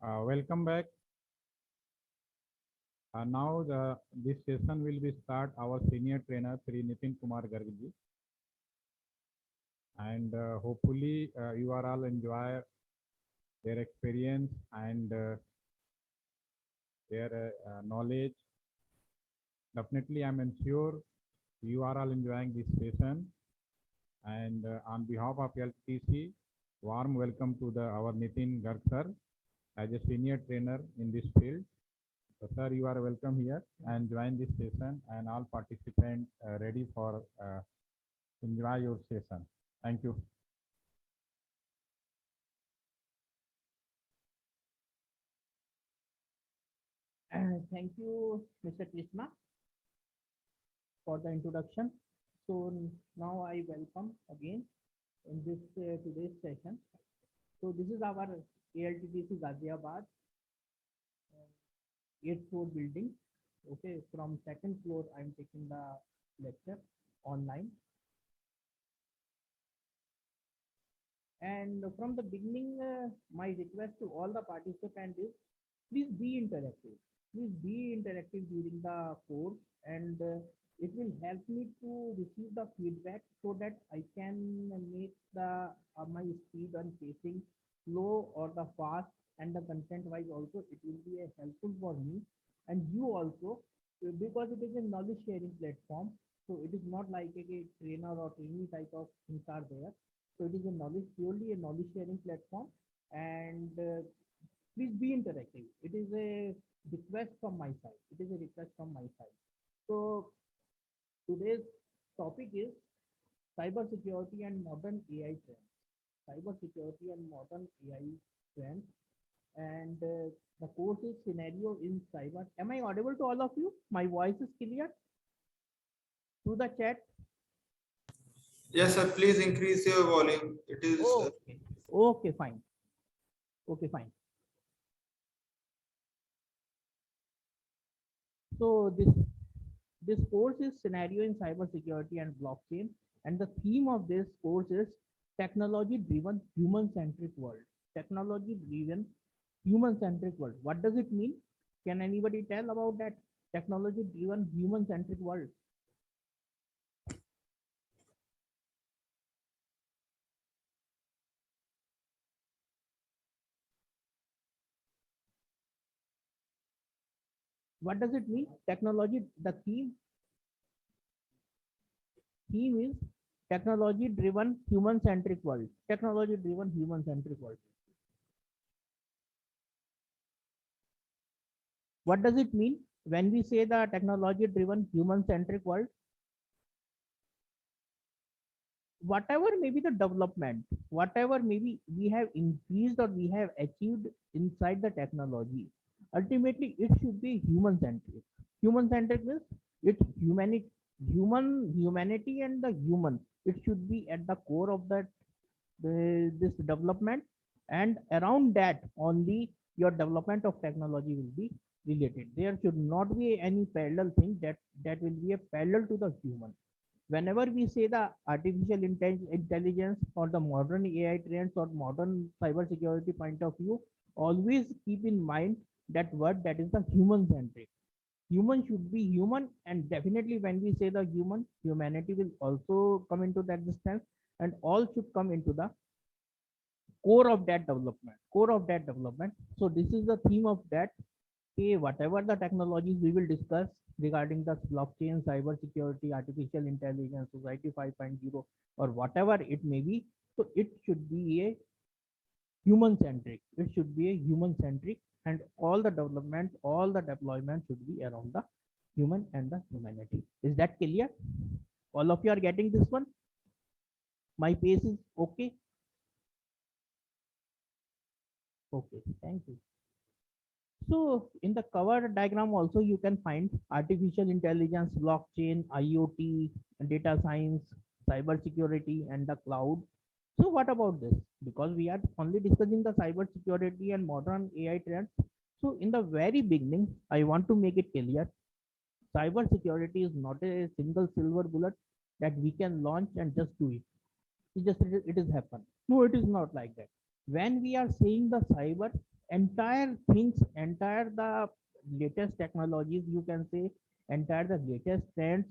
Welcome back. This session will be start our senior trainer Sri Nitin Garg ji, and hopefully you are all enjoy their experience and their knowledge. Definitely, I'm sure you are all enjoying this session. And on behalf of ALTTC, warm welcome to our Nitin Garg sir as a senior trainer in this field. So, sir, you are welcome here and join this session, and all participants ready for enjoy your session. Thank you. Thank you, Mr. Krishna, for the introduction. So now I welcome again in this today's session. So this is our ALTTC Ghaziabad 8th floor building. Okay, from second floor I'm taking the lecture online. And from the beginning, my request to all the participants is please be interactive. Please be interactive during the course, and it will help me to receive the feedback so that I can make the my speed on pacing slow or the fast, and the content wise also it will be helpful for me and you also, because it is a knowledge sharing platform. So it is not like a trainer or trainee type of things are there. So it is a knowledge, purely a knowledge sharing platform, and please be interactive. It is a request from my side. It is a request from my side. So today's topic is cybersecurity and modern AI trends. Cybersecurity and modern AI trends, and the course is scenario in cyber. Am I audible to all of you? My voice is clear through the chat. Yes, sir. Please increase your volume. It is. Okay. Okay, fine. Okay, fine. So this course is scenario in cybersecurity and blockchain, and the theme of this course is technology-driven human-centric world. Technology-driven human-centric world. What does it mean? Can anybody tell about that technology-driven human-centric world? What does it mean? Technology. The theme is technology-driven human-centric world. Technology-driven human-centric world. What does it mean when we say the technology-driven human-centric world? Whatever may be the development, whatever maybe we have increased or we have achieved inside the technology, ultimately it should be human-centric. Human-centric means it's humanity and the human. It should be at the core of that this development, and around that only your development of technology will be related. There should not be any parallel thing that will be a parallel to the human. Whenever we say the artificial intelligence or the modern AI trends or modern cybersecurity point of view, always keep in mind that word, that is the human centric. Human should be human, and definitely when we say the human, humanity will also come into the existence, and all should come into the core of that development. So this is the theme of that. Okay, whatever the technologies we will discuss regarding the blockchain, cyber security, artificial intelligence, society 5.0, or whatever it may be, so it should be a human centric. It should be a human centric, and all the development, all the deployment should be around the human and the humanity. Is that clear? All of you are getting this one? My pace is okay? Okay, thank you. So in the cover diagram also you can find artificial intelligence, blockchain, IoT, data science, cyber security, and the cloud. So what about this? Because we are only discussing the cyber security and modern AI trends. So in the very beginning, I want to make it clear, cyber security is not a single silver bullet that we can launch and just do it. It is happen. No, it is not like that. When we are saying the cyber, entire things, entire the latest technologies, you can say, entire the latest trends,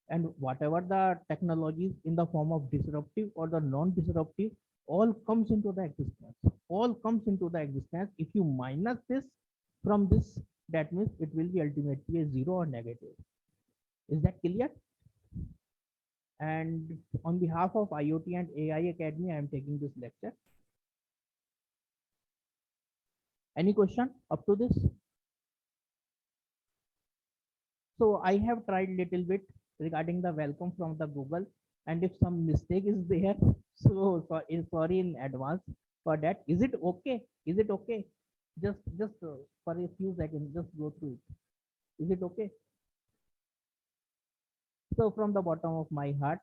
and whatever the technologies in the form of disruptive or the non-disruptive, all comes into the existence. All comes into the existence. If you minus this from this, that means it will be ultimately a zero or negative. Is that clear? And on behalf of IoT and AI Academy, I am taking this lecture. Any question up to this? So I have tried little bit regarding the welcome from the Google, and if some mistake is there, sorry in advance for that. Is it okay? Is it okay? Just for a few seconds, just go through it. Is it okay? So from the bottom of my heart,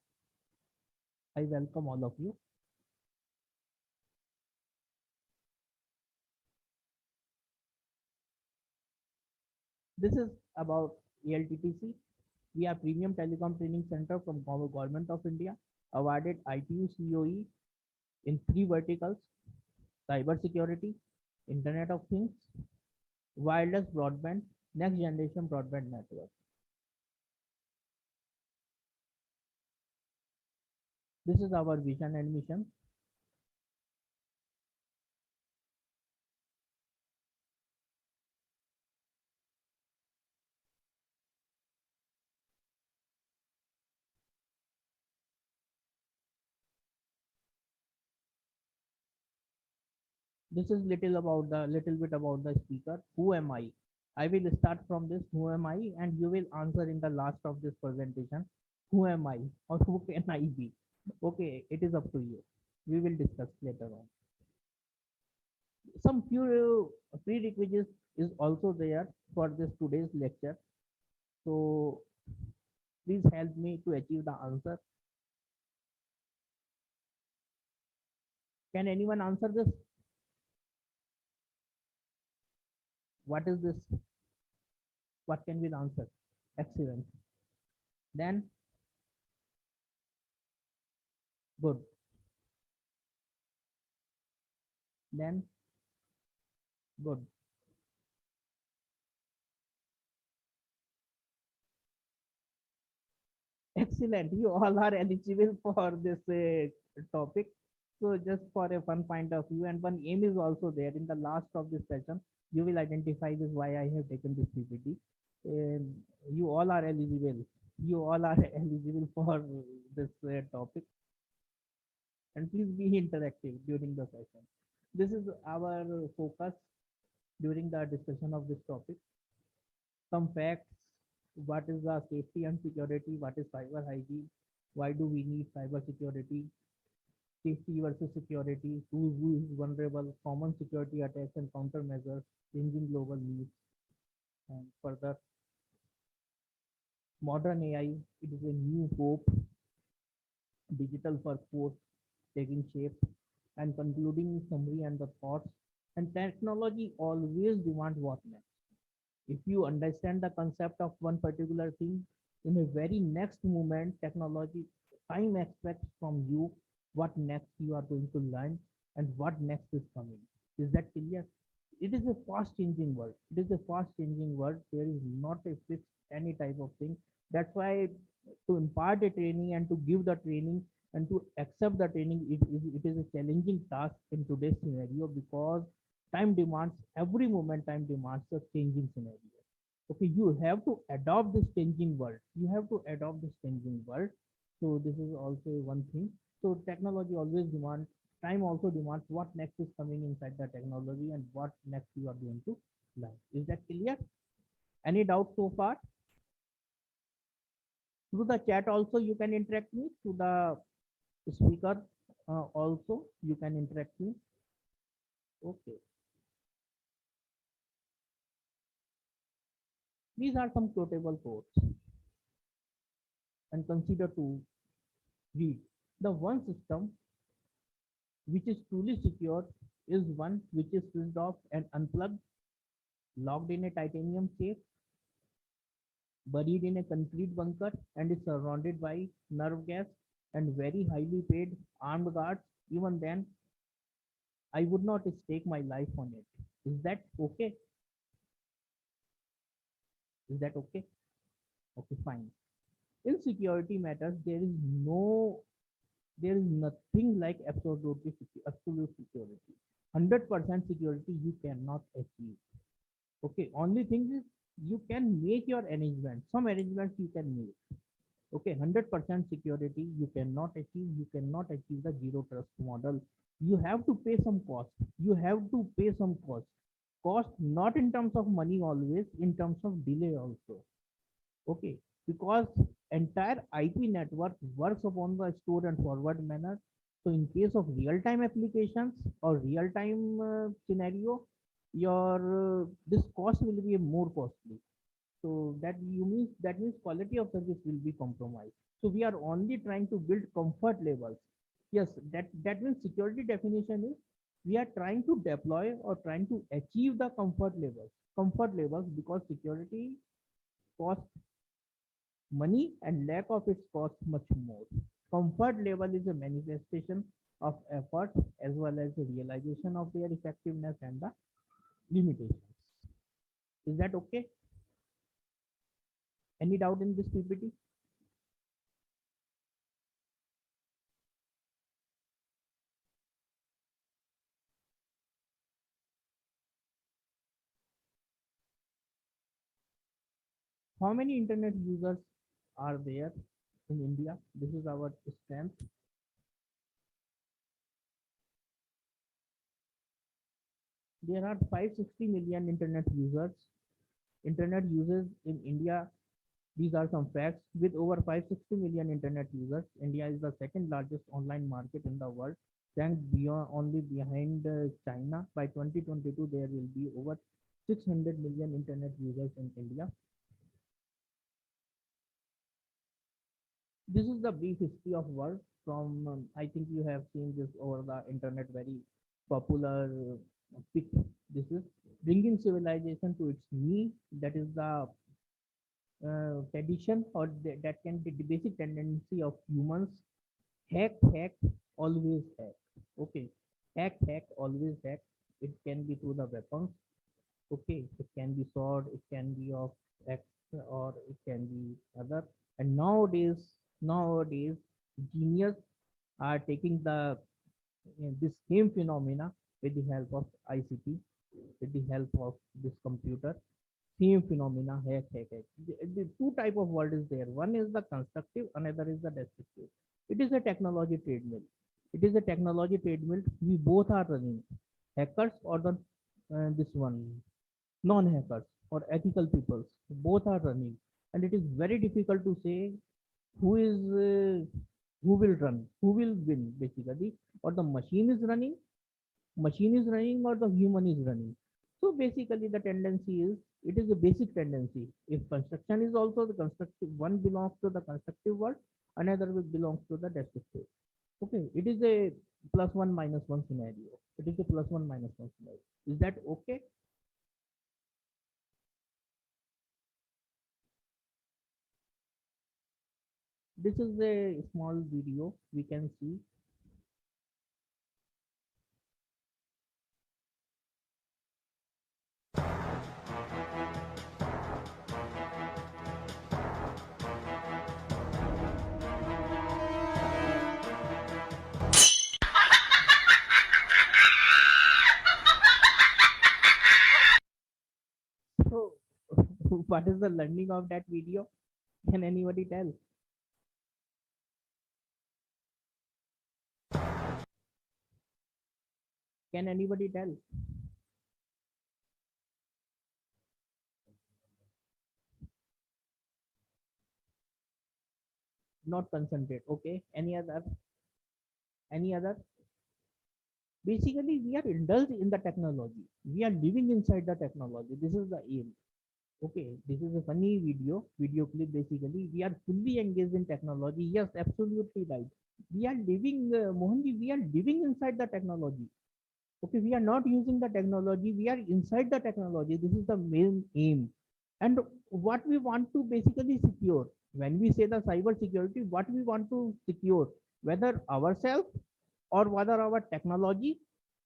I welcome all of you. This is about ALTTC. We are Premium Telecom Training Center from Government of India, awarded ITU COE in three verticals: cyber security, Internet of Things, wireless broadband, next generation broadband network. This is our vision and mission. This is little bit about the speaker. Who am I? I will start from this. Who am I? And you will answer in the last of this presentation. Who am I, or who can I be? Okay, it is up to you. We will discuss later on. Some few prerequisites is also there for this today's lecture. So please help me to achieve the answer. Can anyone answer this? What is this? What can be the answer? Excellent. Then good. Then good. Excellent. You all are eligible for this topic. So just for a fun point of view, and one aim is also there in the last of this session. You will identify this why I have taken this PPT. Um, you all are eligible. You all are eligible for this topic, and please be interactive during the session. This is our focus during the discussion of this topic. Some facts: what is the safety and security, what is cyber hygiene, why do we need cyber security, safety versus security, who is vulnerable, common security attacks and countermeasures, changing global needs, and further modern AI. It is a new hope, digital workforce taking shape, and concluding summary and the thoughts. And technology always demands what next. If you understand the concept of one particular thing, in a very next moment, technology time expects from you what next you are going to learn and what next is coming. Is that clear? It is a fast changing world. It is a fast changing world. There is not a fixed any type of thing. That's why to impart a training and to give the training and to accept the training, it is a challenging task in today's scenario, because time demands, every moment time demands a changing scenario. Okay, you have to adopt this changing world. You have to adopt this changing world. So this is also one thing. So technology always demands, time also demands what next is coming inside the technology and what next you are going to learn. Is that clear? Any doubt so far? Through the chat also you can interact me, to the speaker also you can interact me. Okay, these are some quotable quotes, and consider to read. The one system which is truly secure is one which is switched off and unplugged, locked in a titanium safe, buried in a concrete bunker, and is surrounded by nerve gas and very highly paid armed guards. Even then, I would not stake my life on it. Is that okay? Is that okay? Okay, fine. In security matters, there is nothing like absolute security. 100% security you cannot achieve. Okay, only thing is you can make your arrangements. Some arrangements you can make. Okay, 100% security you cannot achieve. You cannot achieve the zero trust model. You have to pay some cost. You have to pay some cost. Cost not in terms of money always, in terms of delay also. Okay, because entire IP network works upon the store and forward manner. So in case of real-time applications or real-time scenario, your this cost will be more costly. So that means quality of service will be compromised. So we are only trying to build comfort levels. Yes, that means security definition is we are trying to deploy or trying to achieve the comfort levels. Comfort levels because security costs money and lack of its cost much more. Comfort level is a manifestation of effort as well as the realization of their effectiveness and the limitations. Is that okay? Any doubt in this PPT? How many internet users are there in India? This is our strength. There are 560 million internet users. Internet users in India, these are some facts. With over 560 million internet users, India is the second largest online market in the world, ranked beyond only behind China. By 2022, there will be over 600 million internet users in India. This is the brief history of world from I think you have seen this over the internet, very popular pic. This is bringing civilization to its knee. That is the tradition or that can be the basic tendency of humans. Hack, always hack. Okay, hack, always hack. It can be through the weapons. Okay, it can be sword, it can be of X, or it can be other. And nowadays, genius are taking the this same phenomena with the help of ICT, with the help of this computer. Same phenomena, hack. The two type of world is there. One is the constructive, another is the destructive. It is a technology treadmill. It is a technology treadmill. We both are running. Hackers or the this one non-hackers or ethical people, both are running, and it is very difficult to say who is who will run, who will win basically, or the machine is running or the human is running. So basically the tendency is, it is a basic tendency. If construction is also the constructive, one belongs to the constructive world, another will belongs to the destructive. Okay, it is a plus one minus one scenario. It is a plus one minus one scenario. Is that okay? This is a small video we can see. So, what is the learning of that video? Can anybody tell? Can anybody tell? Not concentrate. Okay. Any other? Any other? Basically, we are indulged in the technology. We are living inside the technology. This is the aim. Okay, this is a funny video clip. Basically, we are fully engaged in technology. Yes, absolutely right. We are living, Mohanji, we are living inside the technology. Okay, we are not using the technology, we are inside the technology. This is the main aim. And what we want to basically secure, when we say the cyber security, what we want to secure, whether ourselves or whether our technology,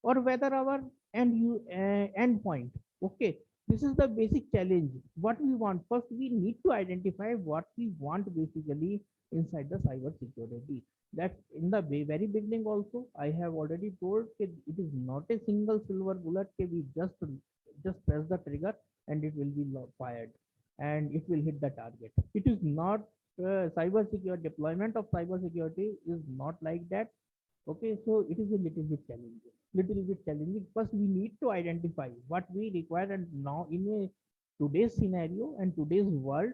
or whether our endpoint. Okay, this is the basic challenge. What we want first, we need to identify what we want basically inside the cyber security. That in the very beginning also I have already told that it is not a single silver bullet that we just press the trigger and it will be fired and it will hit the target. It is not cyber security. Deployment of cyber security is not like that. Okay, so it is a little bit challenging. Little bit challenging. First, we need to identify what we require, and now in a today's scenario and today's world,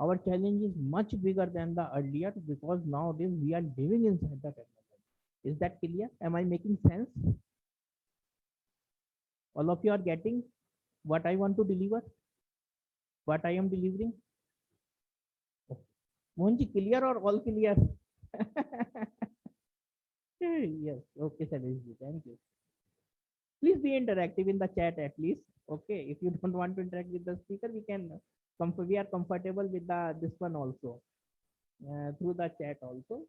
our challenge is much bigger than the earlier because nowadays we are living inside the technology. Is that clear? Am I making sense? All of you are getting what I want to deliver, what I am delivering. Mohanji, clear or all clear? Yes. Okay, Salishji. Thank you. Please be interactive in the chat at least. Okay, if you don't want to interact with the speaker, we can we are comfortable with the this one also through the chat also.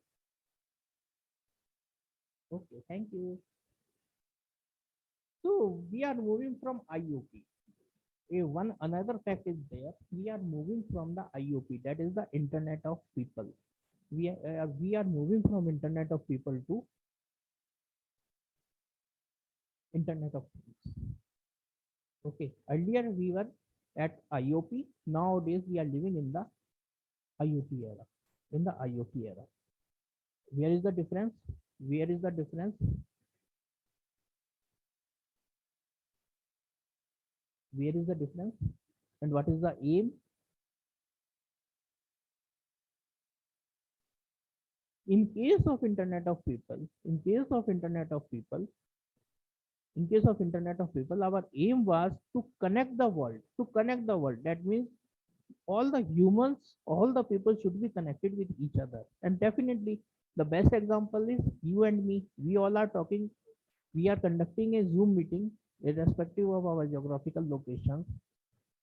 Okay, thank you. So we are moving from IoT. One another fact is there. We are moving from the IoT, that is the Internet of People. We are moving from Internet of People to Internet of Things. Okay, earlier we were at IoT. Nowadays we are living in the IoT era. In the IoT era, where is the difference? Where is the difference? Where is the difference? And what is the aim? In case of Internet of People, in case of Internet of People, in case of Internet of People, our aim was to connect the world. To connect the world. That means all the humans, all the people should be connected with each other. And definitely, the best example is you and me. We all are talking. We are conducting a Zoom meeting, irrespective of our geographical locations.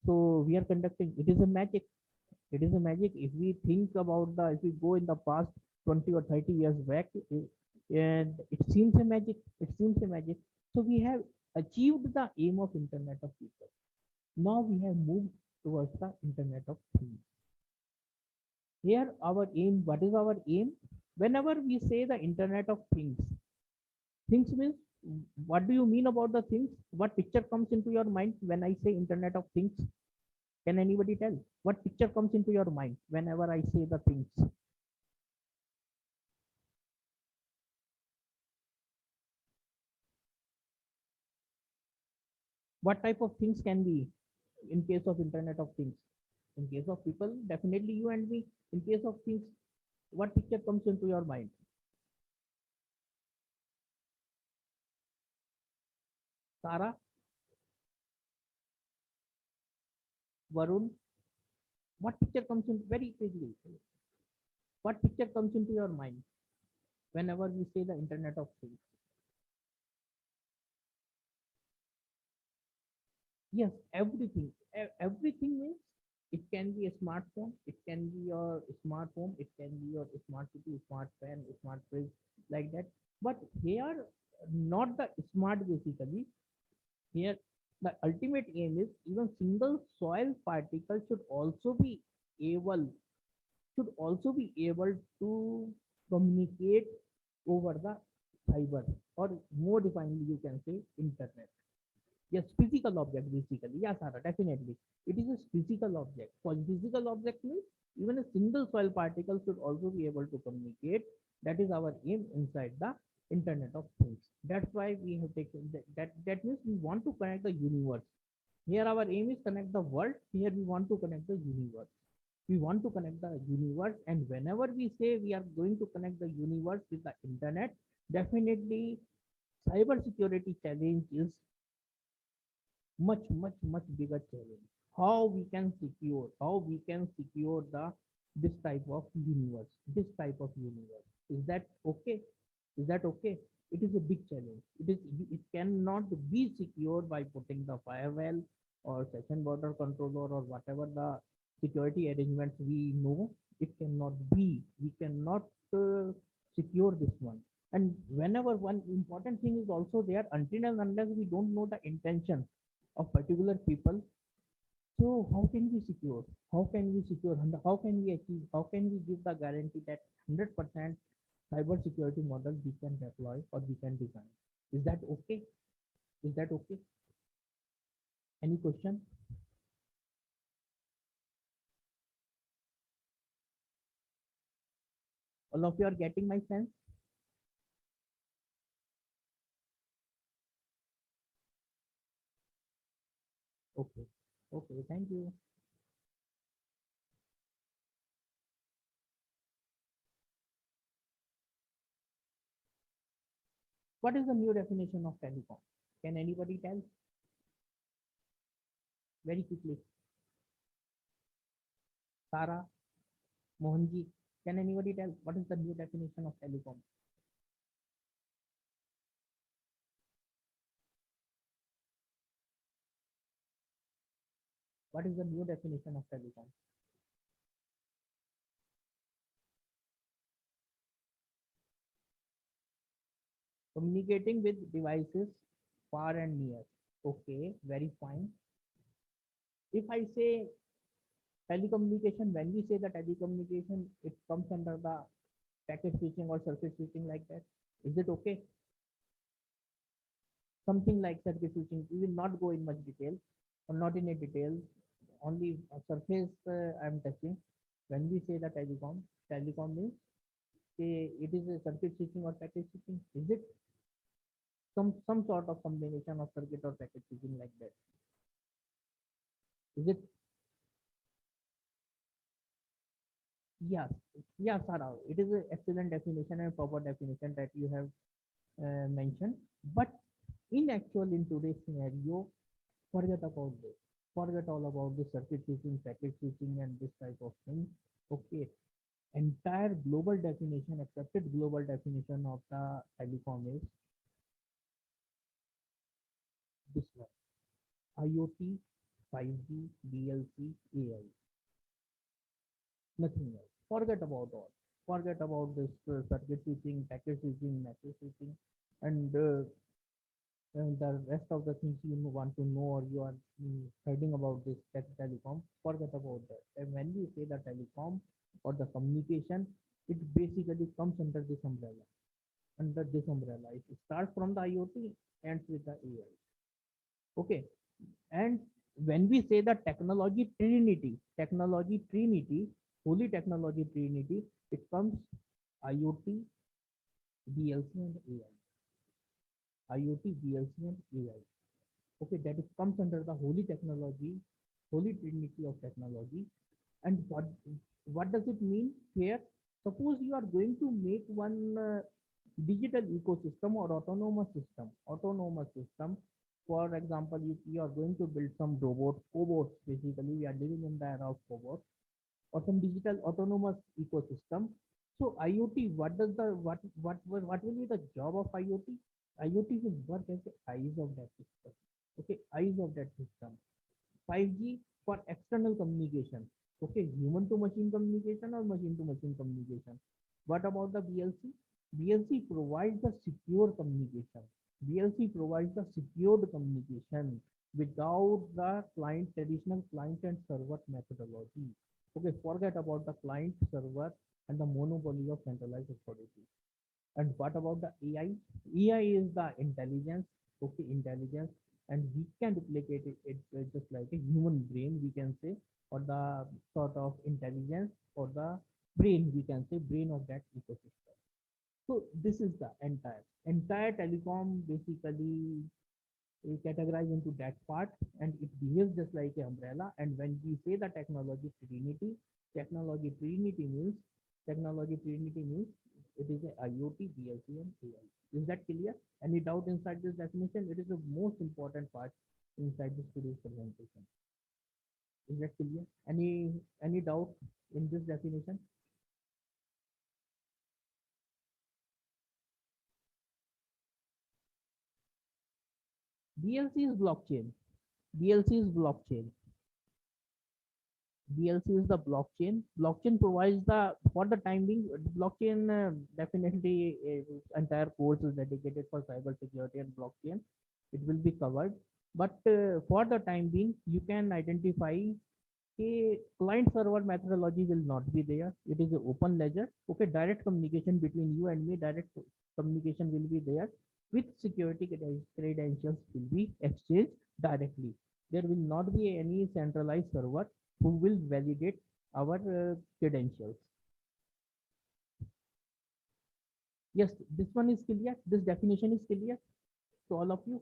So we are conducting. It is a magic. It is a magic. If we think about the, if we go in the past 20 or 30 years back, and it seems a magic. It seems a magic. So we have achieved the aim of Internet of People. Now we have moved towards the Internet of Things. Here our aim, what is our aim? Whenever we say the Internet of Things, things means, what do you mean about the things? What picture comes into your mind when I say Internet of Things? Can anybody tell? What picture comes into your mind whenever I say the things? What type of things can be in case of Internet of Things? In case of people, definitely you and me. In case of things, what picture comes into your mind? Tara, Varun, what picture comes in very quickly? What picture comes into your mind whenever we say the Internet of Things? Yes, everything. Everything means it can be a smartphone, it can be your smart home, it can be your smart city, smart fan, smart fridge, like that. But here, not the smart basically. Here, the ultimate aim is even single soil particle able should also be able to communicate over the cyber, or more definitely you can say internet. Yes, physical object basically. Yeah, Sarah, definitely. It is a physical object. For physical object means even a single soil particle should also be able to communicate. That is our aim inside the Internet of Things. That's why we have taken that means we want to connect the universe. Here our aim is connect the world. Here we want to connect the universe. We want to connect the universe, and whenever we say we are going to connect the universe with the internet, definitely cyber security challenge is much bigger challenge. How we can secure the this type of universe. Is that okay? Is that okay? It is a big challenge. It cannot be secured by putting the firewall or session border controller or whatever the security arrangements we know. It cannot be. We cannot secure this one. And whenever one important thing is also there, until and unless we don't know the intention of particular people, so how can we secure? How can we secure? And how can we achieve? How can we give the guarantee that 100% cyber security model we can deploy or we can design? Is that okay? Is that okay? Any question? All of you are getting my sense? Okay. Okay. Thank you. What is the new definition of telecom? Can anybody tell very quickly? Sara, Mohanji, can anybody tell what is the new definition of telecom? What is the new definition of telecom? Communicating with devices far and near. Okay, very fine. If I say telecommunication, when we say the telecommunication, it comes under the packet switching or circuit switching like that. Is it okay? Something like circuit switching. We will not go in much detail or not in a detail. Only a surface I am touching. When we say the telecom means it is a circuit switching or packet switching. Is it some sort of combination of circuit or packet switching like that? Is it? Yes, yeah, Sarah. It is an excellent definition and proper definition that you have mentioned. But in actual, in today's scenario, forget about this. Forget all about the circuit switching, packet switching, and this type of thing. Okay, entire global definition, accepted global definition of the telecom is this one: IoT, 5G, DLC, AI. Nothing else. Forget about all. Forget about this circuit switching, packet switching, message switching, and the rest of the things you want to know or you are heading about this telecom. Forget about that. And when we say the telecom or the communication, it basically comes under this umbrella. Under this umbrella, it starts from the IoT, ends with the AI. Okay, and when we say the technology trinity, holy technology trinity, it comes IoT, DLC, and AI. IoT, DLC, and AI. Okay, that it comes under the holy technology, holy trinity of technology. And what does it mean here? Suppose you are going to make one digital ecosystem or autonomous system. For example, if you are going to build some cobots, basically we are living in the era of cobots, or some digital autonomous ecosystem. So IoT, what will be the job of IoT? IoT will work as the eyes of that system. Okay, eyes of that system. 5G for external communication. Okay, human to machine communication or machine to machine communication. What about the BLC? BLC provides the secure communication. BLC provides the secured communication without the traditional client and server methodology. Okay, forget about the client server and the monopoly of centralized authority. And what about the AI? AI is the intelligence, okay, intelligence, and we can replicate it just like a human brain, we can say, or the sort of intelligence or the brain, we can say, brain of that ecosystem. So this is the entire telecom basically categorized into that part, and it behaves just like an umbrella. And when we say the technology trinity means it is a IoT, DLC, and AI. Is that clear? Any doubt inside this definition? It is the most important part inside this today's presentation. Is that clear? Any doubt in this definition? DLC is blockchain. DLC is blockchain. DLC is the blockchain. Blockchain provides the for the time being. Blockchain definitely entire course is dedicated for cyber security and blockchain. It will be covered, but for the time being, you can identify a client server methodology will not be there. It is an open ledger. Okay, direct communication between you and me, direct communication will be there with security credentials will be exchanged directly. There will not be any centralized server who will validate our credentials. Yes, this one is clear. This definition is clear to all of you.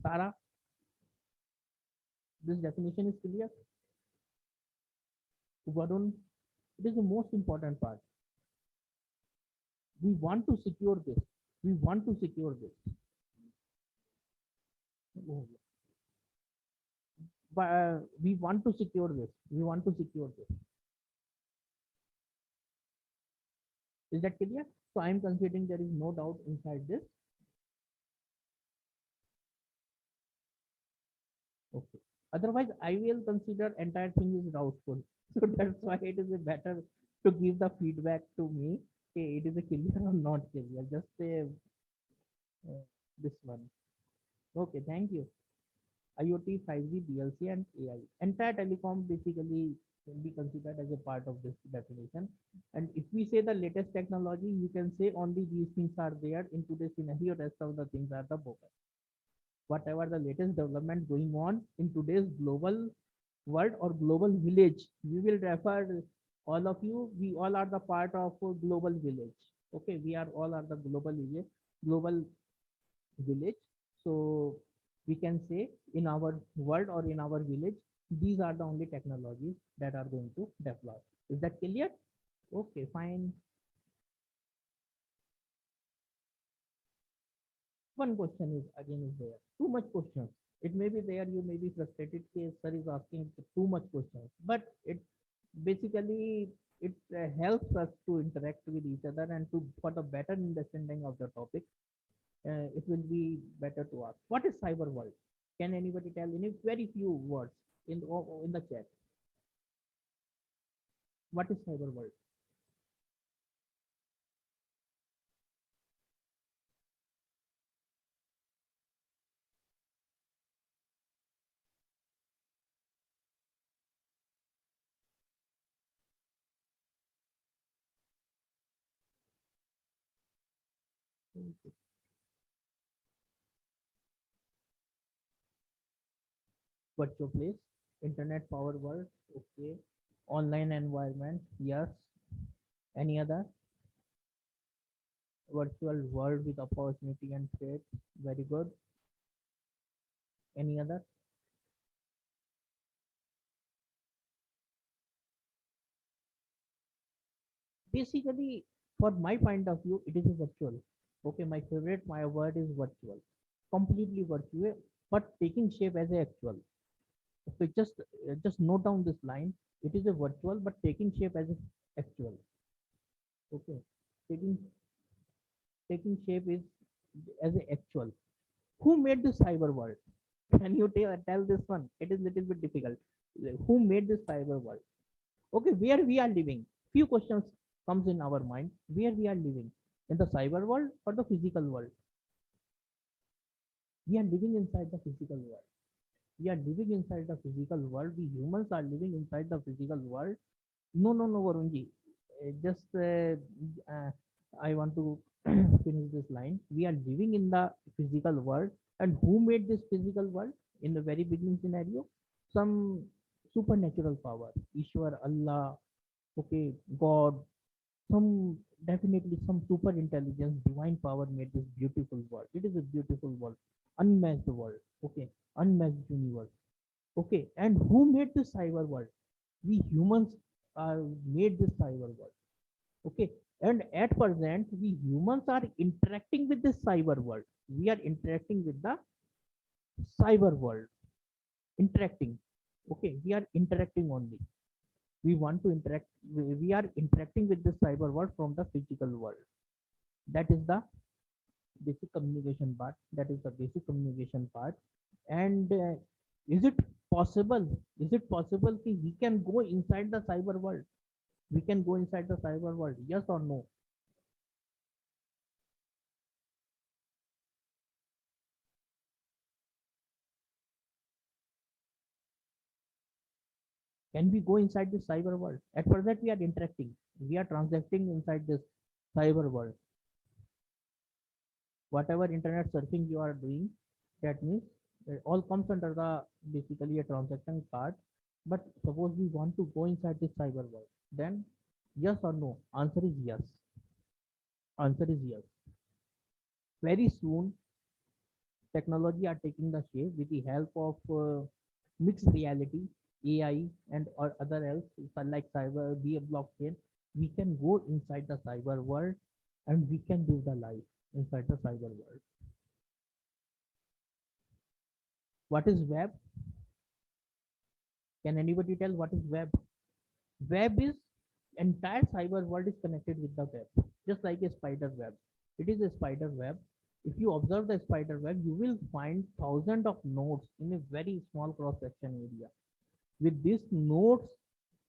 Tara, this definition is clear. Varun, it is the most important part. We want to secure this. We want to secure this. Oh, but we want to secure this. We want to secure this. Is that clear? So I am considering there is no doubt inside this. Okay. Otherwise, I will consider entire thing is doubtful. So that's why it is better to give the feedback to me. Okay, it is a clear or not clear. Just this one. Okay, thank you. IoT, 5G, DLC, and AI. Entire telecom basically can be considered as a part of this definition. And if we say the latest technology, you can say only these things are there in today's scenario. Rest of the things are the bogus. Whatever the latest development going on in today's global world or global village, we will refer all of you. We all are the part of a global village. Okay, we are all are the global village. So we can say in our world or in our village, these are the only technologies that are going to deploy. Is that clear? Okay, fine. One question is again is there. Too much questions. It may be there, you may be frustrated case sir is asking too much questions. But it basically it helps us to interact with each other and to for the better understanding of the topic. It will be better to ask. What is cyber world? Can anybody tell in a very few words in the chat? What is cyber world? Virtual place, internet power world, okay. Online environment, yes. Any other? Virtual world with opportunity and threat, very good. Any other? Basically, for my point of view, it is a virtual. Okay, my favorite, my word is virtual. Completely virtual, but taking shape as a actual. Okay, just note down this line. It is a virtual, but taking shape as a actual. Okay, taking taking shape is as a actual. Who made this cyber world? Can you tell this one? It is little bit difficult. Who made this cyber world? Okay, where we are living? Few questions comes in our mind. Where we are living? In the cyber world or the physical world? We are living inside the physical world. We are living inside the physical world. We humans are living inside the physical world. No, no, no, Varunji. Just I want to finish this line. We are living in the physical world, and who made this physical world in the very beginning scenario? Some supernatural power, Ishwar, Allah, okay, God, some definitely some super intelligence, divine power made this beautiful world. It is a beautiful world, unmatched world, okay, unmatched universe, okay. And who made this cyber world? We humans are made this cyber world, okay. And at present, we humans are interacting with this cyber world. We are interacting with the cyber world, interacting, okay. We are interacting only. We want to interact. We are interacting with the cyber world from the physical world. That is the basic communication part. That is the basic communication part. And Is it possible? Is it possible that we can go inside the cyber world? We can go inside the cyber world. Yes or no? Can we go inside this cyber world? At present, we are interacting. We are transacting inside this cyber world. Whatever internet surfing you are doing, that means it all comes under the basically a transaction card. But suppose we want to go inside this cyber world, then yes or no? Answer is yes. Answer is yes. Very soon, technology are taking the shape with the help of mixed reality, AI, and or other else like cyber, via blockchain. We can go inside the cyber world and we can live the life inside the cyber world. What is web? Can anybody tell what is web? Web is entire cyber world is connected with the web, just like a spider web. It is a spider web. If you observe the spider web, you will find thousands of nodes in a very small cross section area. With these nodes,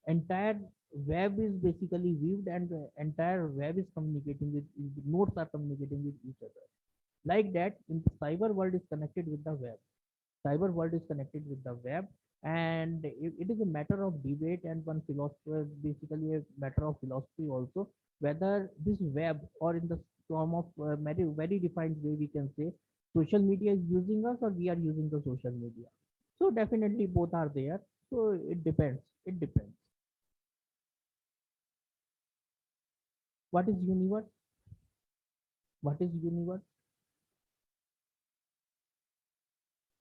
entire web is basically weaved, and the entire web is communicating with nodes are communicating with each other. Like that, in the cyber world is connected with the web. Cyber world is connected with the web, and it is a matter of debate and one philosopher, basically a matter of philosophy also, whether this web or in the form of very defined way we can say social media is using us or we are using the social media. So definitely both are there. So it depends. It depends. What is universe? What is universe?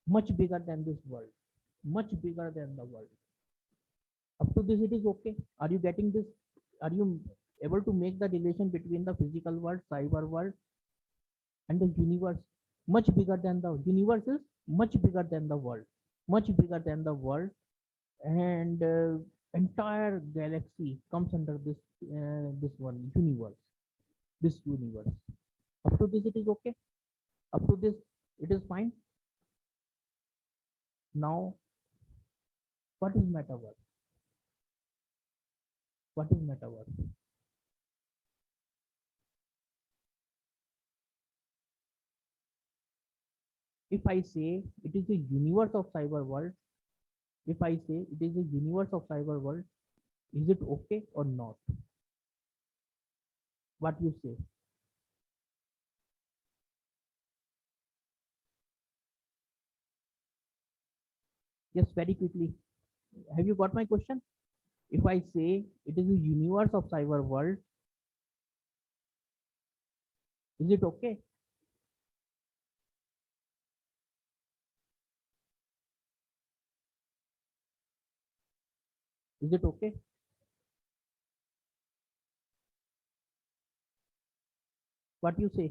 Much bigger than this world. Much bigger than the world. Up to this, it is okay. Are you getting this? Are you able to make the relation between the physical world, cyber world, and the universe? Much bigger than the universe is much bigger than the world. Much bigger than the world, and entire galaxy comes under this one universe. This universe. Up to this, it is okay. Up to this, it is fine. Now, what is metaverse? What is metaverse? If I say it is a universe of cyber world, if I say it is a universe of cyber world, is it okay or not? What you say? Yes, very quickly. Have you got my question? If I say it is a universe of cyber world, is it okay? Is it okay? What you say?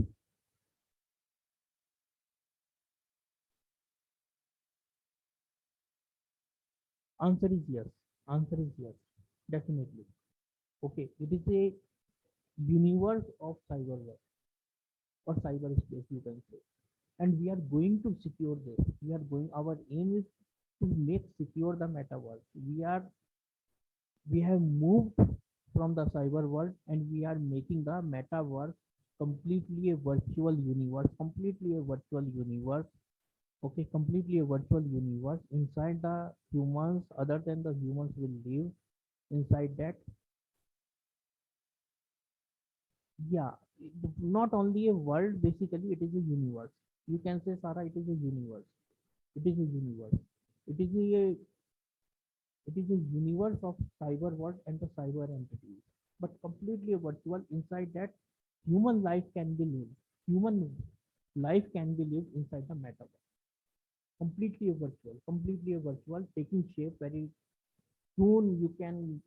Answer is yes. Answer is yes. Definitely. Okay. It is a universe of cyber world or cyberspace, you can say. And we are going to secure this. We are going. Our aim is to make secure the metaverse. We have moved from the cyber world and we are making the metaverse completely a virtual universe, completely a virtual universe. Okay, completely a virtual universe inside the humans, other than the humans will live inside that. Yeah, not only a world, basically it is a universe. You can say, Sarah, it is a universe. It is a universe. It is a it is a universe of cyber world and the cyber entities, but completely virtual. Inside that, human life can be lived. Human life can be lived inside the metaverse. Completely virtual, taking shape very soon. You can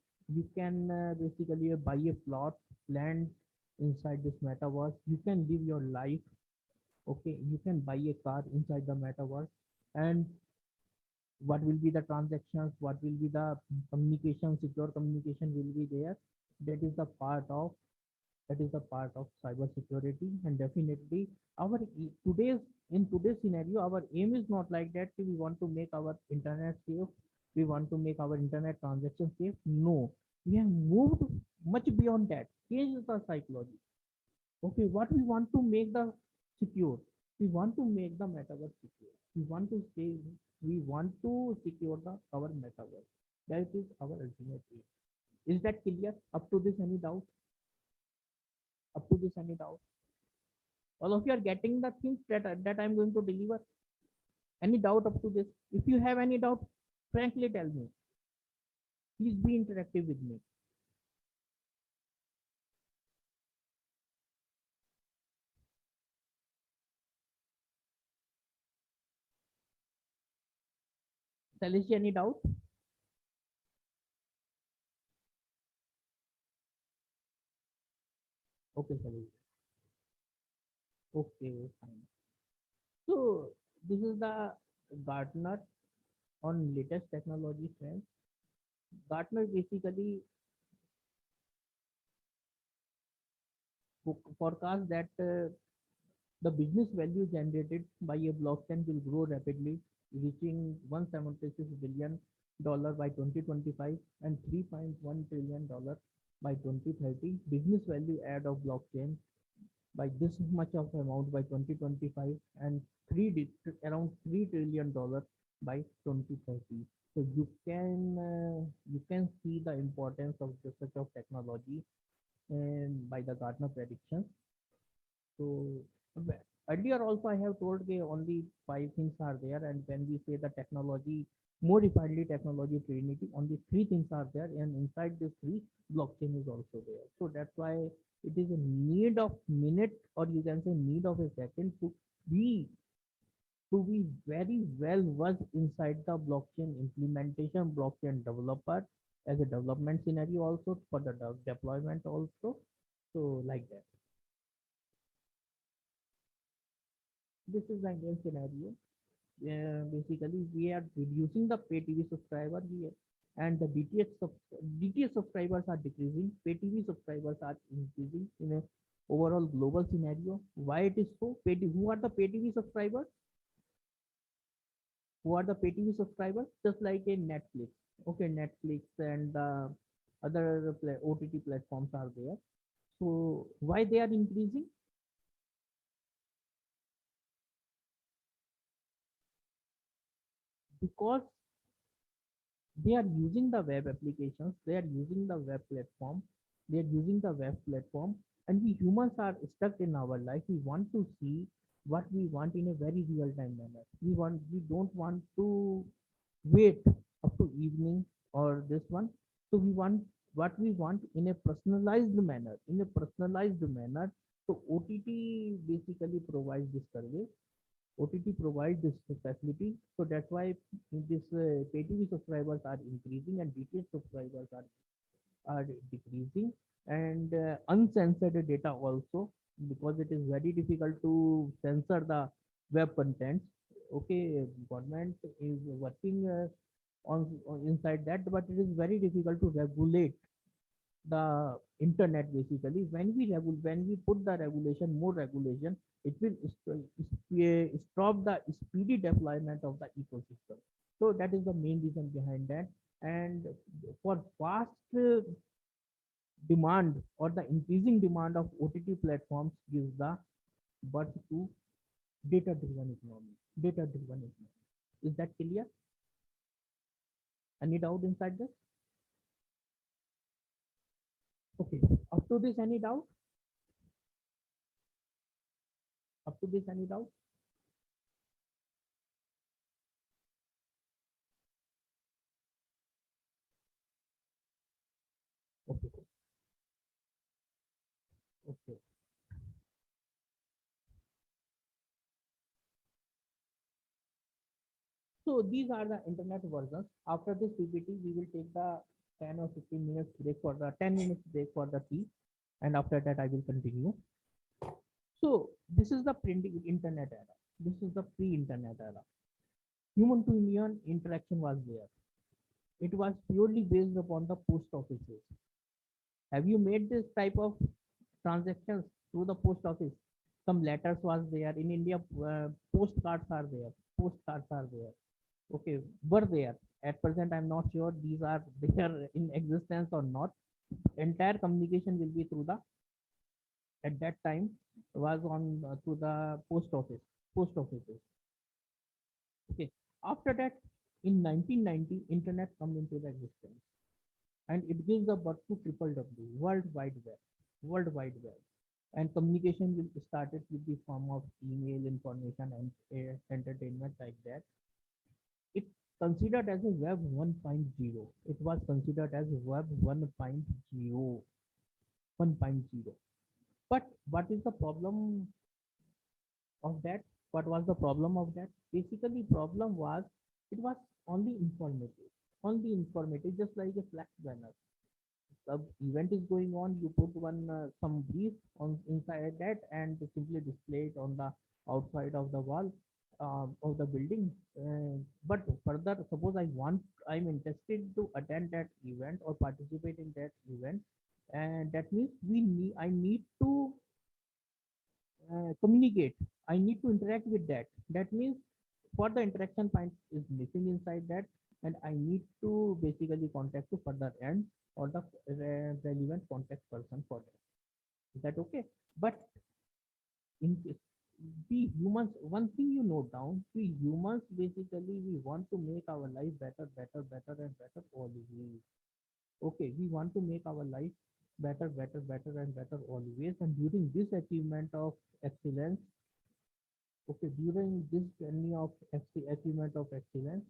basically buy a plot, land inside this metaverse. You can live your life. Okay, you can buy a car inside the metaverse, and what will be the transactions, what will be the communication, secure communication will be there. That is the part of cyber security. And definitely our today's in today's scenario, our aim is not like that. We want to make our internet safe. We want to make our internet transactions safe. No, we have moved much beyond that. Change the psychology. Okay, what we want to make the secure. We want to make the metaverse secure. We want to stay. We want to secure the our metaverse. That is our ultimate aim. Is that clear? Up to this, any doubt? Up to this, any doubt? All of you are getting the things that I'm going to deliver. Any doubt up to this? If you have any doubt, frankly tell me. Please be interactive with me. Celestia, any doubt? Okay, Celestia. Okay, fine. So this is the Gartner on latest technology trends. Gartner basically forecast that the business value generated by a blockchain will grow rapidly, reaching $176 billion by 2025 and $3.1 trillion by 2030. Business value add of blockchain by this much of amount by 2025 and around $3 trillion by 2030. So you can see the importance of this such of technology and by the Gartner predictions. So earlier also I have told that only five things are there, and when we say the technology, more refinedly technology trinity, only three things are there, and inside these three, blockchain is also there. So that's why it is a need of minute, or you can say need of a second be be very well versed inside the blockchain implementation, blockchain developer as a development scenario also for the deployment also. So like that. This is the Indian scenario. Basically, we are reducing the pay TV subscriber here, and the DTH subscribers are decreasing. Pay TV subscribers are increasing in a overall global scenario. Why it is so? Who are the pay TV subscribers? Who are the pay TV subscribers? Just like a Netflix. Okay, Netflix and other OTT platforms are there. So why they are increasing? Because they are using the web applications, they are using the web platform, they are using the web platform, and we humans are stuck in our life. We want to see what we want in a very real time manner. We don't want to wait up to evening or this one. So we want what we want in a personalized manner. In a personalized manner. So OTT basically provides this service. OTT provides this facility. So that's why this pay TV subscribers are increasing and DTH subscribers are decreasing, and uncensored data also, because it is very difficult to censor the web contents. Okay, government is working on inside that, but it is very difficult to regulate the internet. Basically when we put the regulation, more regulation, it will stop the speedy deployment of the ecosystem. So that is the main reason behind that. And for fast demand, or the increasing demand of OTT platforms, gives the birth to data driven economy. Data driven economy, is that clear? Any doubt inside this? Okay, up to this, any doubt? Up to this, any doubt? Okay, okay. So these are the internet versions. After this PPT, we will take the 10 or 15 minutes break for the 10 minutes break for the tea, and after that I will continue. So this is the printing internet era. This is the pre-internet era. Human to human interaction was there. It was purely based upon the post offices. Have you made this type of transactions through the post office? Some letters was there in India. Postcards are there. Postcards are there. Okay, were there. At present, I'm not sure these are there in existence or not. Entire communication will be through the, at that time, was on through the post offices. Okay. After that, in 1990, internet come into the existence, and it gives a birth to triple W, World Wide Web, World Wide Web, and communication will started with the form of email, information, and entertainment like that. It considered as a Web 1.0. It was considered as Web 1.0, 1.0. But what is the problem of that? What was the problem of that? Basically, problem was it was only informative, just like a flash banner. The event is going on, you put one some brief on inside that and simply display it on the outside of the wall of the building. But further, suppose I'm interested to attend that event or participate in that event, and that means I need to communicate. I need to interact with that. That means for the interaction point is missing inside that, and I need to basically contact to further end or the relevant contact person for that. Is that okay? But in we humans, one thing you note down, we humans basically we want to make our life better, and better always. Okay, we want to make our life better, and better always. And during this achievement of excellence, okay, during this journey of achievement of excellence,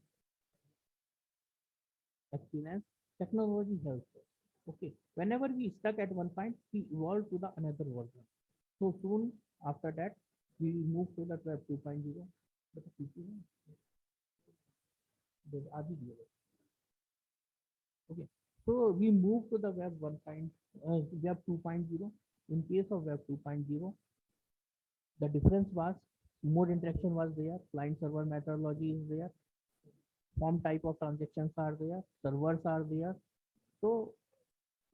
technology helps us. Okay, whenever we stuck at one point, we evolve to the another version. So soon after that, we move to the Web 2.0. But the PC, there's RGB. Okay, so we move to the Web 1. Web 2.0. In case of Web 2.0, the difference was more interaction was there, client server methodology is there, form type of transactions are there, servers are there. So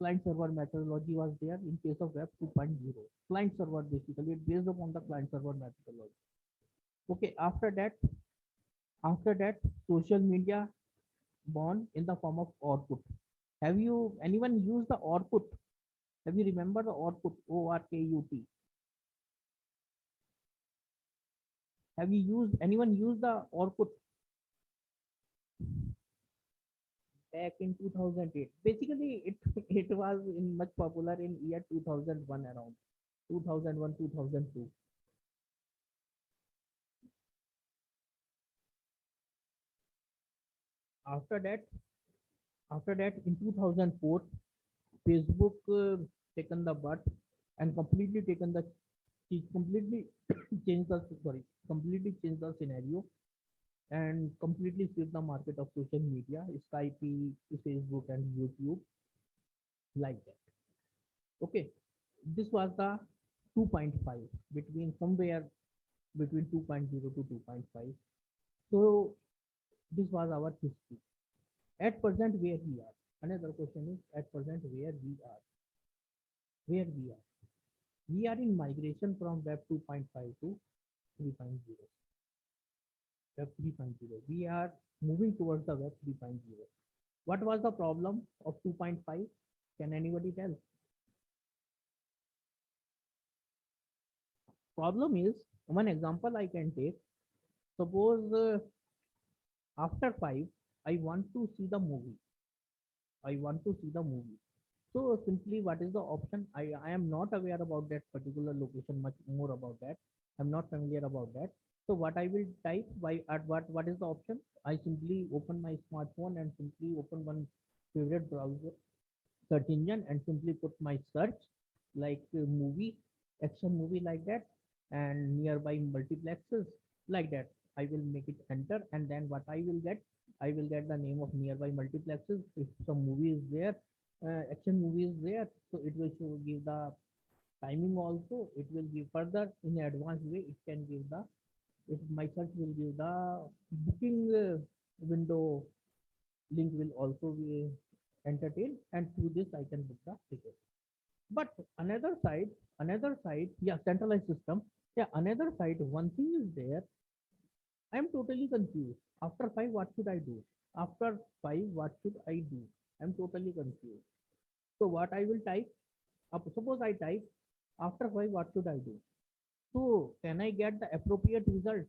client server methodology was there in case of Web 2.0. Client server basically it based upon the client server methodology. Okay, after that, social media born in the form of Orkut. Have you anyone used the Orkut? Have you remember the Orkut? ORKUT. Have you used anyone used the Orkut back in 2008? Basically, it it was in much popular in year 2001 around 2001 2002. After that, in 2004, Facebook taken the butt and completely changed the completely changed the scenario and completely sweep the market of social media, Skype, Facebook, and YouTube like that. Okay, this was the 2.5 between somewhere between 2.0 to 2.5. So this was our history. At present, where we are. Another question is at present where we are. Where we are. We are in migration from Web 2.5 to 3.0. Web 3.0. We are moving towards the Web 3.0. What was the problem of 2.5? Can anybody tell? Problem is, one example I can take. Suppose after 5, I want to see the movie. I want to see the movie. So simply, what is the option? I am not aware about that particular location, much more about that. I'm not familiar about that. So what I will type by at what is the option? I simply open my smartphone and simply open one favorite browser search engine and simply put my search like movie, action movie like that, and nearby multiplexes like that. I will make it enter, and then what I will get? I will get the name of nearby multiplexes. If some movie is there, action movie is there, so it will show give the timing also. It will give further in advanced way. It can give the if my search will give the booking window link will also be entertained, and through this I can book the ticket. But another side, yeah, centralized system. Yeah, another side, one thing is there. I'm totally confused. After five, what should I do? After five, what should I do? I'm totally confused. So what I will type? Suppose I type after five, what should I do? So can I get the appropriate result?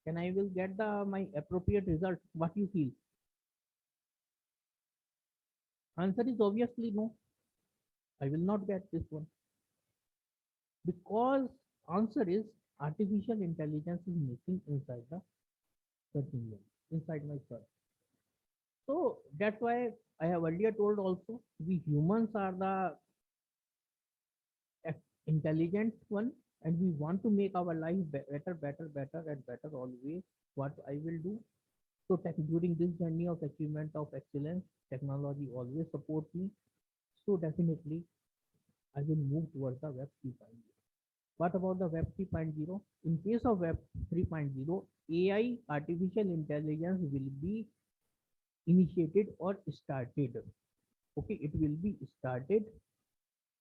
Can I will get the my appropriate result? What you feel? Answer is obviously no. I will not get this one because answer is artificial intelligence is missing inside the search engine, inside my search. So that's why I have earlier told also we humans are the intelligent one and we want to make our life better, better, better and better always. What I will do? So during this journey of achievement of excellence, technology always supports me. So definitely I will move towards the Web 3.0. What about the Web 3.0? In case of Web 3.0, AI, artificial intelligence will be initiated or started. Okay, it will be started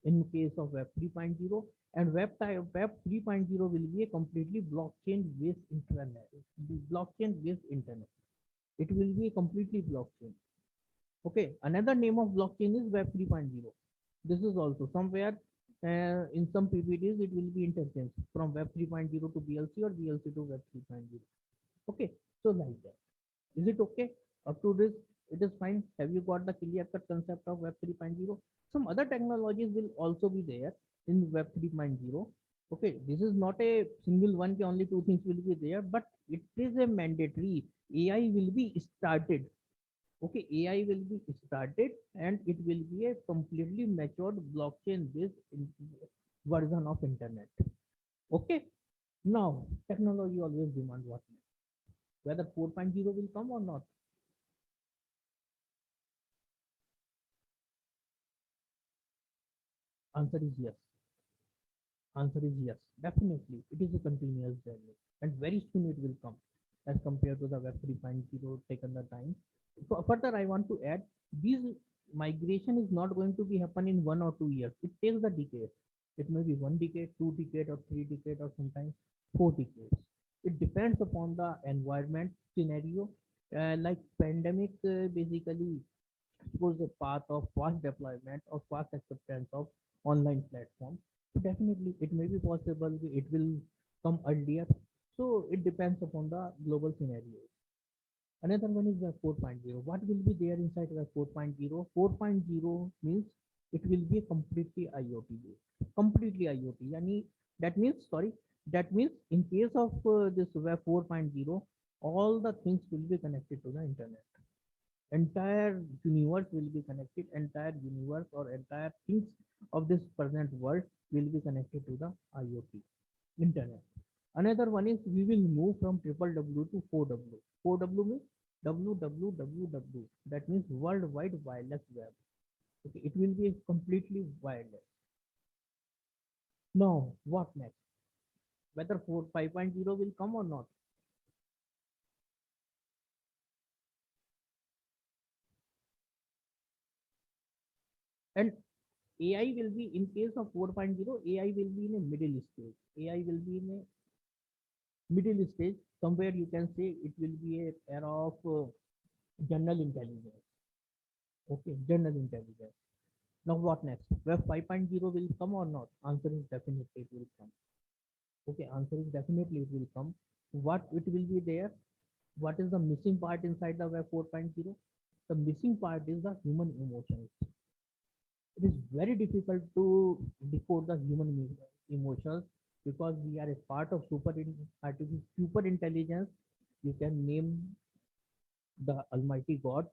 in case of Web 3.0 and Web 3.0 will be a completely blockchain based internet. Blockchain based internet. It will be a completely blockchain. Okay, another name of blockchain is Web 3.0. This is also somewhere in some PPTs it will be interchanged from Web 3.0 to BLC or BLC to Web 3.0. Okay, so like that. Is it okay? Up to this, it is fine. Have you got the clear cut concept of Web 3.0? Some other technologies will also be there in Web 3.0. Okay, this is not a single one, only two things will be there, but it is a mandatory. AI will be started. Okay, AI will be started and it will be a completely matured blockchain based version of internet. Okay, now technology always demand what next? Whether 4.0 will come or not. Answer is yes. Answer is yes. Definitely. It is a continuous journey. And very soon it will come as compared to the Web 3.0 taken the time. So further, I want to add, this migration is not going to be happen in 1 or 2 years. It takes a decade. It may be 1 decade, 2 decade, or 3 decade, or sometimes 4 decades. It depends upon the environment scenario. Like pandemic, basically was a path of fast deployment or fast acceptance of online platforms. So definitely it may be possible it will come earlier. So it depends upon the global scenario. Another one is Web 4.0. What will be there inside Web 4.0? 4.0 means it will be completely IoT based. Completely IoT. Yani, that means, sorry, that means in case of this Web 4.0, all the things will be connected to the internet. Entire universe will be connected, entire universe or entire things of this present world will be connected to the IoT internet. Another one is we will move from triple W to 4W. 4W means WWWW. That means World Wide Wireless Web. Okay, it will be completely wireless. Now, what next? Whether 4 5.0 will come or not. And AI will be in case of 4.0, AI will be in a middle stage. AI will be in a middle stage. Somewhere you can say it will be a era of general intelligence. Okay, general intelligence. Now what next? Web 5.0 will come or not? Answer is definitely it will come. Okay, answer is definitely it will come. What it will be there? What is the missing part inside the Web 4.0? The missing part is the human emotions. It is very difficult to decode the human emotions because we are a part of artificial super intelligence. You can name the Almighty God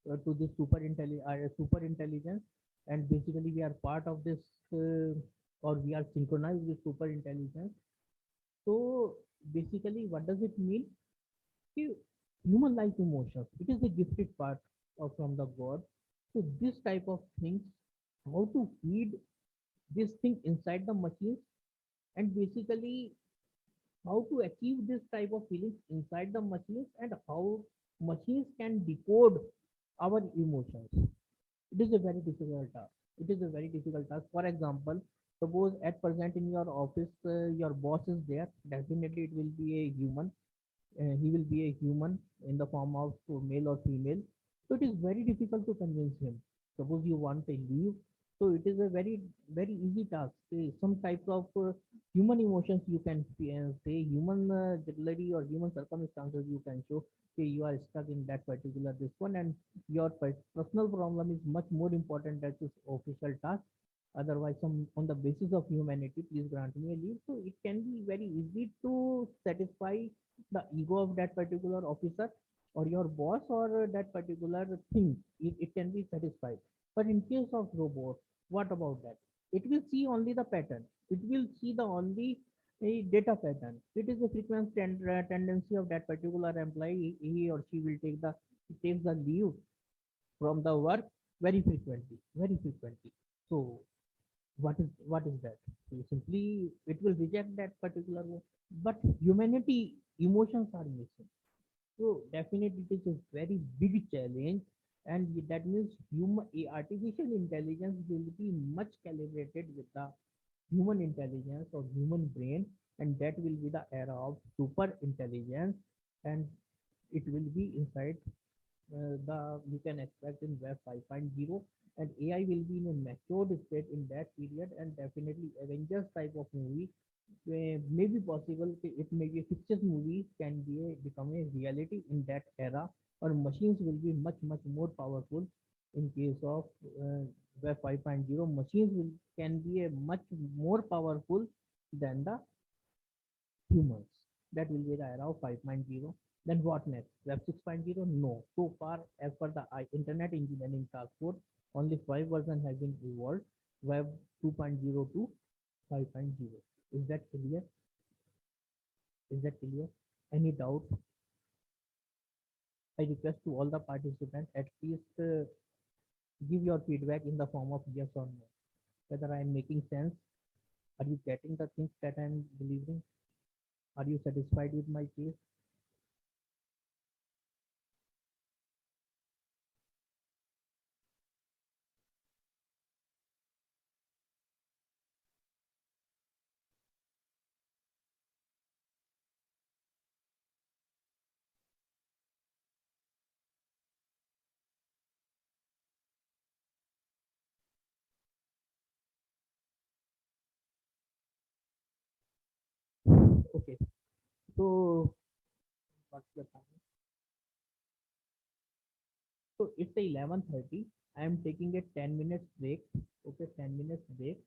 to this super intelligence, and basically we are part of this or we are synchronized with super intelligence. So basically, what does it mean? Ki human like emotions. It is a gifted part of from the God. So this type of things, how to feed this thing inside the machines, and basically how to achieve this type of feelings inside the machines, and how machines can decode our emotions. It is a very difficult task. It is a very difficult task. For example, Suppose at present in your office, your boss is there, definitely it will be a human. He will be a human in the form of male or female. So it is very difficult to convince him. Suppose you want a leave, so it is a very easy task. Say some types of human emotions you can say human generally or human circumstances you can show. Say you are stuck in that particular this one, and your personal problem is much more important than this official task. Otherwise, some on the basis of humanity, please grant me a leave. So it can be very easy to satisfy the ego of that particular officer or your boss or that particular thing. It can be satisfied. But in case of robot, what about that? It will see only the pattern. It will see the only a data pattern. It is a frequency tendency of that particular employee. He or she will takes the leave from the work very frequently, very frequently. So what is that? So simply it will reject that particular one. But humanity emotions are missing. So definitely it is a very big challenge, and that means artificial intelligence will be much calibrated with the human intelligence or human brain, and that will be the era of super intelligence, and it will be inside the you can expect in Web 5.0, and AI will be in a matured state in that period, and definitely Avengers type of movie may be possible. It may be a fictitious movie can be become a reality in that era, or machines will be much more powerful. In case of Web 5.0, machines will can be a much more powerful than the humans. That will be the era of 5.0. Then what next? Web 6.0? No. So far, as per the Internet Engineering Task Force, only 5 versions have been evolved. Web 2.0 to 5.0. Is that clear? Is that clear? Any doubt? I request to all the participants at least give your feedback in the form of yes or no. Whether I am making sense. Are you getting the things that I am delivering? Are you satisfied with my case? Okay. So what's the time? So it's 11:30. I am taking a 10 minutes break. Okay, 10 minutes break.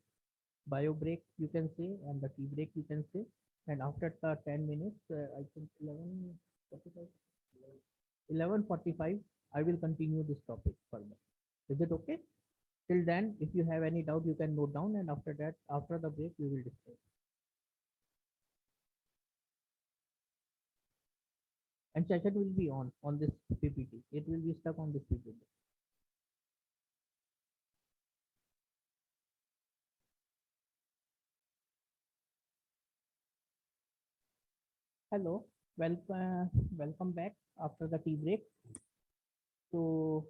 Bio break you can say, and the tea break you can say. And after the 10 minutes, I think 11:45, 11:45, I will continue this topic further. Is it okay? Till then, if you have any doubt, you can note down, and after that, after the break, we will discuss. And session will be on this PPT. It will be stuck on this PPT. Hello, welcome back after the tea break. So,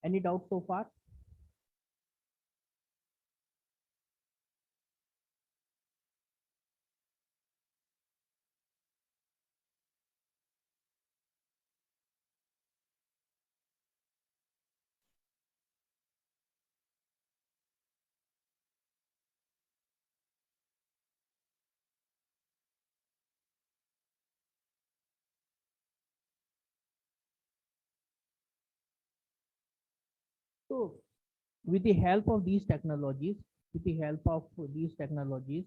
any doubt so far? So, with the help of these technologies, with the help of these technologies,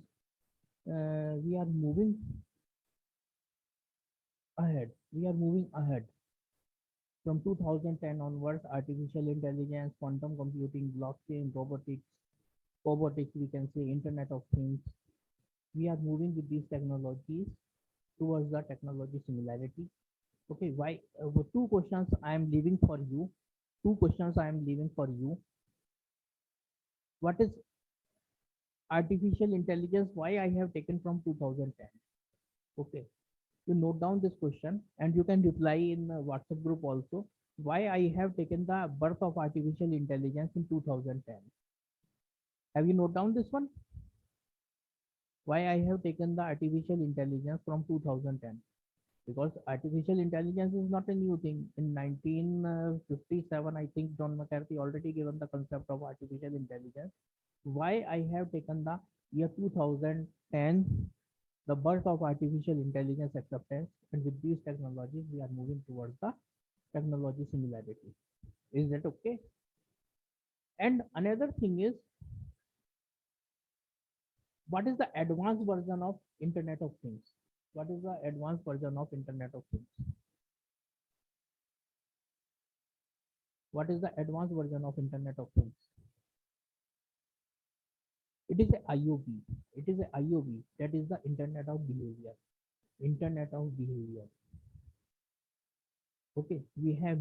we are moving ahead. We are moving ahead. From 2010 onwards, artificial intelligence, quantum computing, blockchain, robotics, we can say Internet of Things. We are moving with these technologies towards the technology singularity. Okay, why? Two questions I am leaving for you. Two questions I am leaving for you. What is artificial intelligence? Why I have taken from 2010? Okay, you note down this question and you can reply in WhatsApp group also. Why I have taken the birth of artificial intelligence in 2010? Have you noted down this one? Why I have taken the artificial intelligence from 2010? Because artificial intelligence is not a new thing. In 1957, I think John McCarthy already given the concept of artificial intelligence. Why I have taken the year 2010, the birth of artificial intelligence acceptance, and with these technologies, we are moving towards the technology similarity. Is that okay? And another thing is, what is the advanced version of Internet of Things? What is the advanced version of Internet of Things? What is the advanced version of Internet of Things? It is a IOB. It is a IOB. That is the Internet of Behavior. Internet of Behavior. Okay, we have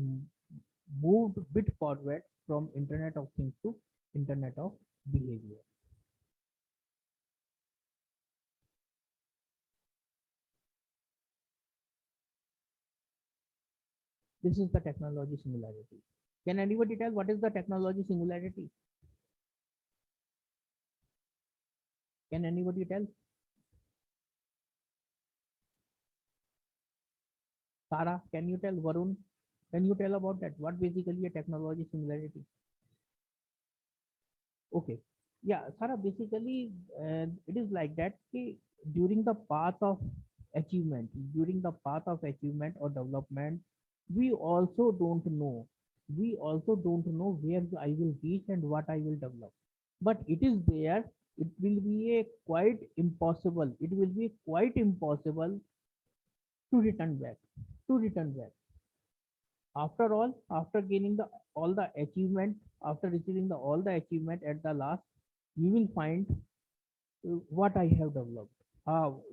moved bit forward from Internet of Things to Internet of Behavior. This is the technology singularity. Can anybody tell what is the technology singularity? Can anybody tell? Sara, can you tell? Varun, can you tell about that? What basically a technology singularity? Okay. Yeah, Sara, basically it is like that. Okay, during the path of during the path of achievement or development, we also don't know. We also don't know where I will reach and what I will develop. But it is there. It will be a quite impossible. It will be quite impossible to return back. To return back. After all, after gaining the all the achievement, after receiving the all the achievement at the last, you will find what I have developed.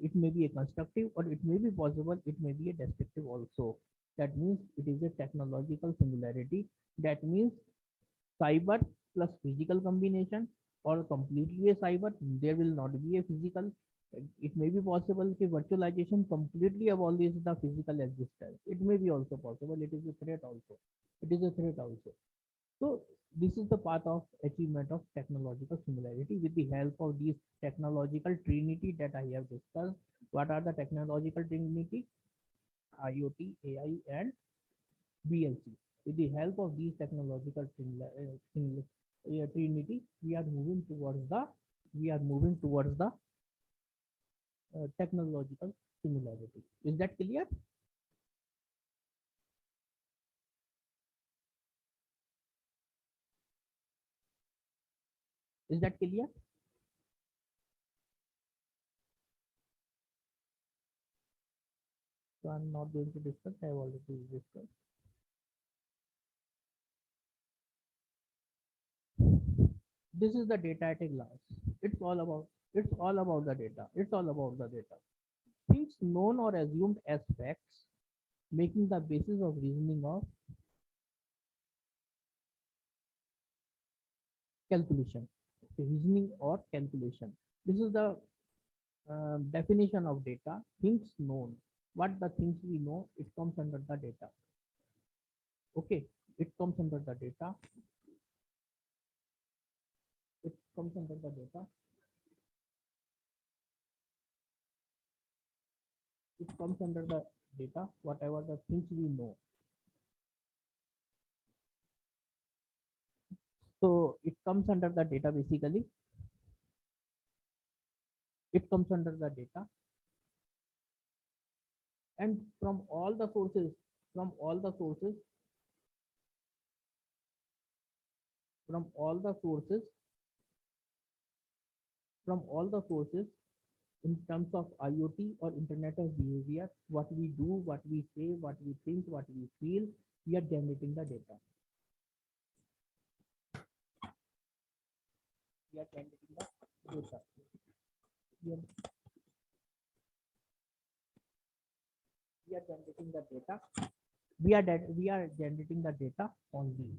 It may be a constructive or it may be possible, it may be a destructive also. That means it is a technological singularity. That means cyber plus physical combination, or completely a cyber, there will not be a physical. It may be possible that virtualization completely abolishes the physical existence. It may be also possible. It is a threat also. It is a threat also. So this is the path of achievement of technological similarity with the help of these technological trinity that I have discussed. What are the technological trinity? IoT, AI, and BLC. With the help of these technological trinity, we are moving towards the technological similarity. Is that clear? Is that clear? So I'm not going to discuss. I have already discussed. This is the data at a glance. It's all about the data. It's all about the data. Things known or assumed as facts, making the basis of reasoning of calculation. Reasoning or calculation. This is the definition of data. Things known. What the things we know, it comes under the data. Okay, it comes under the data. It comes under the data. It comes under the data. Whatever the things we know. So it comes under the data basically. It comes under the data, and from all the sources, from all the sources, from all the sources, from all the sources, in terms of IoT or Internet of Behavior, what we do, what we say, what we think, what we feel, we are generating the data. We are generating the data. We are, we are generating the data. We are generating the data only.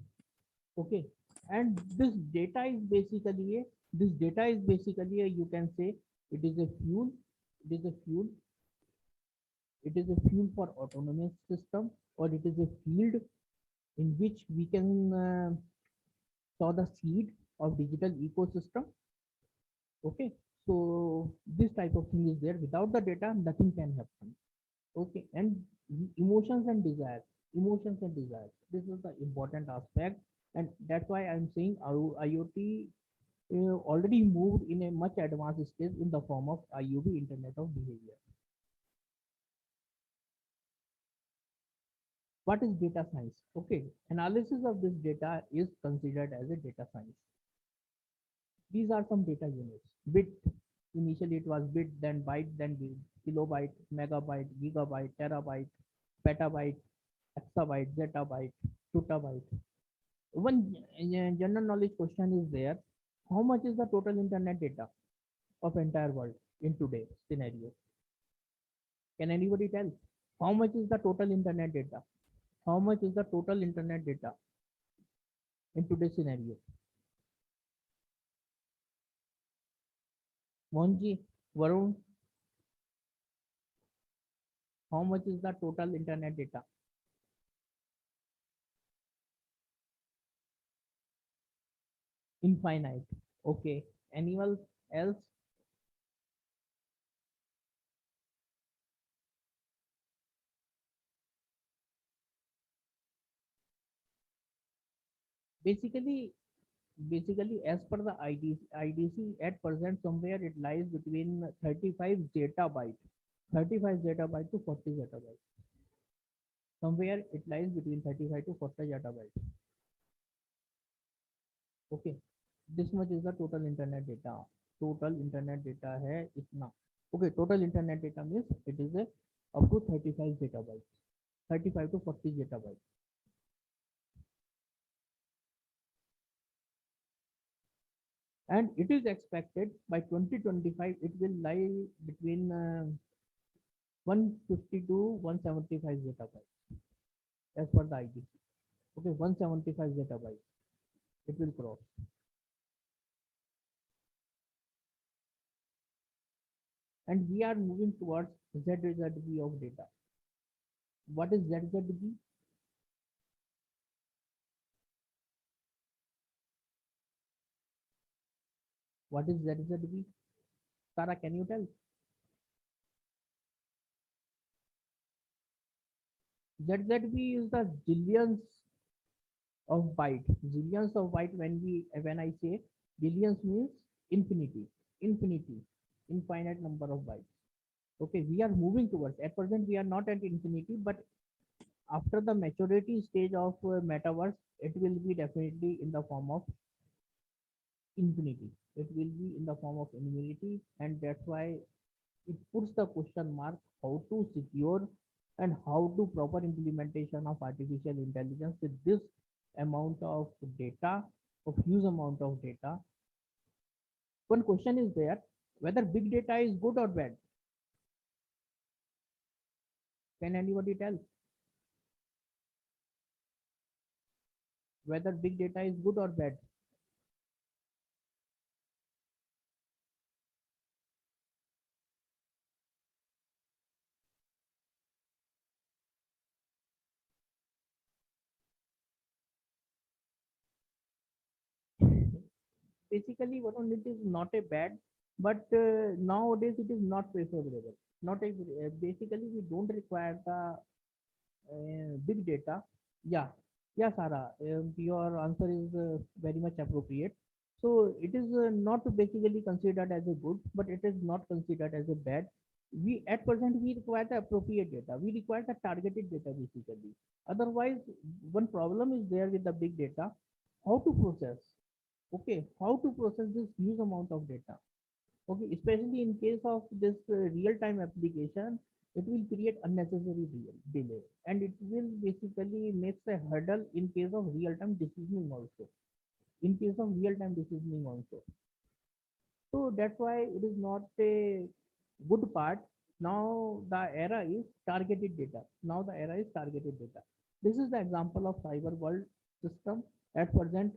Okay, and this data is basically a, you can say it is a fuel. It is a fuel. It is a fuel for autonomous system, or it is a field in which we can sow the seed of digital ecosystem. Okay, so this type of thing is there. Without the data, nothing can happen. Okay, and emotions and desires, emotions and desires. This is the important aspect, and that's why I'm saying IoT already moved in a much advanced stage in the form of IUB, Internet of Behavior. What is data science? Okay, analysis of this data is considered as a data science. These are some data units. Bit, initially it was bit, then byte, then kilobyte, megabyte, gigabyte, terabyte, petabyte, exabyte, zettabyte, terabyte. One general knowledge question is there. How much is the total internet data of entire world in today's scenario? Can anybody tell? How much is the total internet data? How much is the total internet data in today's scenario? Mohanji, Varun, how much is the total internet data? Infinite. Okay. Anyone else? Basically, basically, as per the IDC at present, somewhere it lies between 35 zettabyte, 35 zettabyte to 40 zettabyte. Somewhere it lies between 35 to 40 zettabyte. Okay. This much is the total internet data. Total internet data है इतना. Okay. Total internet data means it is a up to 35 zettabytes, 35 to 40 zettabytes. And it is expected by 2025 it will lie between 150 to 175 zettabytes as per the IDC. Okay, 175 zettabytes it will cross. And we are moving towards ZZB of data. What is ZZB? What is ZZB? Tara, can you tell? ZZB is the zillions of byte. Zillions of byte. When I say billions means infinity, infinity, infinite number of bytes. Okay, we are moving towards. At present, we are not at infinity, but after the maturity stage of metaverse, it will be definitely in the form of infinity. It will be in the form of infinity, and that's why it puts the question mark how to secure and how to proper implementation of artificial intelligence with this amount of data, of huge amount of data. One question is there whether big data is good or bad. Can anybody tell whether big data is good or bad? Basically, Varun, it is not a bad, but nowadays it is not preferable. Not a, basically we don't require the big data. Yeah, yeah, Sarah, your answer is very much appropriate. So it is not basically considered as a good, but it is not considered as a bad. We at present we require the appropriate data. We require the targeted data basically. Otherwise, one problem is there with the big data. How to process? Okay, how to process this huge amount of data? Okay, especially in case of this real-time application, it will create unnecessary delay, and it will basically makes a hurdle in case of real-time decisioning also. In case of real-time decisioning also. So that's why it is not a good part. Now the era is targeted data. Now the era is targeted data. This is the example of cyber world system. At present,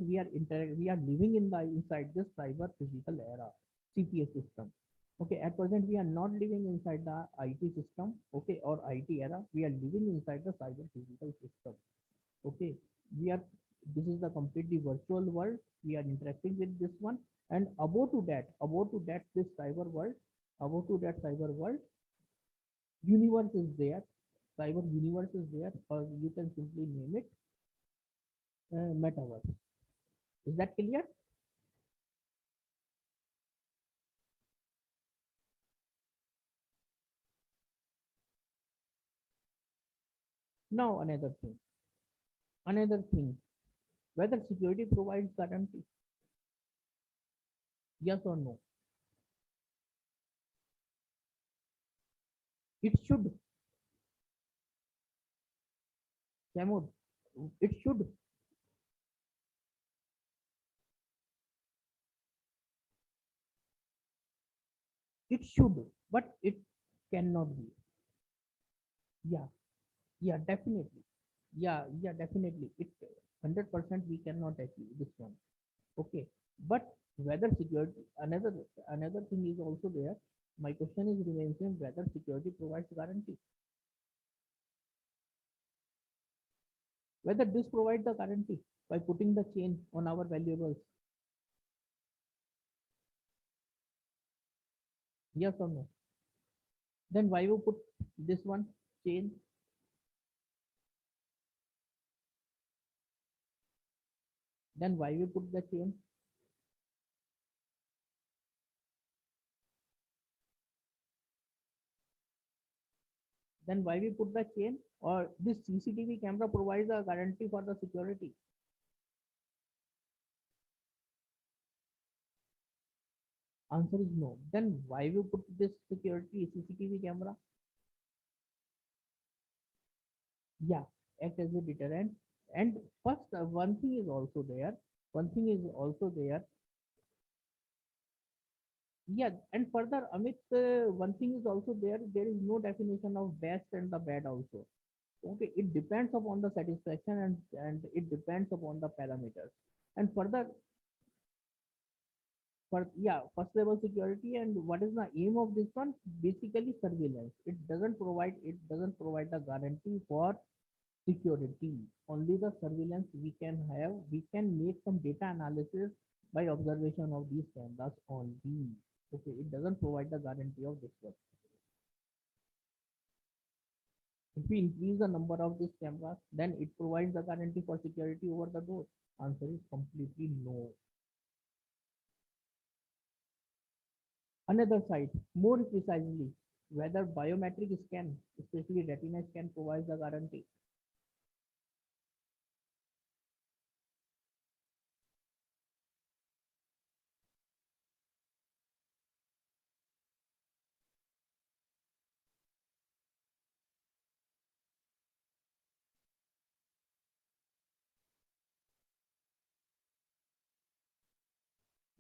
we are living in the inside this cyber physical era, CPS system. Okay, at present we are not living inside the IT system, okay, or IT era. We are living inside the cyber physical system. Okay, we are. This is the completely virtual world. We are interacting with this one, And above to that, this cyber world, above to that cyber world, universe is there, cyber universe is there, or you can simply name it metaverse. Is that clear? Now another thing, whether security provides guarantee, yes or no? It should, Samod, it should. It should, but it cannot be. Yeah, yeah, definitely. Yeah, definitely. It 100% we cannot achieve this one. Okay, but whether security, another thing is also there. My question is remains same, whether security provides guarantee, whether this provides the guarantee by putting the chain on our valuables. Yes or no? Then why we put this one chain? Then why we put the chain? Then why we put the chain? Or this CCTV camera provides a guarantee for the security? Answer is no. Then why we put this security CCTV camera? Yeah, act as a deterrent. And first, one thing is also there. One thing is also there. Yeah, and further, Amit, one thing is also there. There is no definition of best and the bad also. Okay, it depends upon the satisfaction and it depends upon the parameters. And further, for yeah, first level security, and what is the aim of this one? Basically surveillance. It doesn't provide the guarantee for security. Only the surveillance we can have. We can make some data analysis by observation of these cameras only. Okay, it doesn't provide the guarantee of this one. If we increase the number of these cameras, then it provides the guarantee for security over the door. Answer is completely no. Another side, more precisely, whether biometric scan, especially retina scan, provides the guarantee.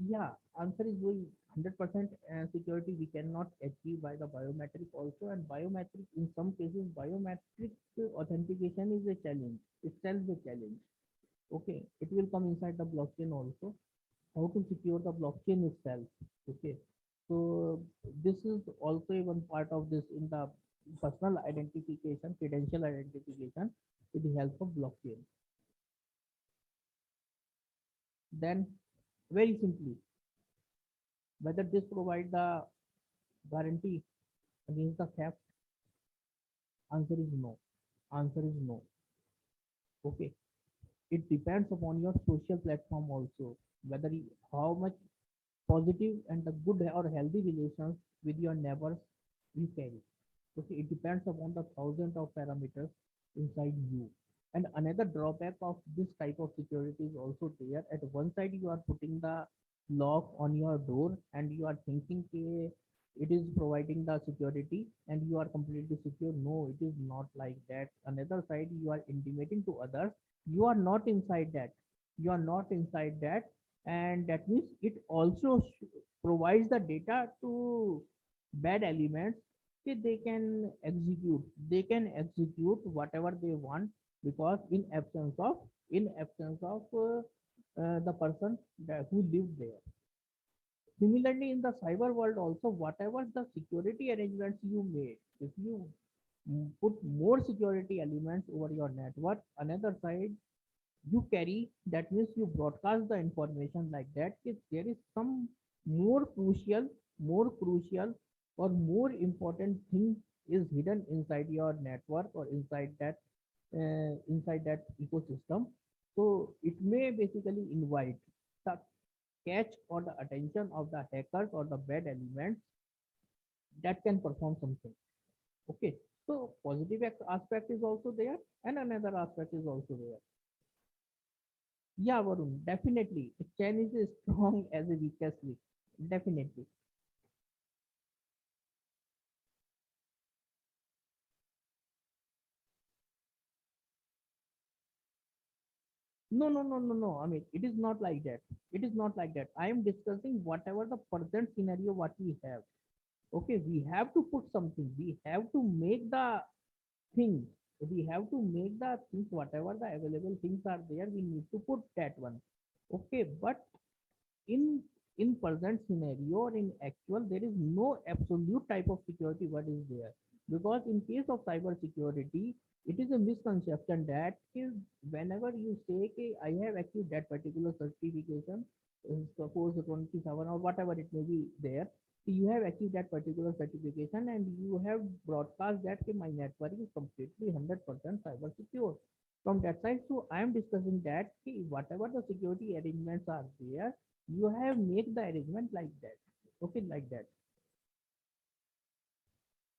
Yeah, answer is we 100% security we cannot achieve by the biometric also, and biometric in some cases biometric authentication is a challenge. Itself a challenge. Okay, it will come inside the blockchain also. How to secure the blockchain itself? Okay, so this is also one part of this in the personal identification, credential identification with the help of blockchain. Then very simply, whether this provide the guarantee against the theft? Answer is no. Answer is no. Okay. It depends upon your social platform also, whether how much positive and the good or healthy relations with your neighbors you carry. Okay. It depends upon the thousands of parameters inside you. And another drawback of this type of security is also there. At one side, you are putting the lock on your door and you are thinking it is providing the security and you are completely secure. No, it is not like that. Another side, you are intimating to others. You are not inside that. You are not inside that. And that means it also provides the data to bad elements. They can execute whatever they want, because in absence of the person who lives there. Similarly, in the cyber world also, whatever the security arrangements you made, if you put more security elements over your network, another side you carry, that means you broadcast the information like that, if there is some more crucial or more important thing is hidden inside your network or inside that ecosystem. So it may basically invite the catch or the attention of the hackers or the bad elements that can perform something. Okay, so positive aspect is also there, and another aspect is also there. Yeah, Varun, definitely. The chain is as strong as the weakest link. Definitely. No, no, no, no, no. I mean, it is not like that. It is not like that. I am discussing whatever the present scenario what we have. Okay, we have to put something. We have to make the things. We have to make the things, whatever the available things are there, we need to put that one. Okay, but in in present scenario or in actual, there is no absolute type of security what is there, because in case of cyber security, it is a misconception that is, whenever you say okay, I have achieved that particular certification, suppose the 27 or whatever it may be there, you have achieved that particular certification and you have broadcast that okay, my network is completely 100% cyber secure from that side. So I am discussing that okay, whatever the security arrangements are there, you have made the arrangement like that. Okay, like that.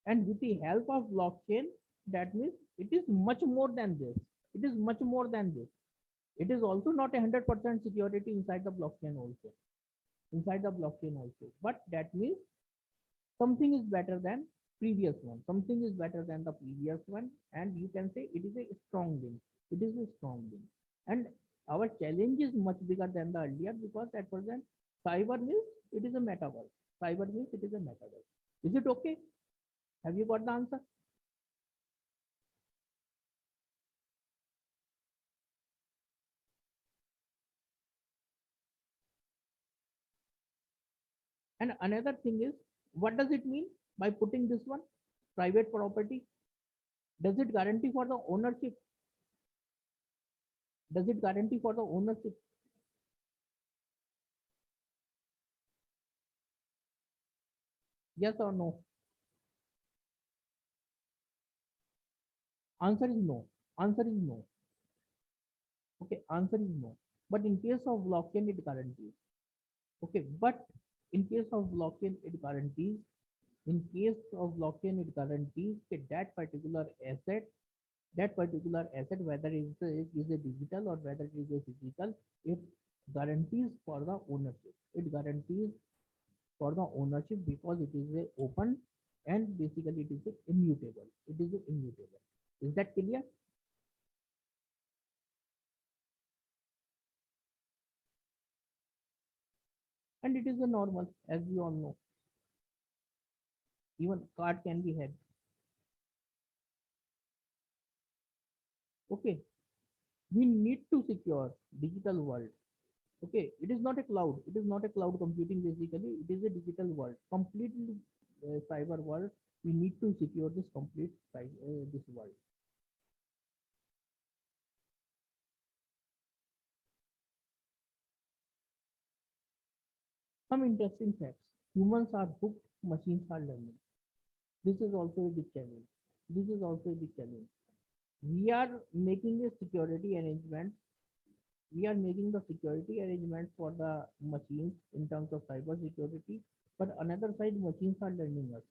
And with the help of blockchain, that means it is much more than this. It is much more than this. It is also not 100% security inside the blockchain also. Inside the blockchain also. But that means something is better than previous one. Something is better than the previous one. And you can say it is a strong link. It is a strong link. And our challenge is much bigger than the earlier, because at present cyber means it is a metaverse. Cyber means it is a metaverse. Is it okay? Have you got the answer? And another thing is, what does it mean by putting this one? Private property. Does it guarantee for the ownership? Does it guarantee for the ownership? Yes or no? Answer is no. Answer is no. Okay, answer is no. But in case of blockchain, it guarantees. Okay, but in case of blockchain, it guarantees. In case of blockchain, it guarantees that that particular asset, whether it is a digital or whether it is a physical, it guarantees for the ownership. It guarantees for the ownership because it is a open, and basically it is a immutable. It is a immutable. Is that clear? And it is a normal, as we all know. Even card can be had. Okay, we need to secure digital world. Okay, it is not a cloud. It is not a cloud computing basically. It is a digital world, completely cyber world. We need to secure this complete this world. Some interesting facts. Humans are hooked, machines are learning. This is also a big challenge. This is also a big challenge. We are making a security arrangement. We are making the security arrangements for the machines in terms of cyber security. But another side, machines are learning us.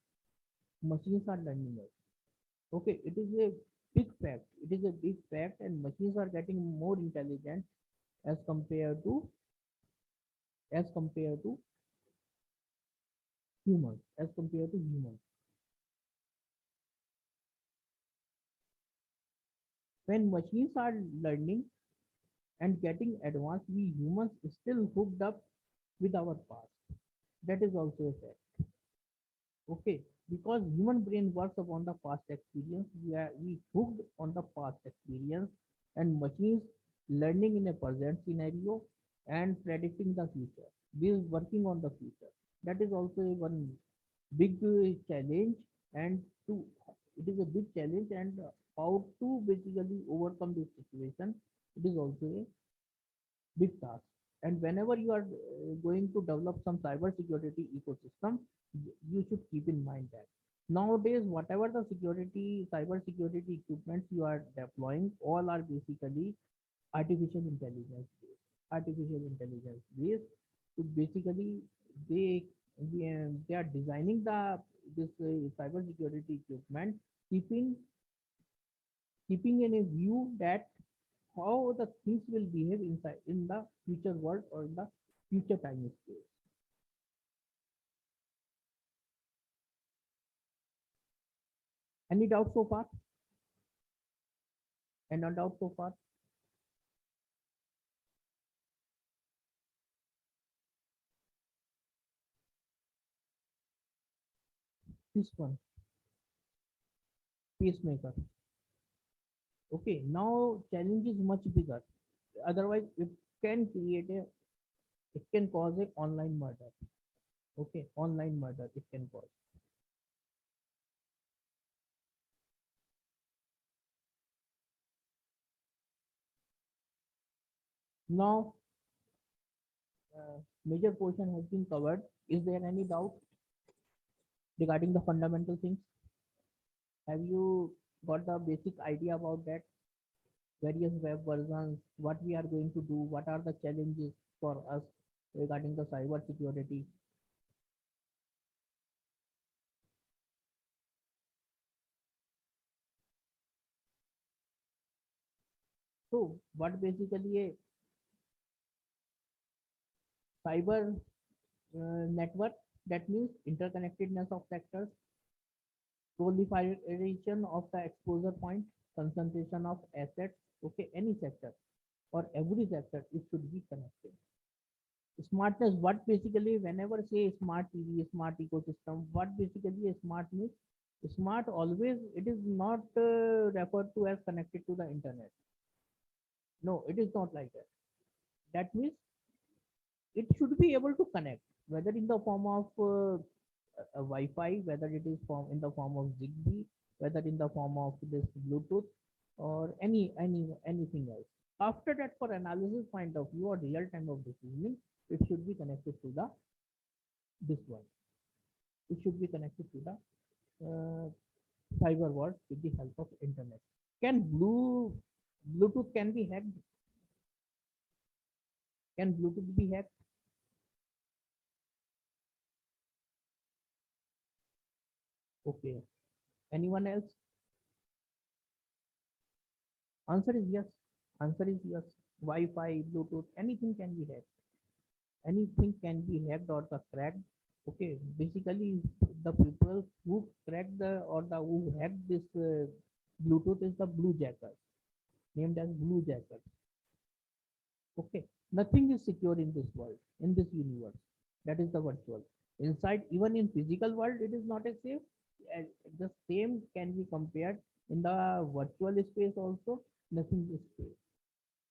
Machines are learning us. Okay, it is a big fact. It is a big fact, and machines are getting more intelligent as compared to as compared to humans. As compared to humans, when machines are learning and getting advanced, we humans still hooked up with our past. That is also a fact. Okay, because human brain works upon the past experience. We hooked on the past experience, and machines learning in a present scenario and predicting the future. We are working on the future. That is also a one big challenge, and to it is a big challenge, and how to basically overcome this situation It is also a big task. And whenever you are going to develop some cyber security ecosystem, you should keep in mind that nowadays, whatever the cyber security equipments you are deploying, all are basically artificial intelligence based. Artificial intelligence based. So basically, they they are designing this cyber security equipment, keeping keeping in a view that how the things will behave inside in the future world or in the future time space. Any doubt so far? And no doubt so far? This one, pacemaker. Okay, now challenge is much bigger. Otherwise, it can create a, it can cause a online murder. Okay, online murder it can cause. Now, major portion has been covered. Is there any doubt regarding the fundamental things? Have you got the basic idea about that? Various web versions, what we are going to do, what are the challenges for us regarding the cyber security? So, what basically a cyber network, that means interconnectedness of sectors, proliferation of the exposure point, concentration of assets, okay, any sector or every sector, it should be connected. Smartness, what basically, whenever say smart TV, smart ecosystem, what basically a smart means? Smart always, it is not referred to as connected to the internet. No, it is not like that. That means it should be able to connect, whether in the form of Wi-Fi, whether it is form in the form of Zigbee, whether in the form of this Bluetooth, or anything else. After that, for analysis point of view or real time of decisioning, it should be connected to the this one. It should be connected to the cyber world with the help of internet. Can Bluetooth can be hacked? Can Bluetooth be hacked? Okay. Anyone else? Answer is yes. Answer is yes. Wi-Fi, Bluetooth, anything can be hacked. Anything can be hacked or the cracked. Okay. Basically, the people who cracked the or the who hacked this Bluetooth is the blue jackers, named as blue jackers. Okay. Nothing is secure in this world, in this universe. That is the virtual. Inside, even in physical world, it is not a safe. Uh, The same can be compared in the virtual space also. Nothing is safe.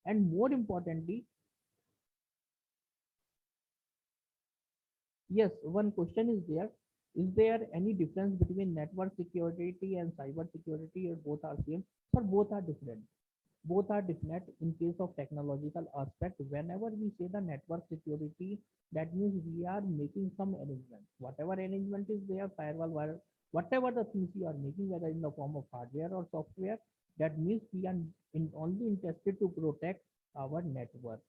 And more importantly, yes, one question is there. Is there any difference between network security and cyber security, or both are same? Or both are different? Both are different in case of technological aspect. Whenever we say the network security, that means we are making some arrangement. Whatever arrangement is there, firewall, whatever the things you are making, whether in the form of hardware or software, that means we are only interested to protect our network.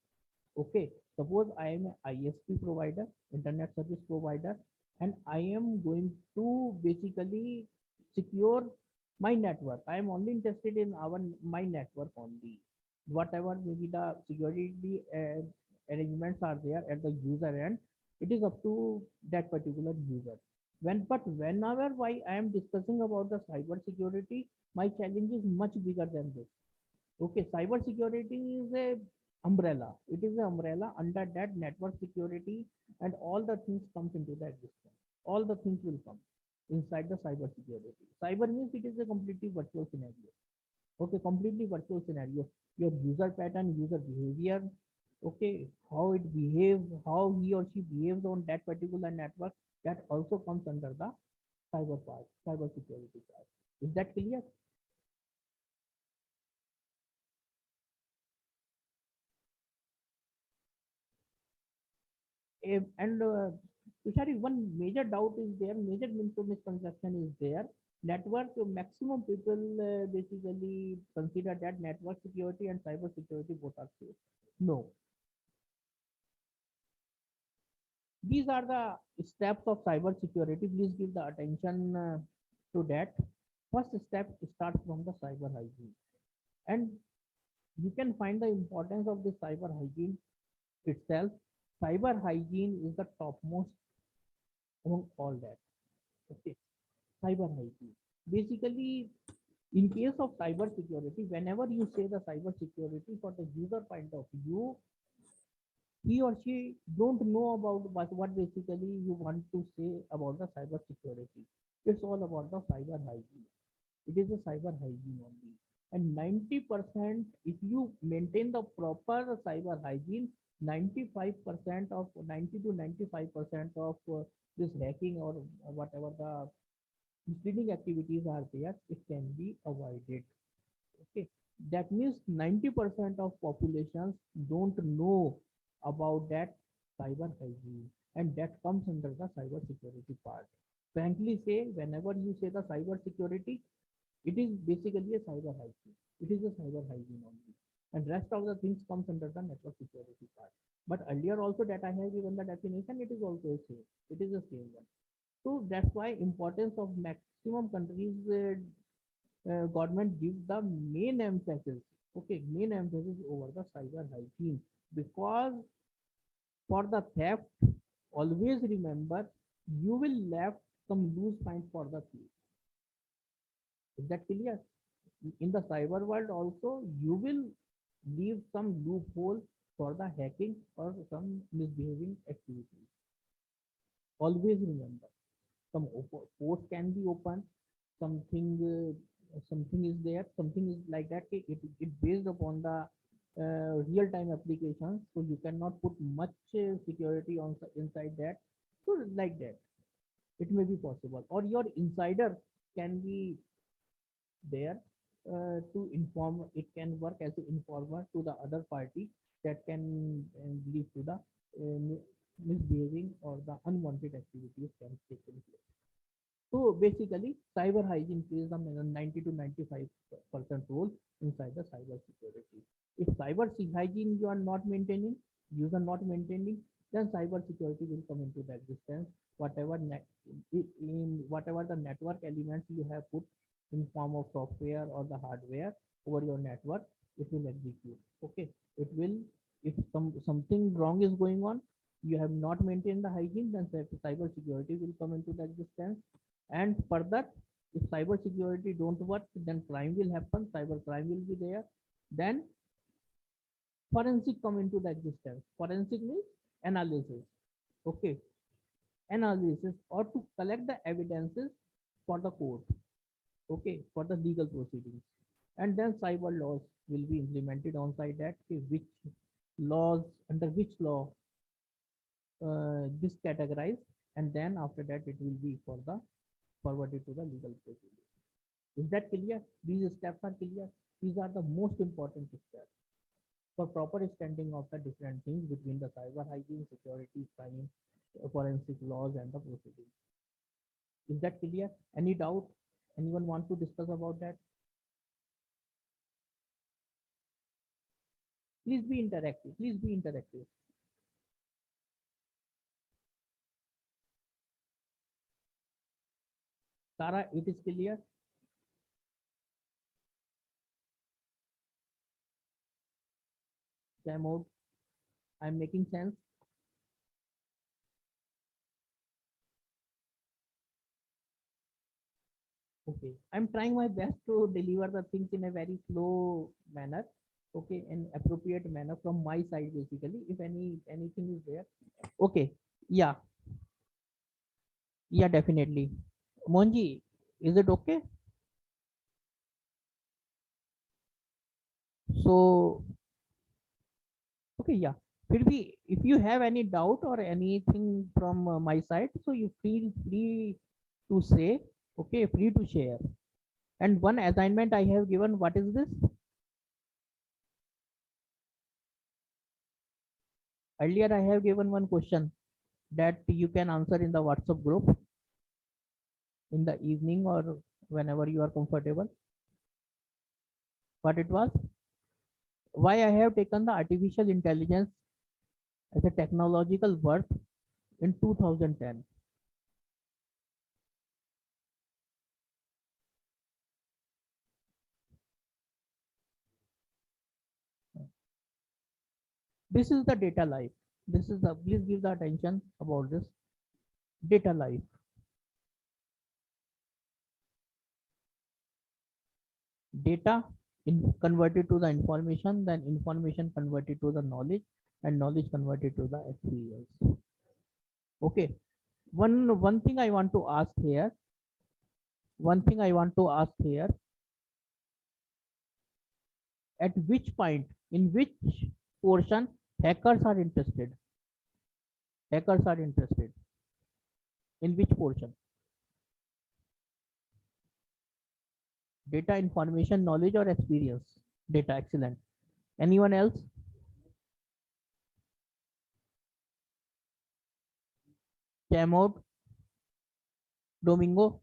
Okay, suppose I am an ISP provider, internet service provider, and I am going to basically secure my network. I am only interested in my network only. Whatever maybe the security arrangements are there at the user end, it is up to that particular user. Whenever why I am discussing about the cyber security, my challenge is much bigger than this. Okay, cyber security is a umbrella. It is an umbrella under that network security and all the things comes into the existence. All the things will come inside the cyber security. Cyber means it is a completely virtual scenario. Okay, completely virtual scenario. Your user pattern, user behavior, okay, how it behaves, how he or she behaves on that particular network, that also comes under the cyber part, cyber security part. Is that clear? And Tushari, one major doubt is there, major misconception is there. Network, maximum people basically consider that network security and cyber security both are safe. No, these are the steps of cyber security. Please give the attention to that. First step starts from the cyber hygiene, and you can find the importance of this cyber hygiene itself. Cyber hygiene is the topmost among all that. Okay, cyber hygiene. Basically, in case of cyber security, whenever you say the cyber security for the user point of view, he or she don't know about what basically you want to say about the cyber security. It's all about the cyber hygiene. It is a cyber hygiene only. And 90%, if you maintain the proper cyber hygiene, 95% of 90 to 95% of this hacking or whatever the misleading activities are there, it can be avoided. Okay, that means 90% of populations don't know about that cyber hygiene, and that comes under the cyber security part. Frankly say, whenever you say the cyber security, it is basically a cyber hygiene. It is a cyber hygiene only, and rest of the things comes under the network security part. But earlier also that I have given the definition, it is also a same. It is the same one. So that's why importance of maximum countries government gives the main emphasis, okay, main emphasis over the cyber hygiene, because for the theft, always remember you will left some loose point for the thief. Is that clear? In the cyber world also, you will leave some loophole for the hacking or some misbehaving activities. Always remember, some post can be open, something something is there, something is like that. It based upon the real time applications, so you cannot put much security on inside that. So like that, it may be possible, or your insider can be there to inform. It can work as an informer to the other party that can lead to the misbehaving or the unwanted activities can take place. So basically, cyber hygiene plays the 90 to 95% role inside the cyber security. If cyber hygiene you are not maintaining, you are not maintaining, then cyber security will come into the existence. Whatever in whatever the network elements you have put in form of software or the hardware over your network, it will execute. Okay, it will. If something wrong is going on, you have not maintained the hygiene, then cyber security will come into the existence. And further, if cyber security don't work, then crime will happen, cyber crime will be there. Then forensic come into the existence. Forensic means analysis. Okay, analysis or to collect the evidences for the court. Okay, for the legal proceedings. And then cyber laws will be implemented on site that, okay, which laws, under which law this categorized, and then after that it will be for the forwarded to the legal proceedings. Is that clear? These steps are clear. These are the most important steps for proper standing of the different things between the cyber hygiene, security, crime, forensic laws, and the proceedings. Is that clear? Any doubt? Anyone want to discuss about that? Please be interactive. Please be interactive. Tara, it is clear. Time out. I'm making sense. Okay, I'm trying my best to deliver the things in a very slow manner. Okay, in appropriate manner from my side, basically. If anything is there. Okay, yeah, yeah, definitely. Monji, is it okay? So, okay, yeah. Will be if you have any doubt or anything from my side, so you feel free to say. Okay, free to share. And one assignment I have given. What is this? Earlier I have given one question. that you can answer in the WhatsApp group in the evening or whenever you are comfortable. What it was? Why I have taken the artificial intelligence as a technological word in 2010. This is the data life. This is the, please give the attention about this data life. Data in converted to the information, then information converted to the knowledge, and knowledge converted to the experience. Okay. One thing I want to ask here. One thing I want to ask here. At which point, in which portion hackers are interested? Hackers are interested. In which portion? Data, information, knowledge, or experience? Data, excellent. Anyone else? Timeout, Domingo,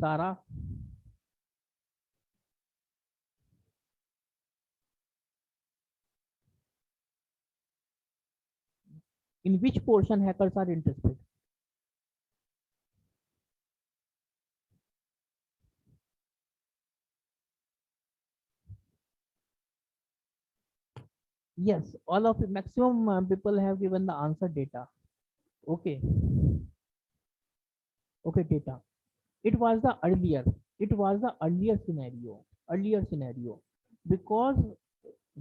Sarah. In which portion hackers are interested? Yes, all of the maximum people have given the answer data. Okay, okay, data. It was the earlier. It was the earlier scenario. Earlier scenario, because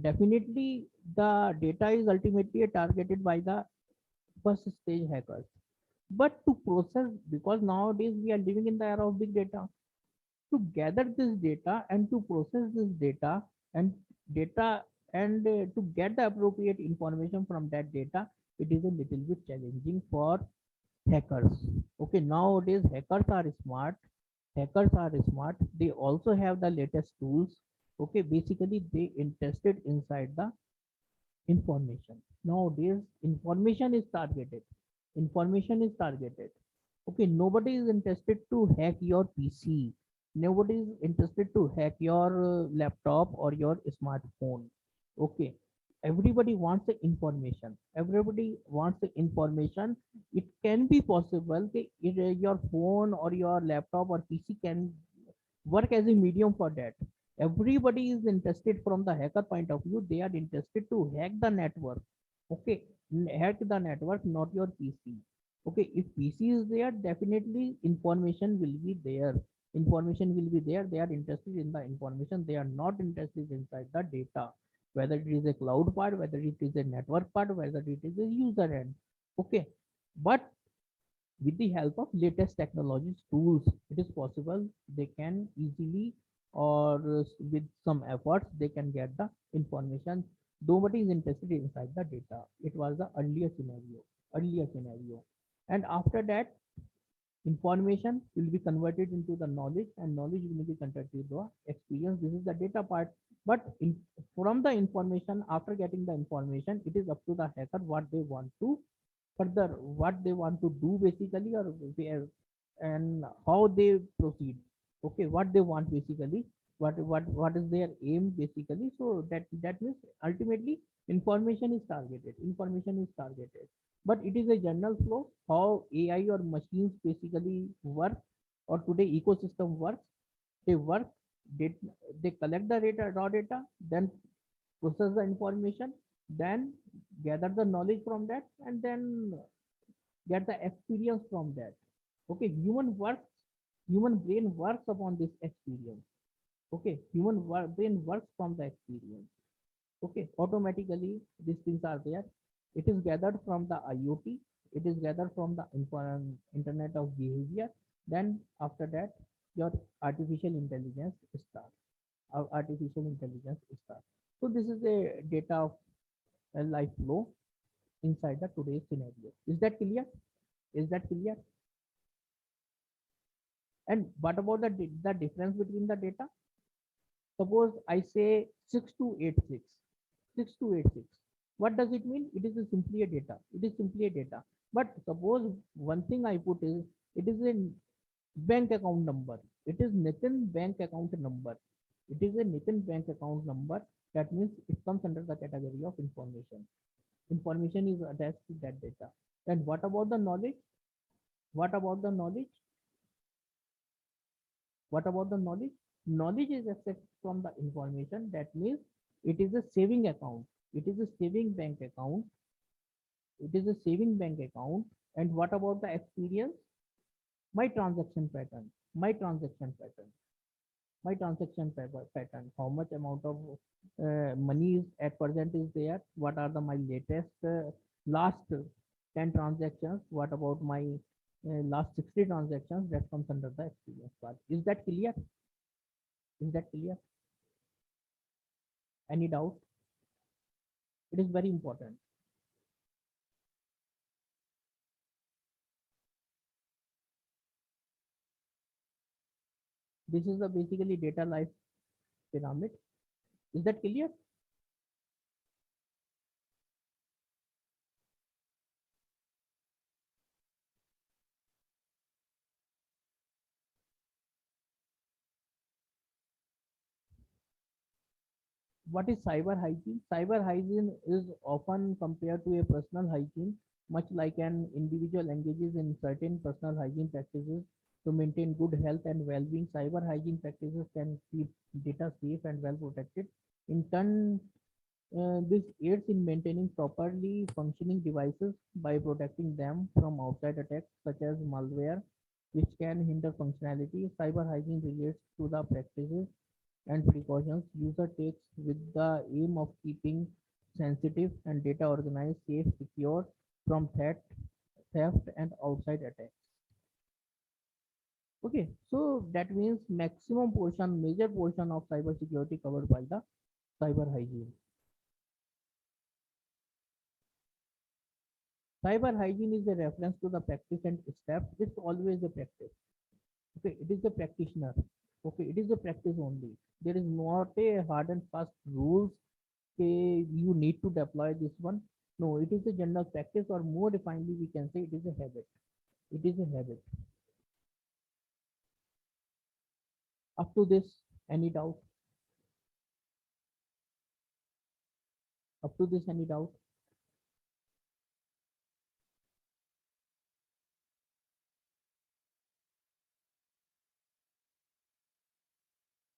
definitely the data is ultimately targeted by the first stage hackers. But to process, because nowadays we are living in the era of big data, to gather this data and to process this and data and to get the appropriate information from that data, it is a little bit challenging for hackers. Okay, nowadays hackers are smart. Hackers are smart. They also have the latest tools. Okay, basically they interested inside the information. Nowadays information is targeted. Information is targeted. Okay, nobody is interested to hack your PC. Nobody is interested to hack your laptop or your smartphone. Okay, everybody wants the information. Everybody wants the information. It can be possible that your phone or your laptop or PC can work as a medium for that. Everybody is interested from the hacker point of view. They are interested to hack the network. Okay, hack the network, not your PC. Okay, if PC is there, definitely information will be there. Information will be there. They are interested in the information. They are not interested inside the data, whether it is a cloud part, whether it is a network part, whether it is a user end. Okay, but with the help of latest technologies tools, it is possible they can easily or with some efforts they can get the information. Nobody is interested inside the data. It was the earlier scenario. Earlier scenario. And after that, information will be converted into the knowledge and knowledge will be converted to the experience. This is the data part. But from the information, after getting the information, it is up to the hacker what they want to further, what they want to do basically, or where and how they proceed. Okay, what they want basically, what is their aim basically. So that means ultimately information is targeted. Information is targeted, but it is a general flow how AI or machines basically work, or today ecosystem works. They work, they, they collect the data, raw data, then process the information, then gather the knowledge from that, and then get the experience from that. Okay, human brain works upon this experience. Okay, brain works from the experience. Okay, automatically these things are there. It is gathered from the IoT. It is gathered from the internet of behavior. Then after that, your artificial intelligence starts. Our artificial intelligence starts. So this is a data of a life flow inside the today's scenario. Is that clear? Is that clear? And what about the difference between the data? Suppose I say 6286, 6286. What does it mean? It is simply a data. It is simply a data. But suppose one thing I put is it is a bank account number. It is Nitin bank account number. It is a Nitin bank account number. That means it comes under the category of information. Information is attached to that data. And what about the knowledge? What about the knowledge? What about the knowledge? Knowledge is accessed from the information. That means it is a saving account. It is a saving bank account. It is a saving bank account. And what about the experience? My transaction pattern. My transaction pattern. My transaction pattern. How much amount of money is at present is there? What are the my latest last 10 transactions? What about my last 60 transactions? That comes under the experience part. Is that clear? Is that clear? Any doubt? It is very important. This is the basically data life pyramid. Is that clear? What is cyber hygiene? Cyber hygiene is often compared to a personal hygiene, much like an individual engages in certain personal hygiene practices to maintain good health and well-being. Cyber hygiene practices can keep data safe and well protected. In turn, this aids in maintaining properly functioning devices by protecting them from outside attacks such as malware, which can hinder functionality. Cyber hygiene relates to the practices and precautions user takes with the aim of keeping sensitive and data organized, safe, secure from theft and outside attacks. Okay, so that means maximum portion, major portion of cybersecurity covered by the cyber hygiene. Cyber hygiene is a reference to the practice and steps. It's always a practice. Okay, it is a practitioner. Okay, it is a practice only. There is not a hard and fast rules. Okay, you need to deploy this one. No, it is a general practice, or more refinedly, we can say it is a habit. It is a habit. Up to this, any doubt? Up to this, any doubt?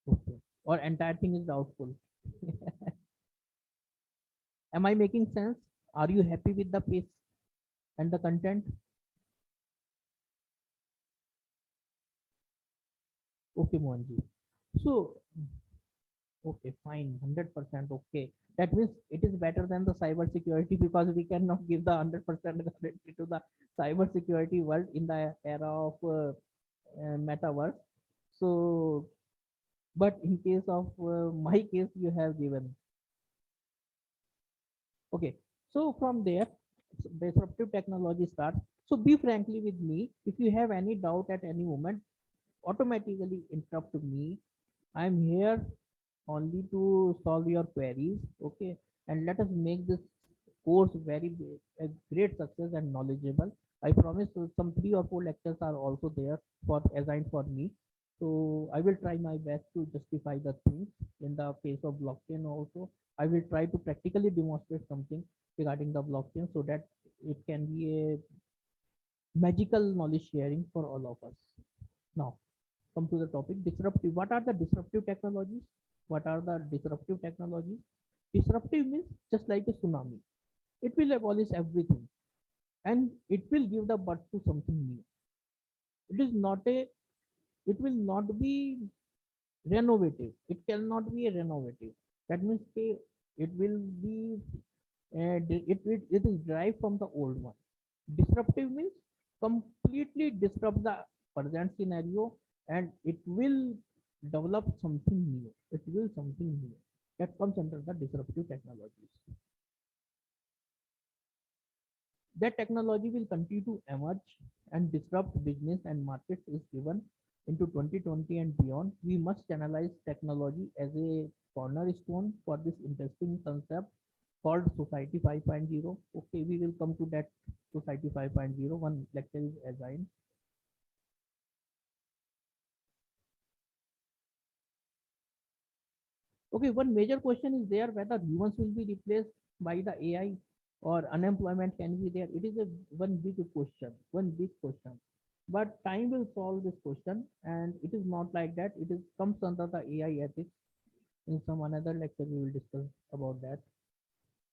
Okay. Or entire thing is doubtful. Am I making sense? Are you happy with the pace and the content? Okay, Mohanji. So, okay, fine, 100% okay. That means it is better than the cyber security because we cannot give the 100% guarantee to the cyber security world in the era of metaverse. So, but in case of my case, you have given. Okay, so from there, disruptive technology starts. So be frankly with me. If you have any doubt at any moment, automatically interrupt me. I'm here only to solve your queries. Okay, and let us make this course a great success and knowledgeable. I promise some 3 or 4 lectures are also there for assigned for me. So I will try my best to justify the things in the case of blockchain also. I will try to practically demonstrate something regarding the blockchain so that it can be a magical knowledge sharing for all of us. Now, come to the topic disruptive. What are the disruptive technologies? What are the disruptive technologies? Disruptive means just like a tsunami. It will abolish everything and it will give the birth to something new. It is not a, it will not be renovative. It cannot be a renovative. That means it will be, it is derived from the old one. Disruptive means completely disrupt the present scenario and it will develop something new. It will something new. That comes under the disruptive technologies. That technology will continue to emerge and disrupt business and markets is given into 2020 and beyond, we must analyze technology as a cornerstone for this interesting concept called Society 5.0. Okay, we will come to that Society 5.0. One lecture is assigned. Okay, one major question is there whether humans will be replaced by the AI or unemployment can be there. It is a one big question, one big question. But time will solve this question, and it is not like that. It is comes under the AI ethics. In some another lecture, we will discuss about that.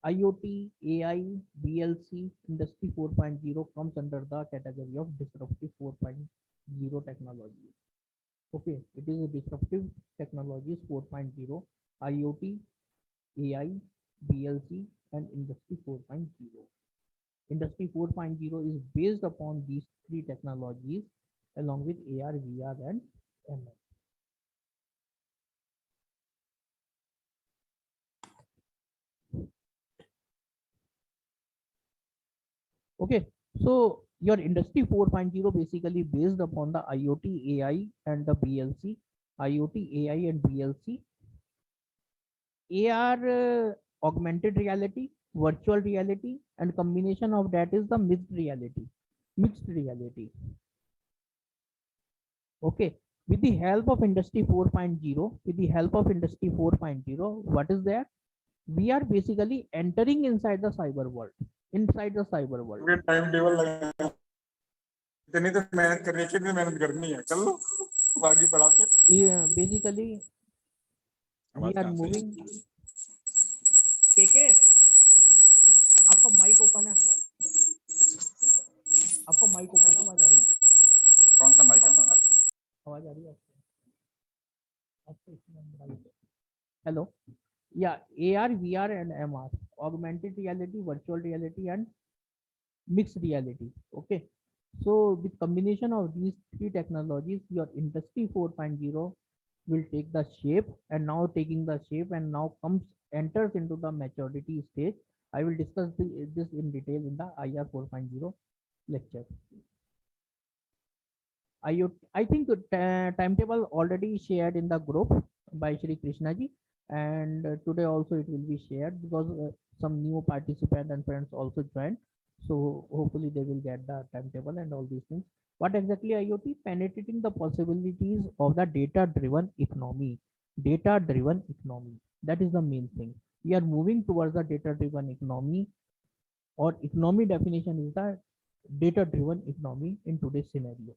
IoT, AI, BLC, Industry 4.0 comes under the category of disruptive 4.0 technology. Okay, it is a disruptive technologies 4.0, IoT, AI, BLC, and Industry 4.0. Industry 4.0 is based upon these three technologies along with AR, VR, and ML. Okay, so your Industry 4.0 basically based upon the IoT, AI, and the BLC. IoT, AI, and BLC. AR, augmented reality, virtual reality, and combination of that is the mixed reality. Mixed reality. Okay, with the help of Industry 4.0, with the help of Industry 4.0, what is that? We are basically entering inside the cyber world. Inside the cyber world. Time table लगा इतनी तो मेहनत करनी है कितनी मेहनत करनी है कर लो बाकी बढ़ाते Yeah, basically we are moving. KK, आपका माइक ओपन है, आपका माइक ओपन है, आवाज आ रही है, कौन सा माइक है आवाज आ रही है आपको? Hello. Yeah, AR, VR, and MR, augmented reality, virtual reality, and mixed reality. Okay. So with combination of these three technologies, your Industry 4.0 will take the shape, and now taking the shape and now enters into the maturity stage. I will discuss this in detail in the IR 4.0 lecture. I think the timetable already shared in the group by Shri Krishna ji, and today also it will be shared because some new participants and friends also joined. So hopefully they will get the timetable and all these things. What exactly IoT? Penetrating the possibilities of the data-driven economy. Data-driven economy. That is the main thing. We are moving towards the data-driven economy, or economy definition is the data-driven economy in today's scenario.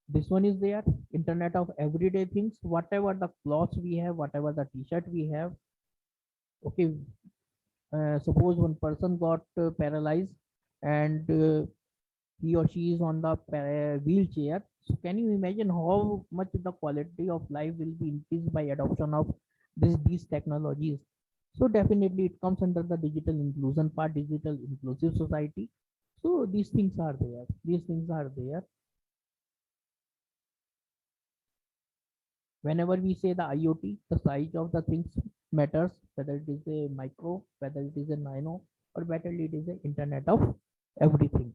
This one is there, internet of everyday things, whatever the clothes we have, whatever the t-shirt we have. Okay, suppose one person got paralyzed and he or she is on the wheelchair. So can you imagine how much the quality of life will be increased by adoption of these technologies? So definitely it comes under the digital inclusion part, digital inclusive society. So these things are there. These things are there. Whenever we say the IoT, the size of the things matters, whether it is a micro, whether it is a nano, or whether it is the internet of everything.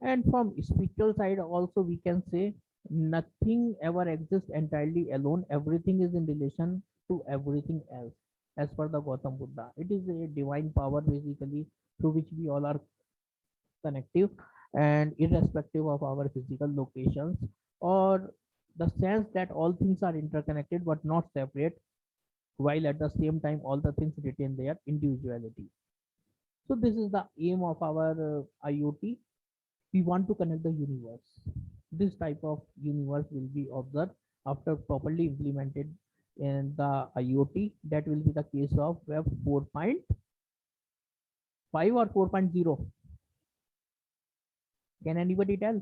And from spiritual side also we can say nothing ever exists entirely alone. Everything is in relation to everything else. As per the Gautam Buddha, it is a divine power basically through which we all are connective, and irrespective of our physical locations, or the sense that all things are interconnected but not separate, while at the same time all the things retain their individuality. So this is the aim of our IoT. We want to connect the universe. This type of universe will be observed after properly implemented in the IoT. That will be the case of Web 4.5 or 4.0. Can anybody tell?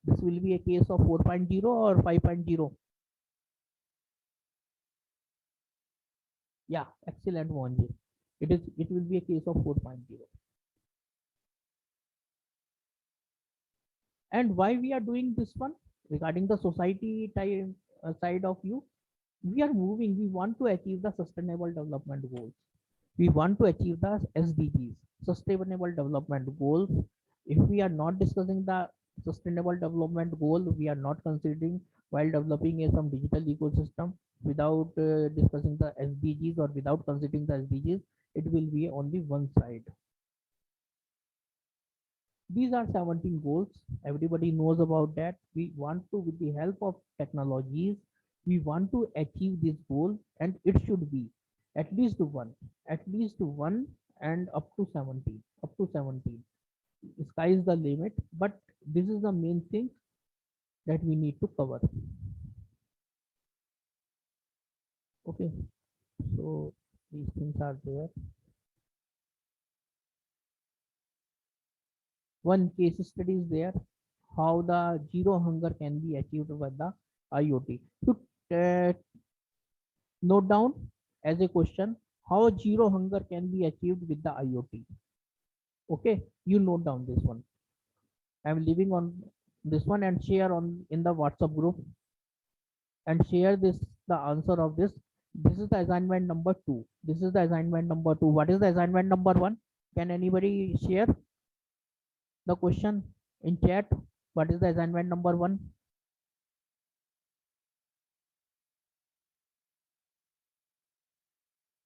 This will be a case of 4.0 or 5.0. Yeah, excellent, Mohanji. It will be a case of 4.0. And why we are doing this one regarding the society type side of you? We are moving. We want to achieve the sustainable development goals. We want to achieve the SDGs. sustainable development goals. If we are not discussing the sustainable development goal, we are not considering while developing some digital ecosystem without discussing the SDGs or without considering the SDGs, it will be only one side. These are 17 goals. Everybody knows about that. We want to, with the help of technologies, we want to achieve this goal, and it should be at least one, and up to 17, up to 17. Sky is the limit, but this is the main thing that we need to cover. Okay, so these things are there. One case study is there, how the zero hunger can be achieved with the IoT. To uh, note down as a question, how zero hunger can be achieved with the IoT. Okay, you note down this one. I'm leaving on this one and share on in the WhatsApp group and share this the answer of this. This is the assignment number 2. This is the assignment number 2. What is the assignment number 1? Can anybody share the question in chat? What is the assignment number 1?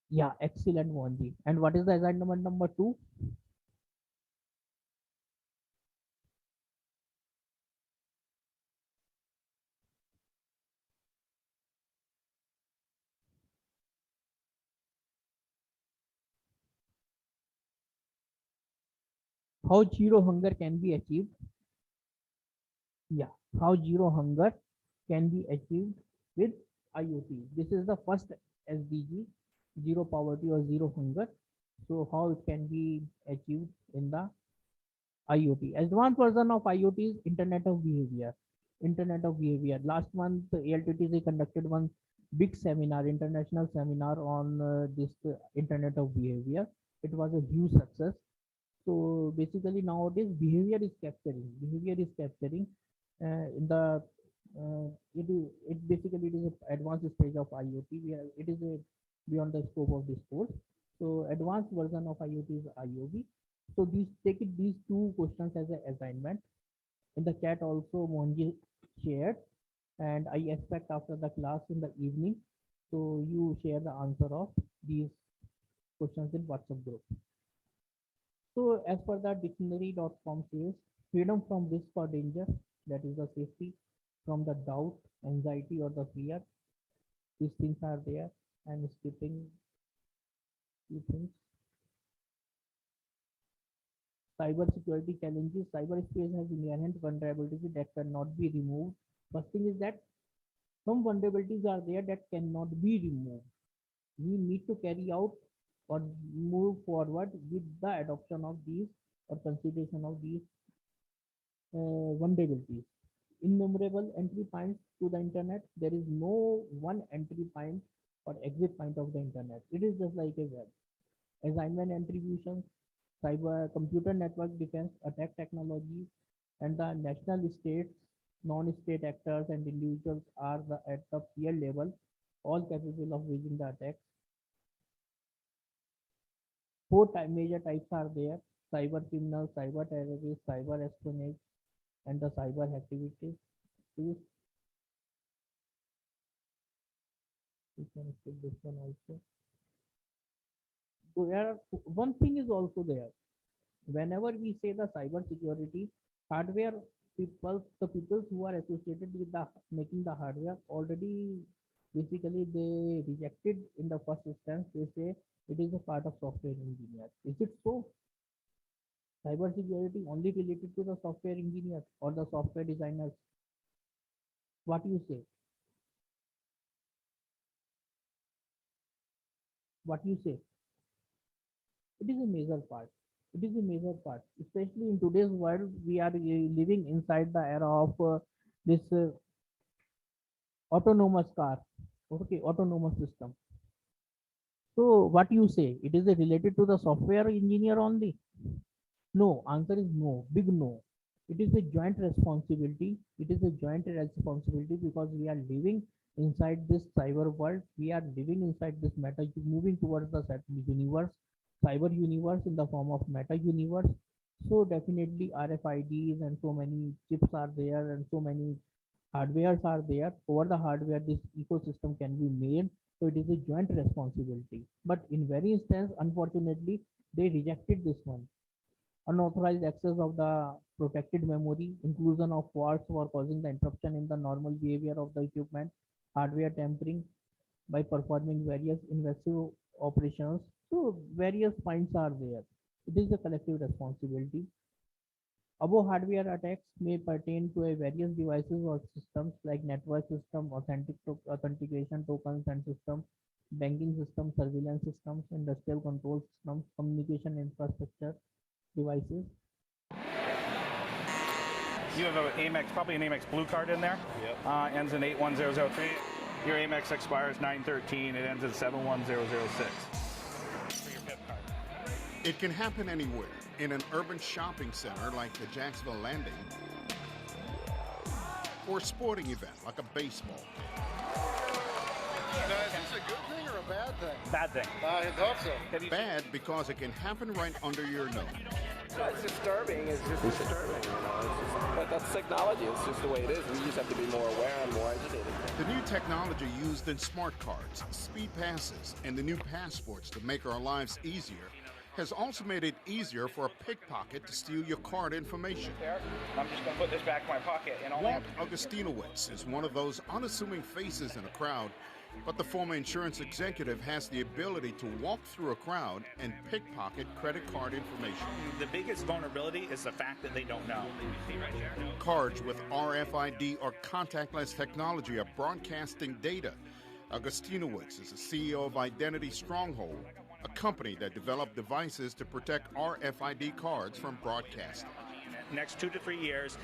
Yeah, excellent, Mohanji. And what is the assignment number 2? How zero hunger can be achieved? Yeah, how zero hunger can be achieved with IoT. This is the first SDG, zero poverty or zero hunger. So how it can be achieved in the IoT. Advanced version of IoT is Internet of Behavior. Internet of Behavior. Last month, ALTTC conducted one big seminar, international seminar on this Internet of Behavior. It was a huge success. So basically nowadays behavior is capturing in the it basically it is an advanced stage of IoT. It is a beyond the scope of this course. So advanced version of IoT is IoV. So these two questions as an assignment. In the chat also Mohanji shared, and I expect after the class in the evening, so you share the answer of these questions in WhatsApp group. So as per the dictionary.com says, freedom from risk or danger, that is the safety from the doubt, anxiety or the fear. These things are there. I'm skipping few things. Cyber security challenges. Cyberspace has inherent vulnerabilities that cannot be removed. First thing is that some vulnerabilities are there that cannot be removed. We need to carry out or move forward with the adoption of these or consideration of these vulnerabilities. Innumerable entry points to the internet. There is no one entry point or exit point of the internet. It is just like a web. Assignment attributions, cyber computer network defense, attack technology, and the national states, non-state actors and individuals are at the peer level, all capable of waging the attacks. Major types are there: cyber criminals, cyber terrorists, cyber espionage, and the cyber activities. Please, you can skip this one also. So there, one thing is also there. Whenever we say the cyber security, hardware the people who are associated with the making the hardware already basically they rejected in the first instance. They say it is a part of software engineer. Is it so? Cyber security only related to the software engineers or the software designers? What you say? What you say? It is a major part. It is a major part, especially in today's world. We are living inside the era of this autonomous car. Okay, autonomous system. So what you say? It is related to the software engineer only? No, answer is no, big no. It is a joint responsibility. It is a joint responsibility because we are living inside this cyber world. We are living inside this matter, moving towards the universe. cyber universe in the form of meta universe. So definitely RFIDs and so many chips are there and so many hardwares are there. Over the hardware, this ecosystem can be made. So it is a joint responsibility. But in very instance, unfortunately, they rejected this one. Unauthorized access of the protected memory, inclusion of faults for causing the interruption in the normal behavior of the equipment, hardware tampering by performing various invasive operations. So various points are there. It is a collective responsibility. Above hardware attacks may pertain to a various devices or systems like network system, authentication tokens and systems, banking systems, surveillance systems, industrial control systems, communication infrastructure devices. You have an Amex, probably an Amex blue card in there. Yep. Ends in 81003. Your Amex expires 913. It ends in 71006. For your PIP card. It can happen anywhere, in an urban shopping center like the Jacksonville Landing, or a sporting event like a baseball game. Now, is this a good thing or a bad thing? Bad thing. I thought so. Bad because it can happen right under your nose. It's disturbing. It's just disturbing, but that's technology. It's just the way it is. We just have to be more aware and more educated. The new technology used in smart cards, speed passes, and the new passports to make our lives easier has also made it easier for a pickpocket to steal your card information. I'm just going to put this back in my pocket. And Walt Augustinowitz is one of those unassuming faces in a crowd, but the former insurance executive has the ability to walk through a crowd and pickpocket credit card information. The biggest vulnerability is the fact that they don't know. Cards with RFID or contactless technology are broadcasting data. Augustinowitz is the CEO of Identity Stronghold, a company that developed devices to protect RFID cards from broadcasting. Next 2 to 3 years,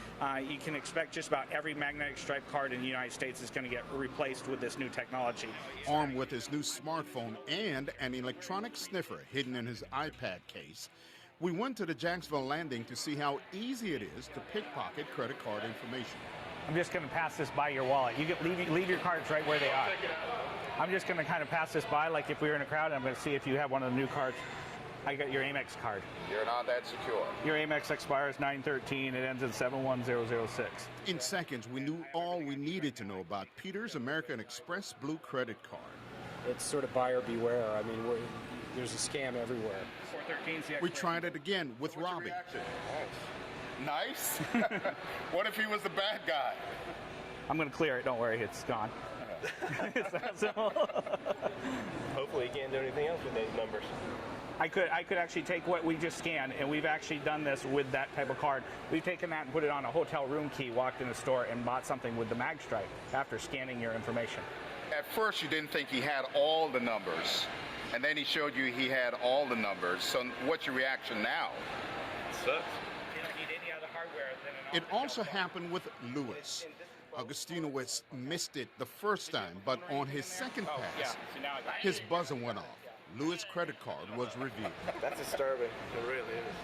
you can expect just about every magnetic stripe card in the United States is going to get replaced with this new technology. Armed with his new smartphone and an electronic sniffer hidden in his iPad case, we went to the Jacksonville Landing to see how easy it is to pickpocket credit card information. I'm just going to pass this by your wallet. You can leave your cards right where they are. I'm just going to kind of pass this by like if we were in a crowd, and I'm going to see if you have one of the new cards. I got your Amex card. You're not that secure. Your Amex expires 913. It ends in 71006. In seconds, we knew all we needed to know about Peter's American Express Blue credit card. It's sort of buyer beware. I mean, there's a scam everywhere. 413. We tried it again with Robbie. Nice. What if he was the bad guy? I'm going to clear it. Don't worry. It's gone. It's that simple. Hopefully, you can't do anything else with those numbers. I could actually take what we just scanned, and we've actually done this with that type of card. We've taken that and put it on a hotel room key, walked in the store, and bought something with the mag stripe after scanning your information. At first, you didn't think he had all the numbers, and then he showed you he had all the numbers. So what's your reaction now? It sucks. You don't need any other hardware than It also happened with Lewis. Augustinowitz missed it the first time, but on his second pass, his buzzer went off. Lewis' credit card was revealed. That's disturbing. It really is.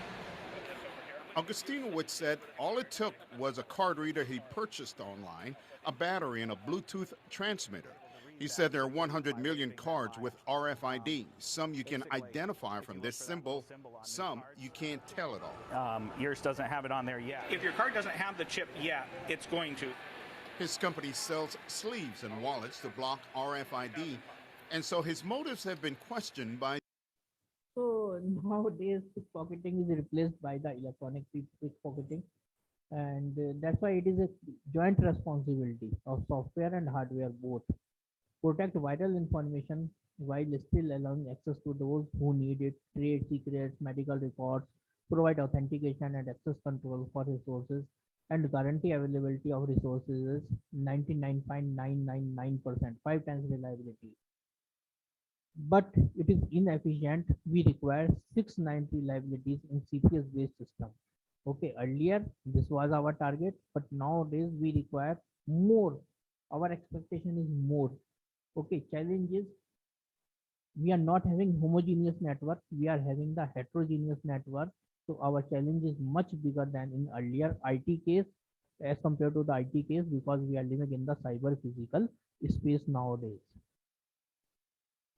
Augustinowitz said all it took was a card reader he purchased online, a battery, and a Bluetooth transmitter. He said there are 100 million cards with RFID. Some you can identify from this symbol, some you can't tell at all. Yours doesn't have it on there yet. If your card doesn't have the chip yet, it's going to. His company sells sleeves and wallets to block RFID, and so his motives have been questioned by. So nowadays, pickpocketing is replaced by the electronic pickpocketing, and that's why it is a joint responsibility of software and hardware both. Protect vital information while still allowing access to those who need it, trade secrets, medical records, provide authentication and access control for resources, and guarantee availability of resources is 99.999%, 5 times reliability. But it is inefficient. We require 690 reliabilities in CPS-based system. Okay, earlier this was our target, but nowadays we require more. Our expectation is more. Okay, challenge is we are not having homogeneous network. We are having the heterogeneous network. So our challenge is much bigger than in earlier IT case as compared to the IT case because we are living in the cyber physical space nowadays.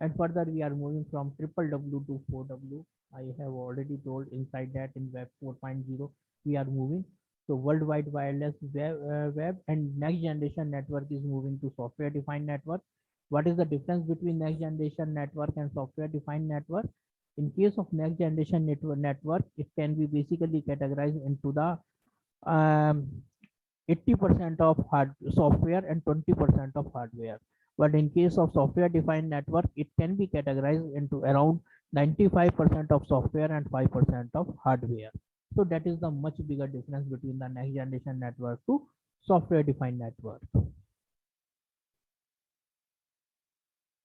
And further, we are moving from triple W to 4W. I have already told inside that in Web 4.0 we are moving. So worldwide wireless web and next generation network is moving to software defined network. What is the difference between next generation network and software defined network? In case of next generation network, it can be basically categorized into the um, 80% of hard software and 20% of hardware. But in case of software defined network, it can be categorized into around 95% of software and 5% of hardware. So that is the much bigger difference between the next generation network to software defined network.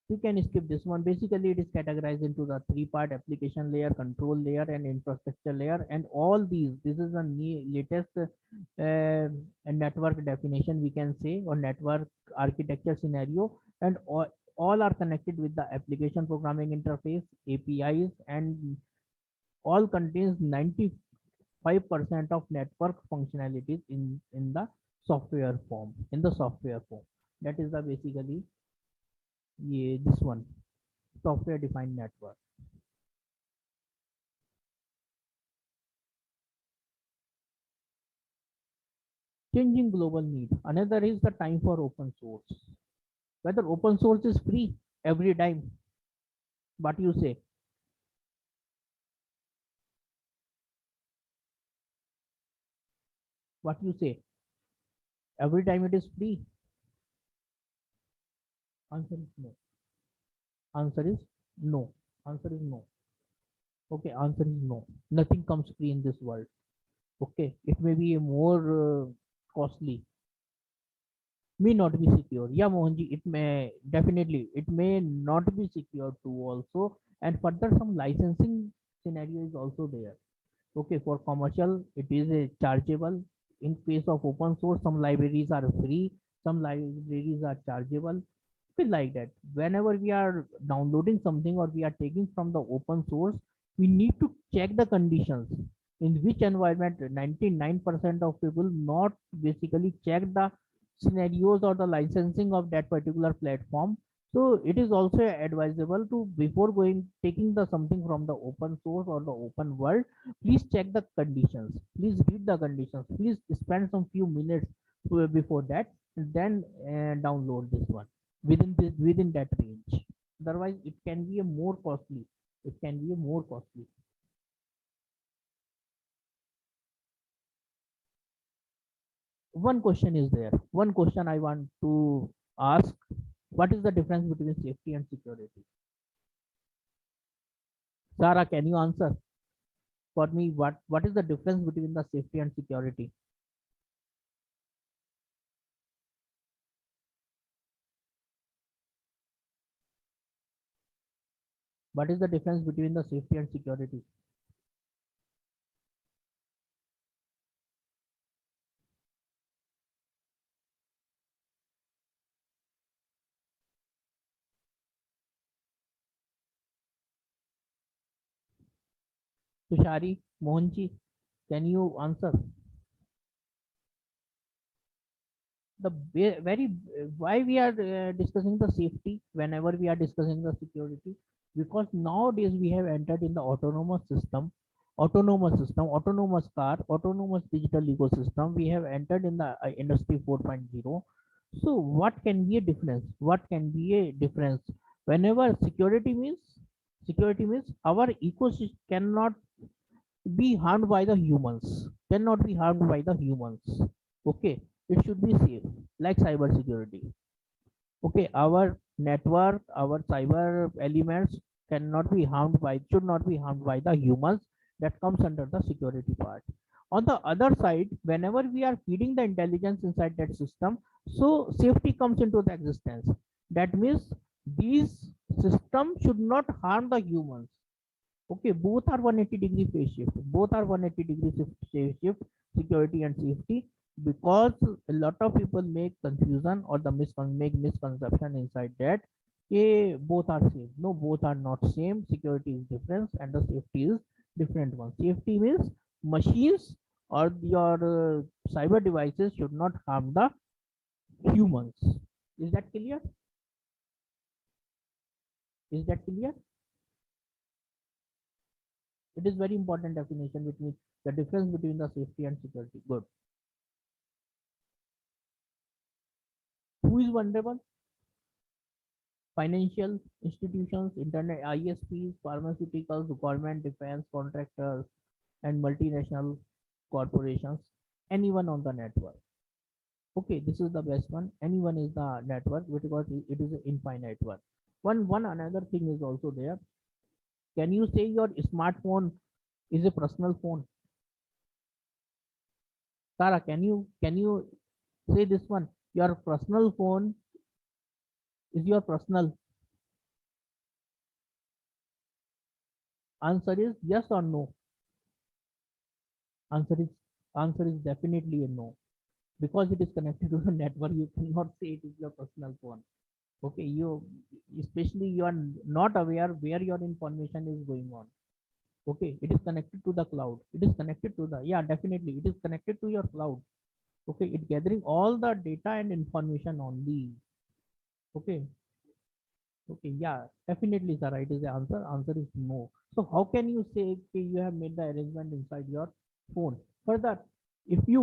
We can skip this one. Basically it is categorized into the three part: application layer, control layer, and infrastructure layer. And all these, this is the latest network definition we can say, or network architecture scenario. And all are connected with the application programming interface, APIs, and all contains 95% of network functionalities in the software form, that is the basically, yeah, this one, software defined network. Changing global need. Another is the time for open source. Whether open source is free every time. What you say? What you say? Every time it is free? Answer is no. Answer is no. Answer is no. Okay, answer is no. Nothing comes free in this world. Okay, it may be more costly, may not be secure. Yeah, Mohanji, it may definitely, it may not be secure too also. And further, some licensing scenario is also there. Okay, for commercial, it is a chargeable. In case of open source, some libraries are free, some libraries are chargeable. Okay, like that. Whenever we are downloading something or we are taking from the open source, we need to check the conditions in which environment. 99% of people not basically check the scenarios or the licensing of that particular platform. So it is also advisable to, before going taking the something from the open source or the open world, please check the conditions, please read the conditions, please spend some few minutes before that, and then download this one within that range. Otherwise it can be a more costly, it can be a more costly. One question is there, one question I want to ask: what is the difference between safety and security? Sarah, can you answer for me? What is the difference between the safety and security? What is the difference between the safety and security? Tushari, Mohanji, can you answer? The very why we are discussing the safety whenever we are discussing the security? Because nowadays we have entered in the autonomous car, autonomous digital ecosystem. We have entered in the industry 4.0. So what can be a difference? What can be a difference whenever security means our ecosystem cannot be harmed by the humans, cannot be harmed by the humans. Okay, it should be safe, like cyber security. Okay, our network, our cyber elements cannot be harmed by, should not be harmed by the humans. That comes under the security part. On the other side, whenever we are feeding the intelligence inside that system, so safety comes into the existence. That means these systems should not harm the humans. Okay, both are 180-degree phase shift. Both are 180-degree phase shift, security and safety. Because a lot of people make confusion or the make misconception inside that, okay, both are same. No, both are not same. Security is different and the safety is different one. Safety means machines or your cyber devices should not harm the humans. Is that clear? Is that clear? It is very important definition between the difference between the safety and security. Good. Who is vulnerable? Financial institutions, internet ISPs, pharmaceuticals, government, defense contractors, and multinational corporations. Anyone on the network. Okay, this is the best one. Anyone is the network because it is an infinite one. One another thing is also there. Can you say your smartphone is a personal phone? Tara, can you say this one? Your personal phone is your personal. Answer is yes or no. Answer is answer is definitely a no because it is connected to the network. You cannot say it is your personal phone. Okay, you especially you are not aware where your information is going on. Okay, it is connected to the cloud. It is connected to the, yeah, definitely it is connected to your cloud. Okay, it gathering all the data and information only. Okay, okay, yeah, definitely, sir. It is the answer. Answer is no. So how can you say okay, you have made the arrangement inside your phone? For that, if you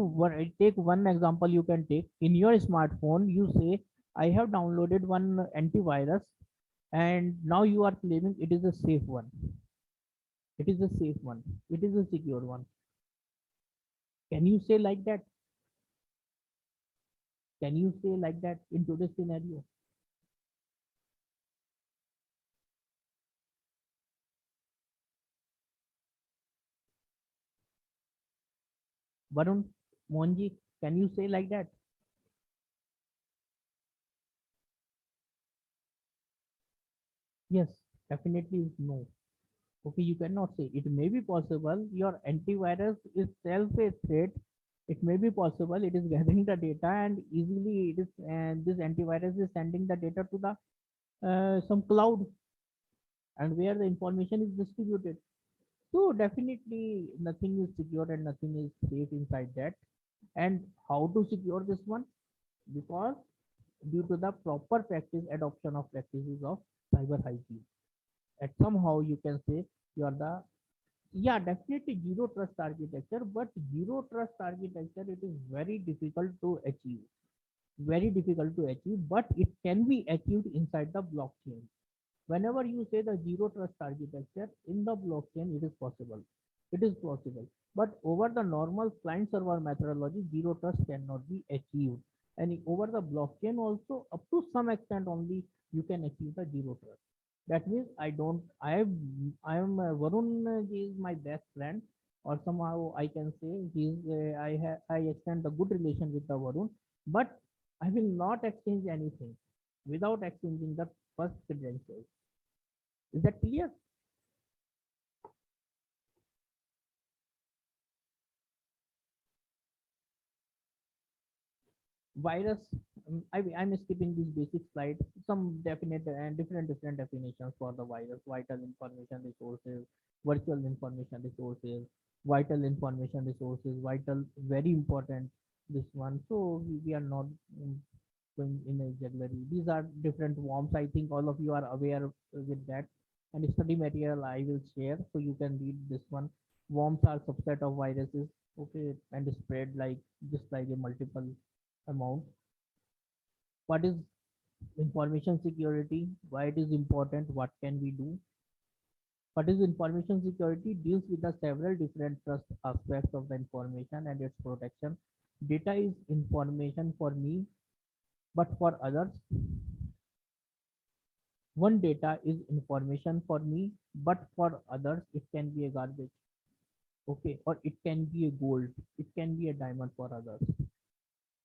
take one example, you can take in your smartphone. You say, I have downloaded one antivirus, and now you are claiming it is a safe one. It is a safe one. It is a secure one. Can you say like that? Can you say like that in today's scenario? Varun, Mohanji, can you say like that? Yes, definitely is no. Okay, you cannot say. It may be possible your antivirus is self a threat. It may be possible it is gathering the data and easily it is and this antivirus is sending the data to the some cloud and where the information is distributed. So definitely nothing is secure and nothing is safe inside that. And how to secure this one? Because due to the proper practice adoption of practices of cyber hygiene. And somehow you can say you are the, yeah, definitely zero trust architecture, but zero trust architecture it is very difficult to achieve. Very difficult to achieve, but it can be achieved inside the blockchain. Whenever you say the zero trust architecture in the blockchain, it is possible. It is possible. But over the normal client server methodology, zero trust cannot be achieved. And over the blockchain also, up to some extent only, you can achieve the zero trust. That means I am Varun is my best friend, or somehow I can say I extend a good relation with the Varun, but I will not exchange anything without exchanging the first credentials. Is that clear? Virus, I'm skipping this basic slide. Some definite and different definitions for the virus: vital information resources, virtual information resources, vital information resources, vital, very important, this one. So we are not going in a jugglery. These are different worms. I think all of you are aware with that. And study material I will share so you can read this one. Worms are subset of viruses, okay, and spread like just like a multiple amount. What is information security? Why it is important? What can we do? What is information security? Deals with the several different trust aspects of the information and its protection. Data is information for me, but for others. One data is information for me, but for others it can be a garbage. Okay, or it can be a gold. It can be a diamond for others.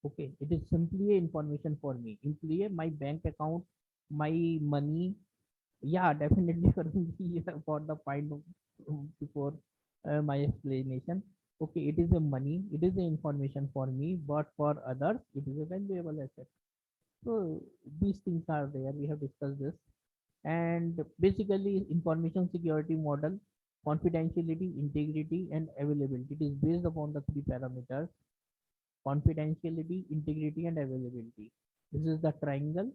Okay, it is simply a information for me. Simply my bank account, my money. Yeah, definitely for me for the point of before my explanation. Okay, it is a money. It is a information for me, but for others it is a valuable asset. So these things are there. We have discussed this, and basically information security model: confidentiality, integrity, and availability. It is based upon the three parameters: confidentiality, integrity, and availability. This is the triangle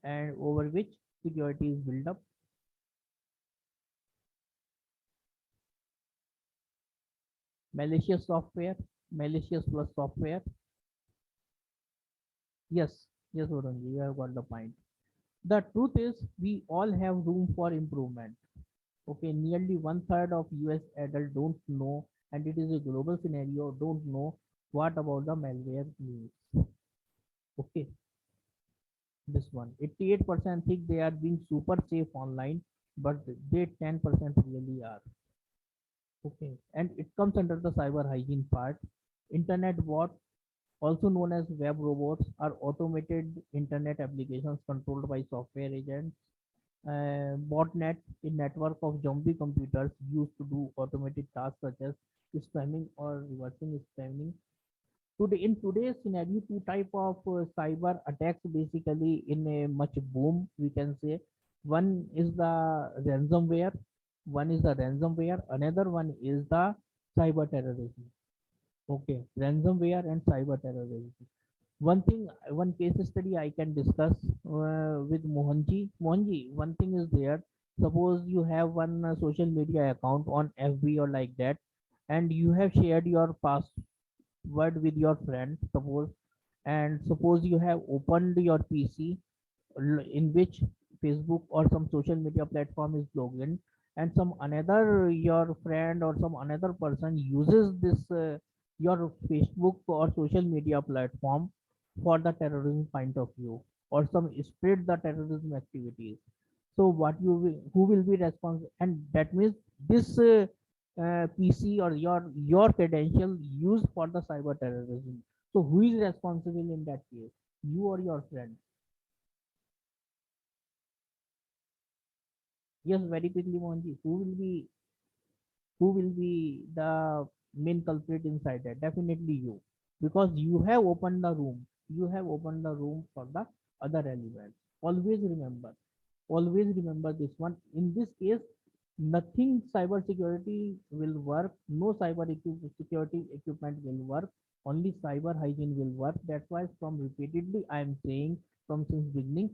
and over which security is built up. malicious software, malicious plus software. Yes, yes, Varunji, you have got the point. The truth is, we all have room for improvement. Okay, nearly one third of US adults don't know, and it is a global scenario, don't know what about the malware means. Okay, this one 88% think they are being super safe online, but they 10% really are. Okay, and it comes under the cyber hygiene part. Internet bot, also known as web robots, are automated internet applications controlled by software agents. Botnet, a network of zombie computers used to do automated tasks such as spamming or reversing spamming. Today, in today's scenario, two type of cyber attacks basically in a much boom, we can say. One is the ransomware. One is the ransomware. Another one is the cyber terrorism. Okay, ransomware and cyber terrorism. One thing, one case study I can discuss with Mohanji. Mohanji, one thing is there. Suppose you have one social media account on FB or like that, and you have shared your password with your friend. Suppose you have opened your PC in which Facebook or some social media platform is logged in, and some another your friend or some another person uses this your Facebook or social media platform for the terrorism point of view, or some spread the terrorism activities. So what you will, who will be responsible? And that means this PC or your credential used for the cyber terrorism. So who is responsible in that case? You or your friend? Yes, very quickly, Mohanji. Who will be the main culprit inside that? Definitely you, because you have opened the room. You have opened the room for the other elements. Always remember. Always remember this one. In this case, nothing cyber security will work. No security equipment will work. Only cyber hygiene will work. That's why from repeatedly I am saying from since beginning,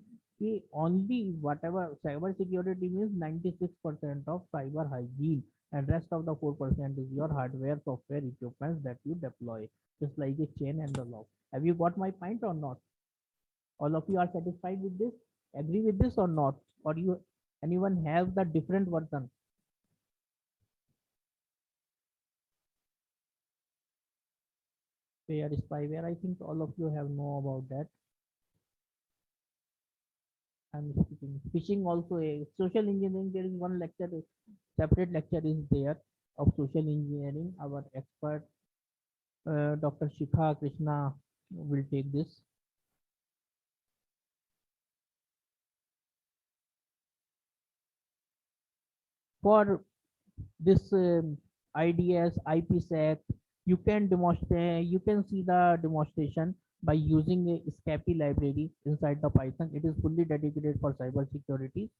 only whatever cyber security means 96% of cyber hygiene, and rest of the 4% is your hardware software equipments that you deploy, just like a chain and the lock. Have you got my point or not? All of you are satisfied with this? Agree with this or not? Or you anyone have the different version? Fair spyware, I think all of you have know about that. I'm speaking phishing also, a social engineering. There is one lecture, separate lecture is there of social engineering. Our expert Dr. Shikha Krishna will take this. For this IDS, IPsec, you can see the demonstration by using a SCAPI library inside the Python. It is fully dedicated for cyber security.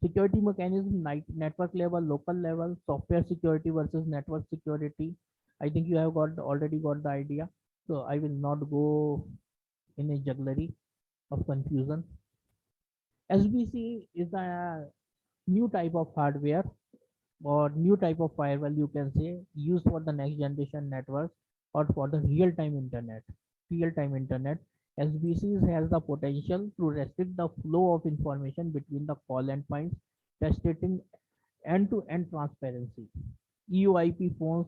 Security mechanism, network level, local level, software security versus network security. I think you have already got the idea. So I will not go in a jugglery of confusion. SBC is a new type of hardware or new type of firewall, you can say, used for the next generation networks or for the real-time internet. Real-time internet. SBCs has the potential to restrict the flow of information between the call endpoints, restricting end-to-end transparency. EUIP phones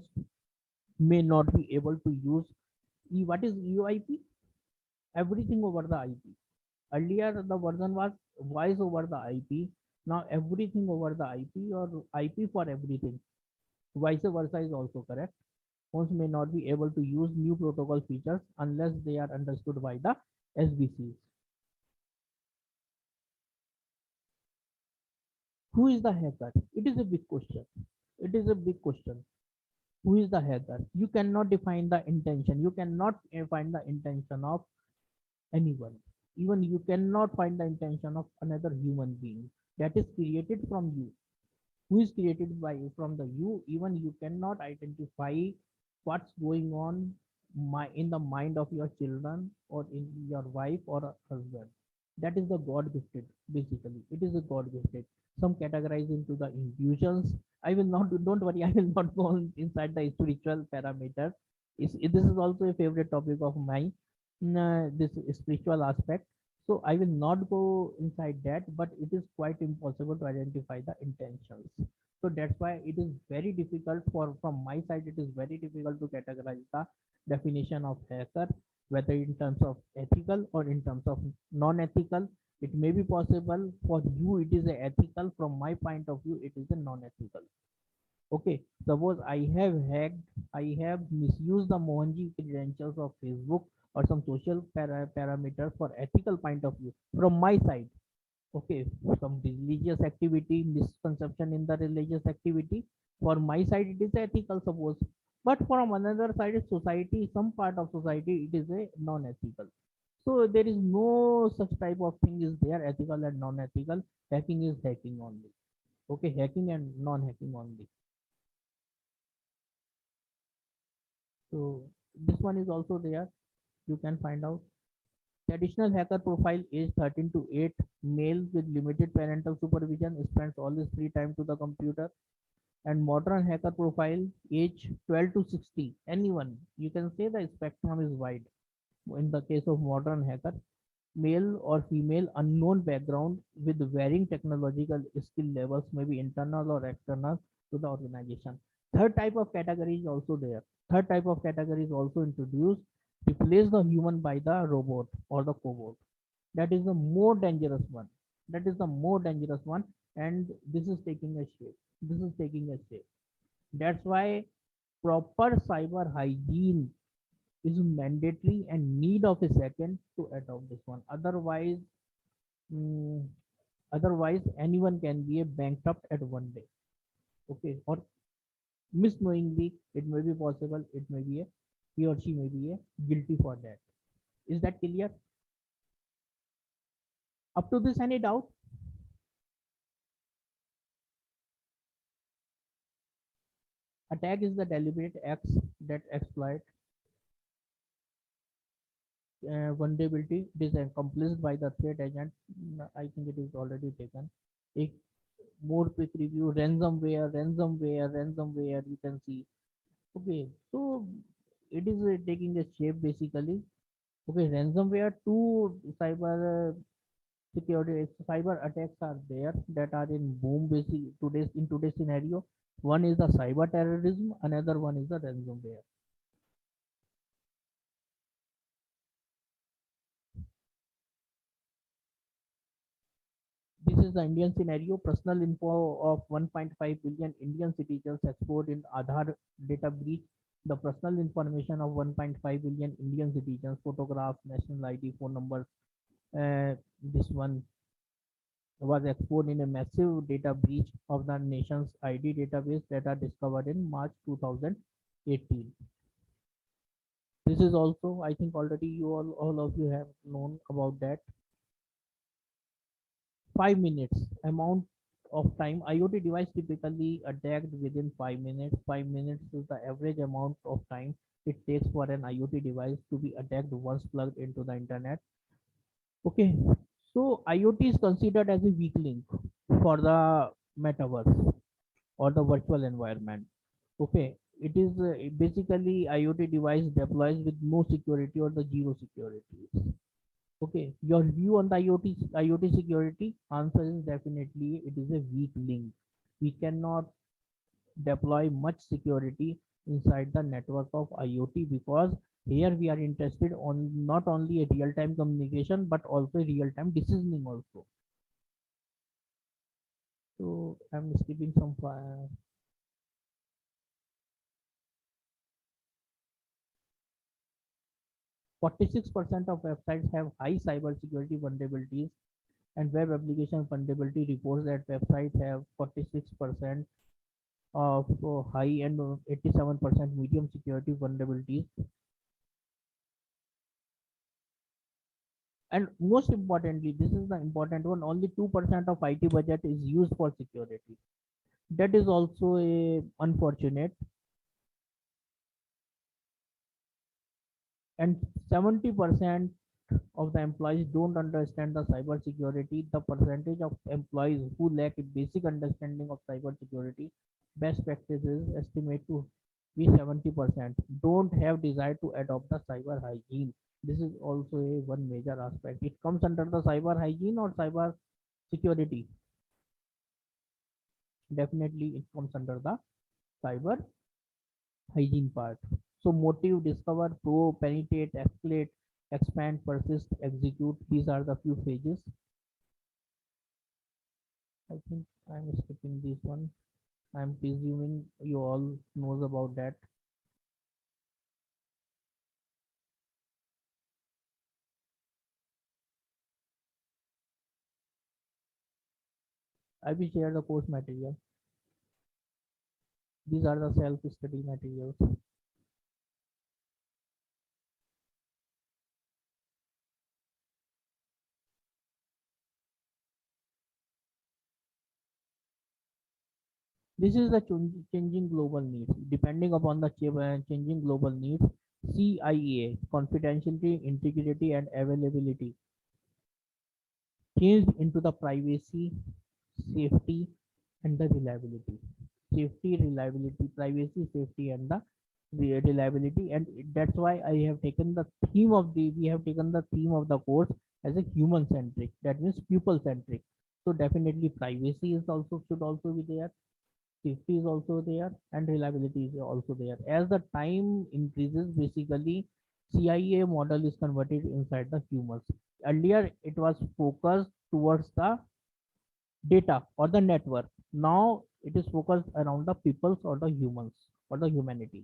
may not be able to use what is EUIP? Everything over the IP. Earlier the version was voice over the IP. Now everything over the IP or IP for everything. Vice versa is also correct. Phones may not be able to use new protocol features unless they are understood by the SBCs. Who is the hacker? It is a big question. It is a big question. Who is the hacker? You cannot define the intention. You cannot find the intention of anyone. Even you cannot find the intention of another human being that is created from you. Who is created by you from the you? Even you cannot identify what's going on in the mind of your children or in your wife or husband. That is the God gifted, basically. It is a God gifted. some categorized into the individuals. I will not, don't worry, I will not go inside the spiritual parameter. This is also a favorite topic of mine, this spiritual aspect. So I will not go inside that, but it is quite impossible to identify the intentions. So that's why it is very difficult from my side, it is very difficult to categorize the definition of hacker, whether in terms of ethical or in terms of non-ethical. It may be possible for you it is a ethical, from my point of view it is a non-ethical. Okay, suppose I have hacked, I have misused the Mohanji credentials of Facebook or some social parameter for ethical point of view from my side. Okay, some religious activity, misconception in the religious activity, for my side it is ethical, suppose, but from another side is society, some part of society it is a non-ethical. So there is no such type of thing is there, ethical and non-ethical. Hacking is hacking only. Okay, hacking and non-hacking only. So this one is also there, you can find out. Traditional hacker profile age 13 to 8, male with limited parental supervision, spends all his free time to the computer. And modern hacker profile age 12 to 60, anyone, you can say the spectrum is wide. In the case of modern hacker, male or female, unknown background with varying technological skill levels, maybe internal or external to the organization. Third type of category is also there. Third type of category is also introduced, replace the human by the robot or the cobot. That is the more dangerous one. That is the more dangerous one, and this is taking a shape. This is taking a shape. That's why proper cyber hygiene is mandatory and need of a second to adopt this one. Otherwise, mm, otherwise anyone can be a bankrupt at one day. Okay, or misknowingly, it may be possible. It may be a, he or she may be a guilty for that. Is that clear? Up to this, any doubt? Attack is the deliberate acts that exploit vulnerability. It is accomplished by the threat agent. I think it is already taken. A more quick review: ransomware, ransomware, ransomware. You can see. Okay, so it is taking a shape basically. Okay, ransomware. Two cyber security cyber attacks are there that are in boom basic today's scenario. One is the cyber terrorism, another one is the ransomware. This is the Indian scenario. Personal info of 1.5 billion Indian citizens exposed in Aadhaar data breach. The personal information of 1.5 billion Indian citizens, photographs, national ID, phone numbers. This one was exposed in a massive data breach of the nation's ID database that are discovered in March 2018. This is also, I think already you all of you have known about that. 5 minutes amount of time IoT device typically attacked within 5 minutes. 5 minutes is the average amount of time it takes for an IoT device to be attacked once plugged into the internet. Okay, so IoT is considered as a weak link for the metaverse or the virtual environment. Okay, it is basically IoT device deploys with no security or the zero security. Okay, your view on the IoT security? Answer is definitely it is a weak link. We cannot deploy much security inside the network of IoT, because here we are interested on not only a real-time communication but also real-time decisioning also. So I'm skipping some 46% of websites have high cybersecurity vulnerabilities, and web application vulnerability reports that websites have 46% of high and 87% medium security vulnerabilities. And most importantly, this is the important one, only 2% of IT budget is used for security. That is also a unfortunate. And 70% of the employees don't understand the cyber security. The percentage of employees who lack a basic understanding of cyber security best practices estimate to be 70%. Don't have desire to adopt the cyber hygiene. This is also a one major aspect. It comes under the cyber hygiene or cyber security. Definitely it comes under the cyber hygiene part. So motive, discover, probe, penetrate, escalate, expand, persist, execute. These are the few phases. I think I'm skipping this one. I'm presuming you all knows about that. I will share the course material. These are the self-study materials. This is the changing global needs. Depending upon the changing global needs, CIA, confidentiality, integrity, and availability, changed into the privacy, safety, and the reliability. Safety, reliability, privacy, safety, and the reliability. And that's why I have taken the theme of the we have taken the theme of the course as a human centric. That means people centric. So definitely privacy is also should also be there, safety is also there, and reliability is also there. As the time increases, basically CIA model is converted inside the humans. Earlier it was focused towards the data or the network. Now it is focused around the peoples or the humans or the humanity.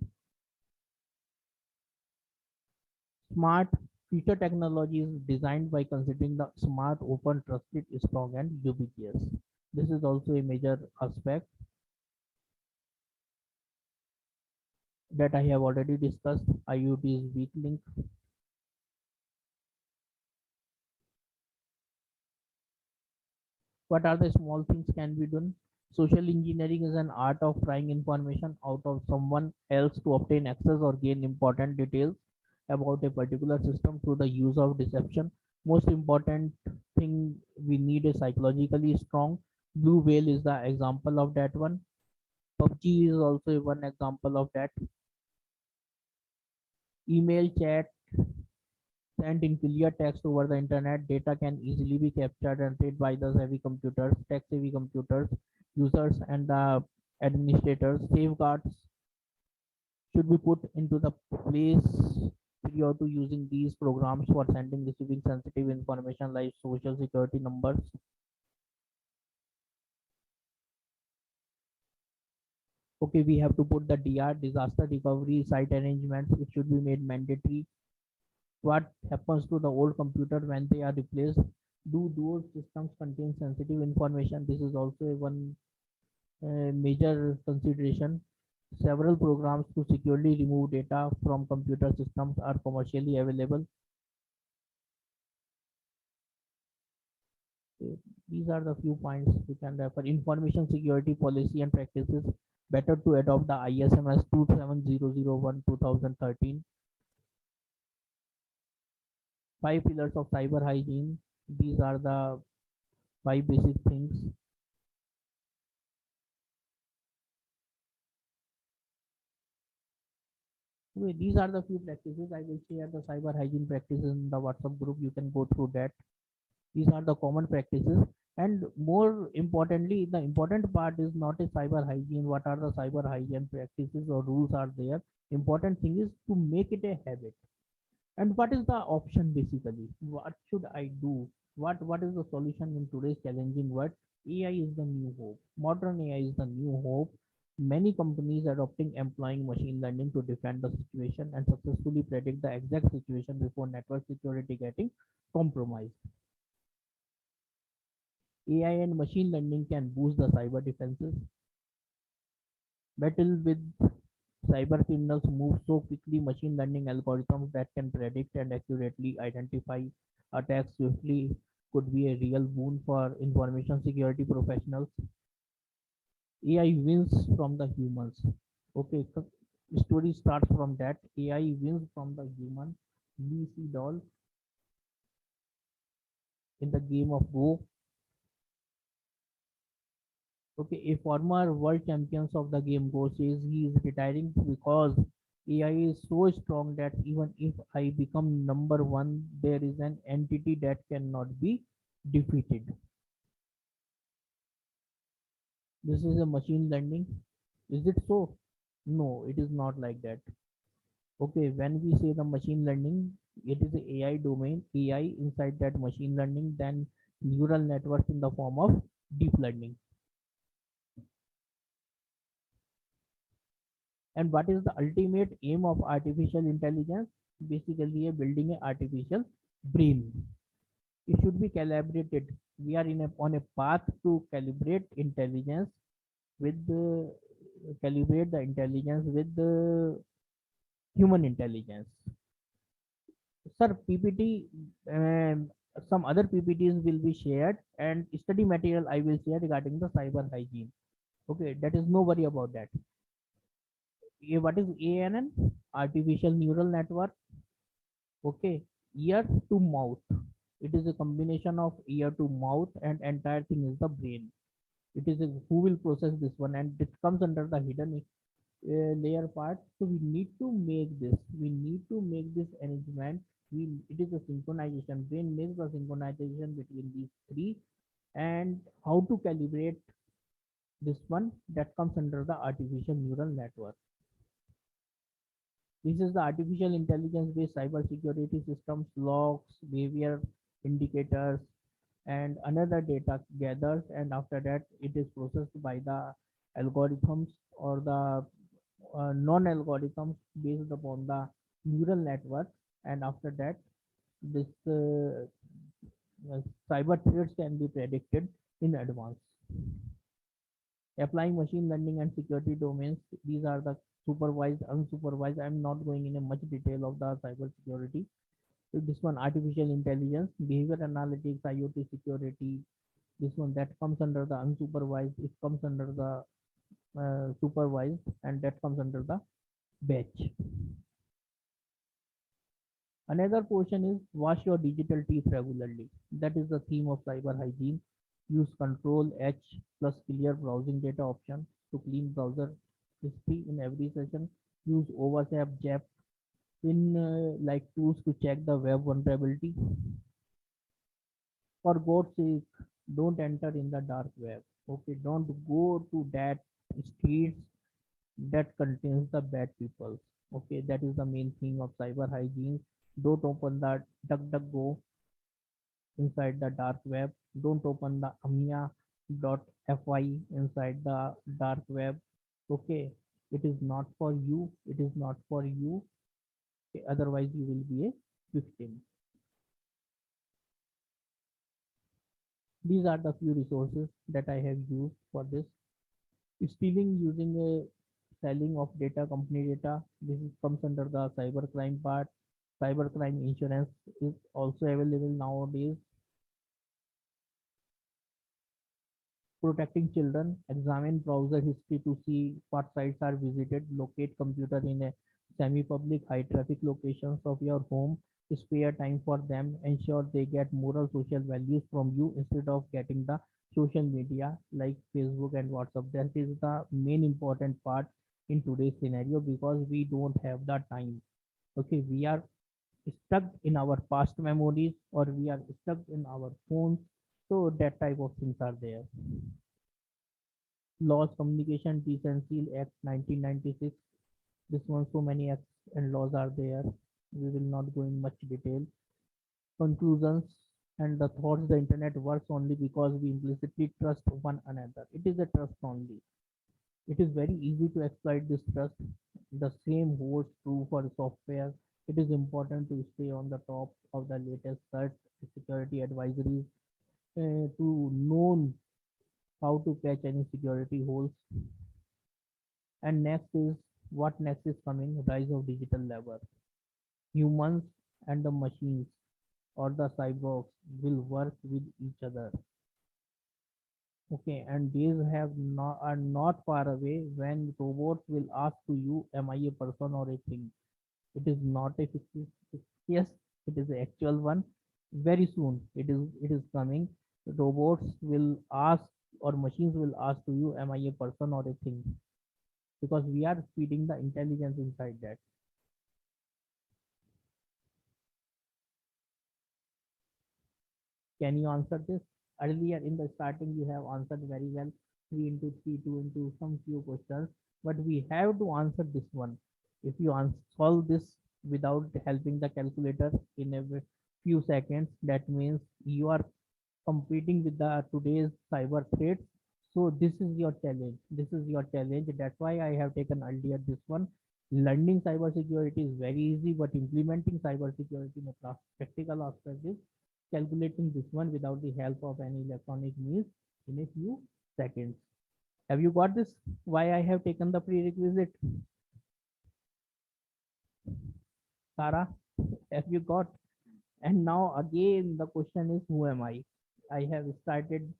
Smart future technology is designed by considering the smart, open, trusted, strong, and ubiquitous. This is also a major aspect that I have already discussed. IoT is weak link. What are the small things can be done? Social engineering is an art of prying information out of someone else to obtain access or gain important details about a particular system through the use of deception. Most important thing, we need a psychologically strong. Blue whale is the example of that one. PUBG is also one example of that. Email, chat, sent in clear text over the internet, data can easily be captured and read by the savvy computers, tech-savvy computers, users, and the administrators. Safeguards should be put into the place prior to using these programs for sending, receiving sensitive information like social security numbers. Okay, we have to put the DR, disaster recovery site arrangements. It should be made mandatory. What happens to the old computer when they are replaced? Do those systems contain sensitive information? This is also a one major consideration. Several programs to securely remove data from computer systems are commercially available. These are the few points we can refer. Information security policy and practices. Better to adopt the ISMS 27001 2013. 5 pillars of cyber hygiene. These are the 5 basic things. Okay, these are the few practices. I will share the cyber hygiene practices in the WhatsApp group. You can go through that. These are the common practices. And more importantly, the important part is not a cyber hygiene. What are the cyber hygiene practices or rules are there? Important thing is to make it a habit. And what is the option basically? What should I do? What is the solution in today's challenging world? AI is the new hope. Modern AI is the new hope. Many companies adopting employing machine learning to defend the situation and successfully predict the exact situation before network security getting compromised. AI and machine learning can boost the cyber defenses. Battle with cyber criminals move so quickly, machine learning algorithms that can predict and accurately identify attacks swiftly could be a real boon for information security professionals. AI wins from the humans. Okay, story starts from that. AI wins from the human. We see doll. in the game of Go. Okay, a former world champions of the game Go says he is retiring because AI is so strong that even if I become number one, there is an entity that cannot be defeated. This is a machine learning. Is it so? No, it is not like that. Okay, when we say the machine learning, it is a AI domain, AI inside that machine learning, then neural networks in the form of deep learning. And what is the ultimate aim of artificial intelligence? Basically, building an artificial brain. It should be calibrated. We are on a path to with the calibrate the intelligence with the human intelligence. Sir, PPT, some other PPTs will be shared and study material I will share regarding the cyber hygiene. Okay, that is no worry about that. What is ANN? Artificial neural network. Okay, ear to mouth. It is a combination of ear to mouth and entire thing is the brain. It is who will process this one, and it comes under the hidden layer part. So we need to make this. We need to make this arrangement. It is a synchronization. Brain makes the synchronization between these three, and how to calibrate this one that comes under the artificial neural network. This is the artificial intelligence based cybersecurity systems, logs, behavior indicators, and another data gathered, and after that it is processed by the algorithms or the non-algorithms based upon the neural network, and after that this cyber threats can be predicted in advance. Applying machine learning and security domains, these are the supervised, unsupervised. I'm not going in a much detail of the cyber security. So this one, artificial intelligence, behavior analytics, IoT security. This one that comes under the unsupervised, it comes under the supervised, and that comes under the batch. Another portion is wash your digital teeth regularly. That is the theme of cyber hygiene. Use Control H plus clear browsing data option to clean browser history in every session. Use oversap JAP in like tools to check the web vulnerability. For God's sake, don't enter in the dark web. Okay, don't go to that streets that contains the bad people. Okay, that is the main thing of cyber hygiene. Don't open the DuckDuckGo inside the dark web. Don't open the amia.fy inside the dark web. Okay, it is not for you. It is not for you. Okay, otherwise, you will be a victim. These are the few resources that I have used for this. Stealing using a selling of data, company data. This comes under the cybercrime part. Cybercrime insurance is also available nowadays. Protecting children, examine browser history to see what sites are visited, locate computer in a semi-public high traffic locations of your home, spare time for them, ensure they get moral social values from you instead of getting the social media like Facebook and WhatsApp. That is the main important part in today's scenario because we don't have the time. Okay, we are stuck in our past memories or we are stuck in our phones, so that type of things are there. Laws, Communication Decency Act 1996. This one, so many acts and laws are there. We will not go in much detail. Conclusions and the thoughts. The internet works only because we implicitly trust one another. It is a trust only. It is very easy to exploit this trust. The same holds true for software. It is important to stay on the top of the latest search security advisories to know how to patch any security holes. And next is what next is coming, rise of digital labor. Humans and the machines or the cyborgs will work with each other. Okay, and these are not far away when robots will ask to you, am I a person or a thing? It is not a fictitious, yes, it is the actual one. very soon. It is coming. Robots will ask or machines will ask to you, am I a person or a thing? Because we are feeding the intelligence inside that. Can you answer this? Earlier in the starting, you have answered very well, 3 into 3, 2 into some few questions, but we have to answer this one. If you solve this without helping the calculator in a few seconds, that means you are competing with the today's cyber threats. So this is your challenge. This is your challenge. That's why I have taken earlier this one. Learning cybersecurity is very easy, but implementing cybersecurity in a practical aspect is calculating this one without the help of any electronic means in a few seconds. Have you got this? Why I have taken the prerequisite? Sarah, have you got? And now again the question is, who am I? I have started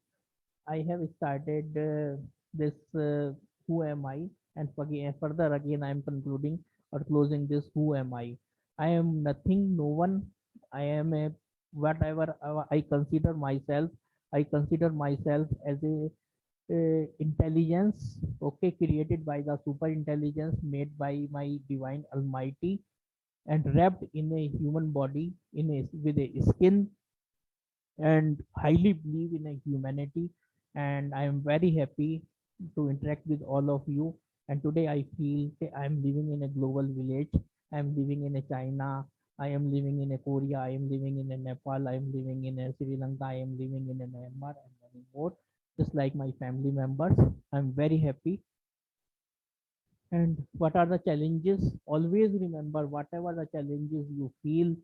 this who am I, and further again I am concluding or closing this who am I. I am nothing, no one. I am a whatever I consider myself. I consider myself as a intelligence, okay, created by the super intelligence made by my divine Almighty and wrapped in a human body in a with a skin, and highly believe in a humanity. And I am very happy to interact with all of you. And today I feel I am living in a global village. I am living in a China. I am living in a Korea. I am living in a Nepal. I am living in a Sri Lanka. I am living in a Myanmar and many more, just like my family members. I'm very happy. And what are the challenges? Always remember, whatever the challenges you feel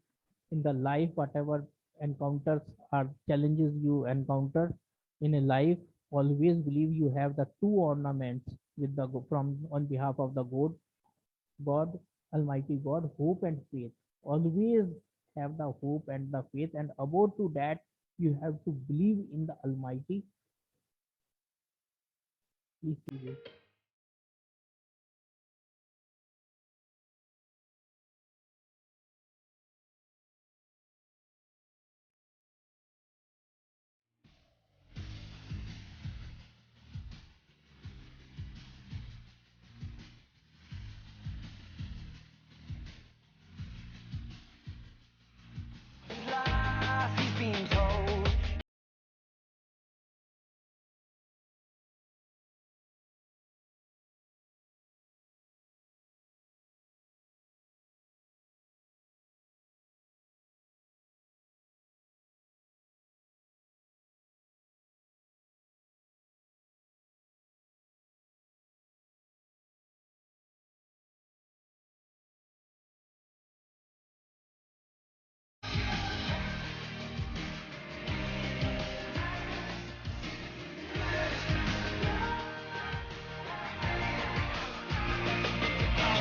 in the life, whatever encounters or challenges you encounter in a life, always believe you have the two ornaments with the from on behalf of the God, Almighty God, hope and faith. Always have the hope and the faith, and about to that, you have to believe in the Almighty. Please see this.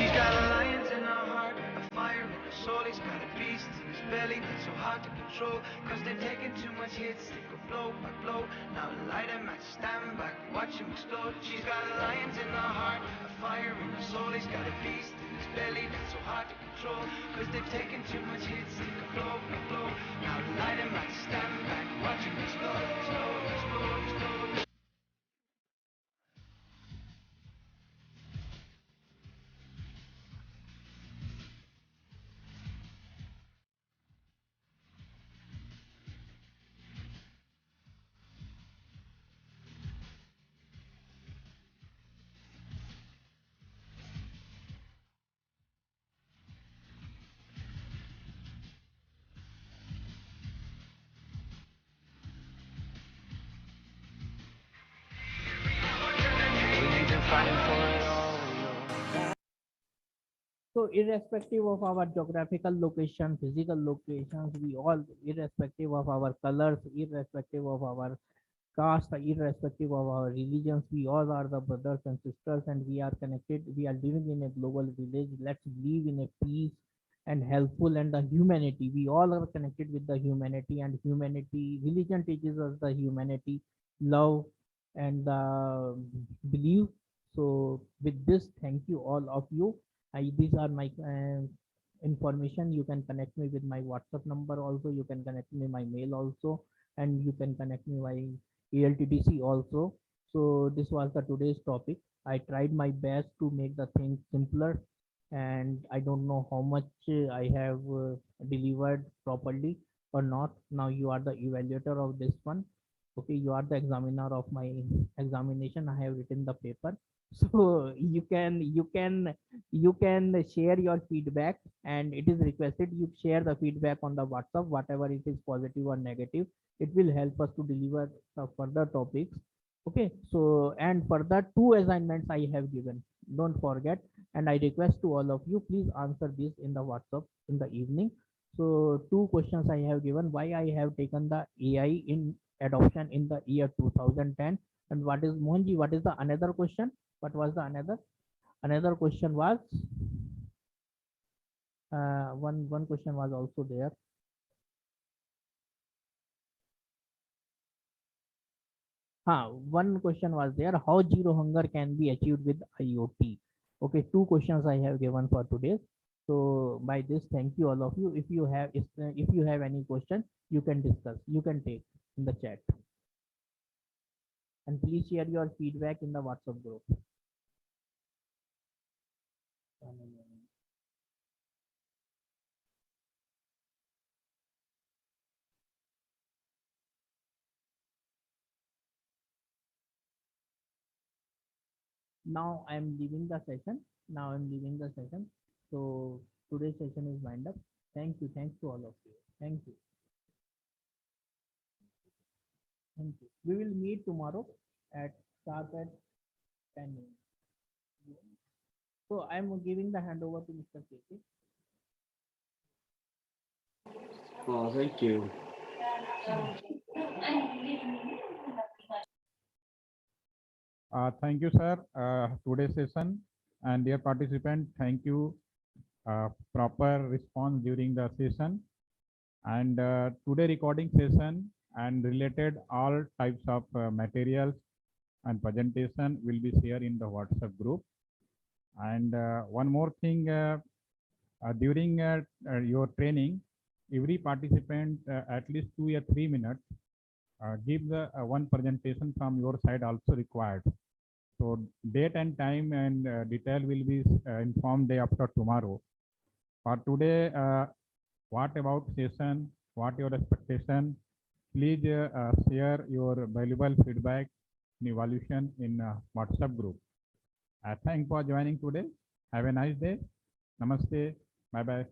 She's got a lion in her heart, a fire in her soul. He's got a beast in his belly that's so hard to control. Cause they're taking too much hits, they go blow by blow. Now light him at stand back, watch him explode. She's got a lion in her heart, a fire in her soul. He's got a beast in his belly that's so hard to control. Cause they've taken too much hits, they go blow by blow. Now light him at stand back, watch him explode, explode, explode, explode. So irrespective of our geographical location, physical locations, we all, irrespective of our colors, irrespective of our caste, irrespective of our religions, we all are the brothers and sisters, and we are connected. We are living in a global village. Let's live in a peace and helpful and the humanity. We all are connected with the humanity, and humanity. Religion teaches us the humanity, love, and the belief. So with this, thank you all of you. These are my information, you can connect me with my WhatsApp number also, you can connect me my mail also, and you can connect me my ALTTC also. So this was the today's topic. I tried my best to make the things simpler, and I don't know how much I have delivered properly or not. Now you are the evaluator of this one. Okay, you are the examiner of my examination. I have written the paper. So you can share your feedback, and it is requested you share the feedback on the WhatsApp, whatever it is, positive or negative. It will help us to deliver the further topics. Okay, so and further two assignments I have given, don't forget. And I request to all of you, please answer this in the WhatsApp in the evening. So two questions I have given: why I have taken the AI in adoption in the year 2010, and what is, Mohanji, what is the another question? What was the another question was, one question was also there. One question was there: how zero hunger can be achieved with IoT? Okay, two questions I have given for today. So by this, thank you all of you. If you have any question, you can discuss, you can take in the chat, and please share your feedback in the WhatsApp group. Now I'm leaving the session. So today's session is wind up. Thank you. Thanks to all of you. Thank you. Thank you. We will meet tomorrow at sharp at 10 a.m. So I'm giving the handover to Mr. KK. Thank you. Thank you, sir. Today's session, and dear participant, thank you. Proper response during the session, and today recording session and related all types of materials and presentation will be shared in the WhatsApp group. And one more thing, during your training, every participant at least 2 or 3 minutes give the one presentation from your side also required. So date and time and detail will be informed day after tomorrow. For today, what about session? What your expectation? Please share your valuable feedback and evaluation in WhatsApp group. Thanks for joining today. Have a nice day. Namaste. Bye bye.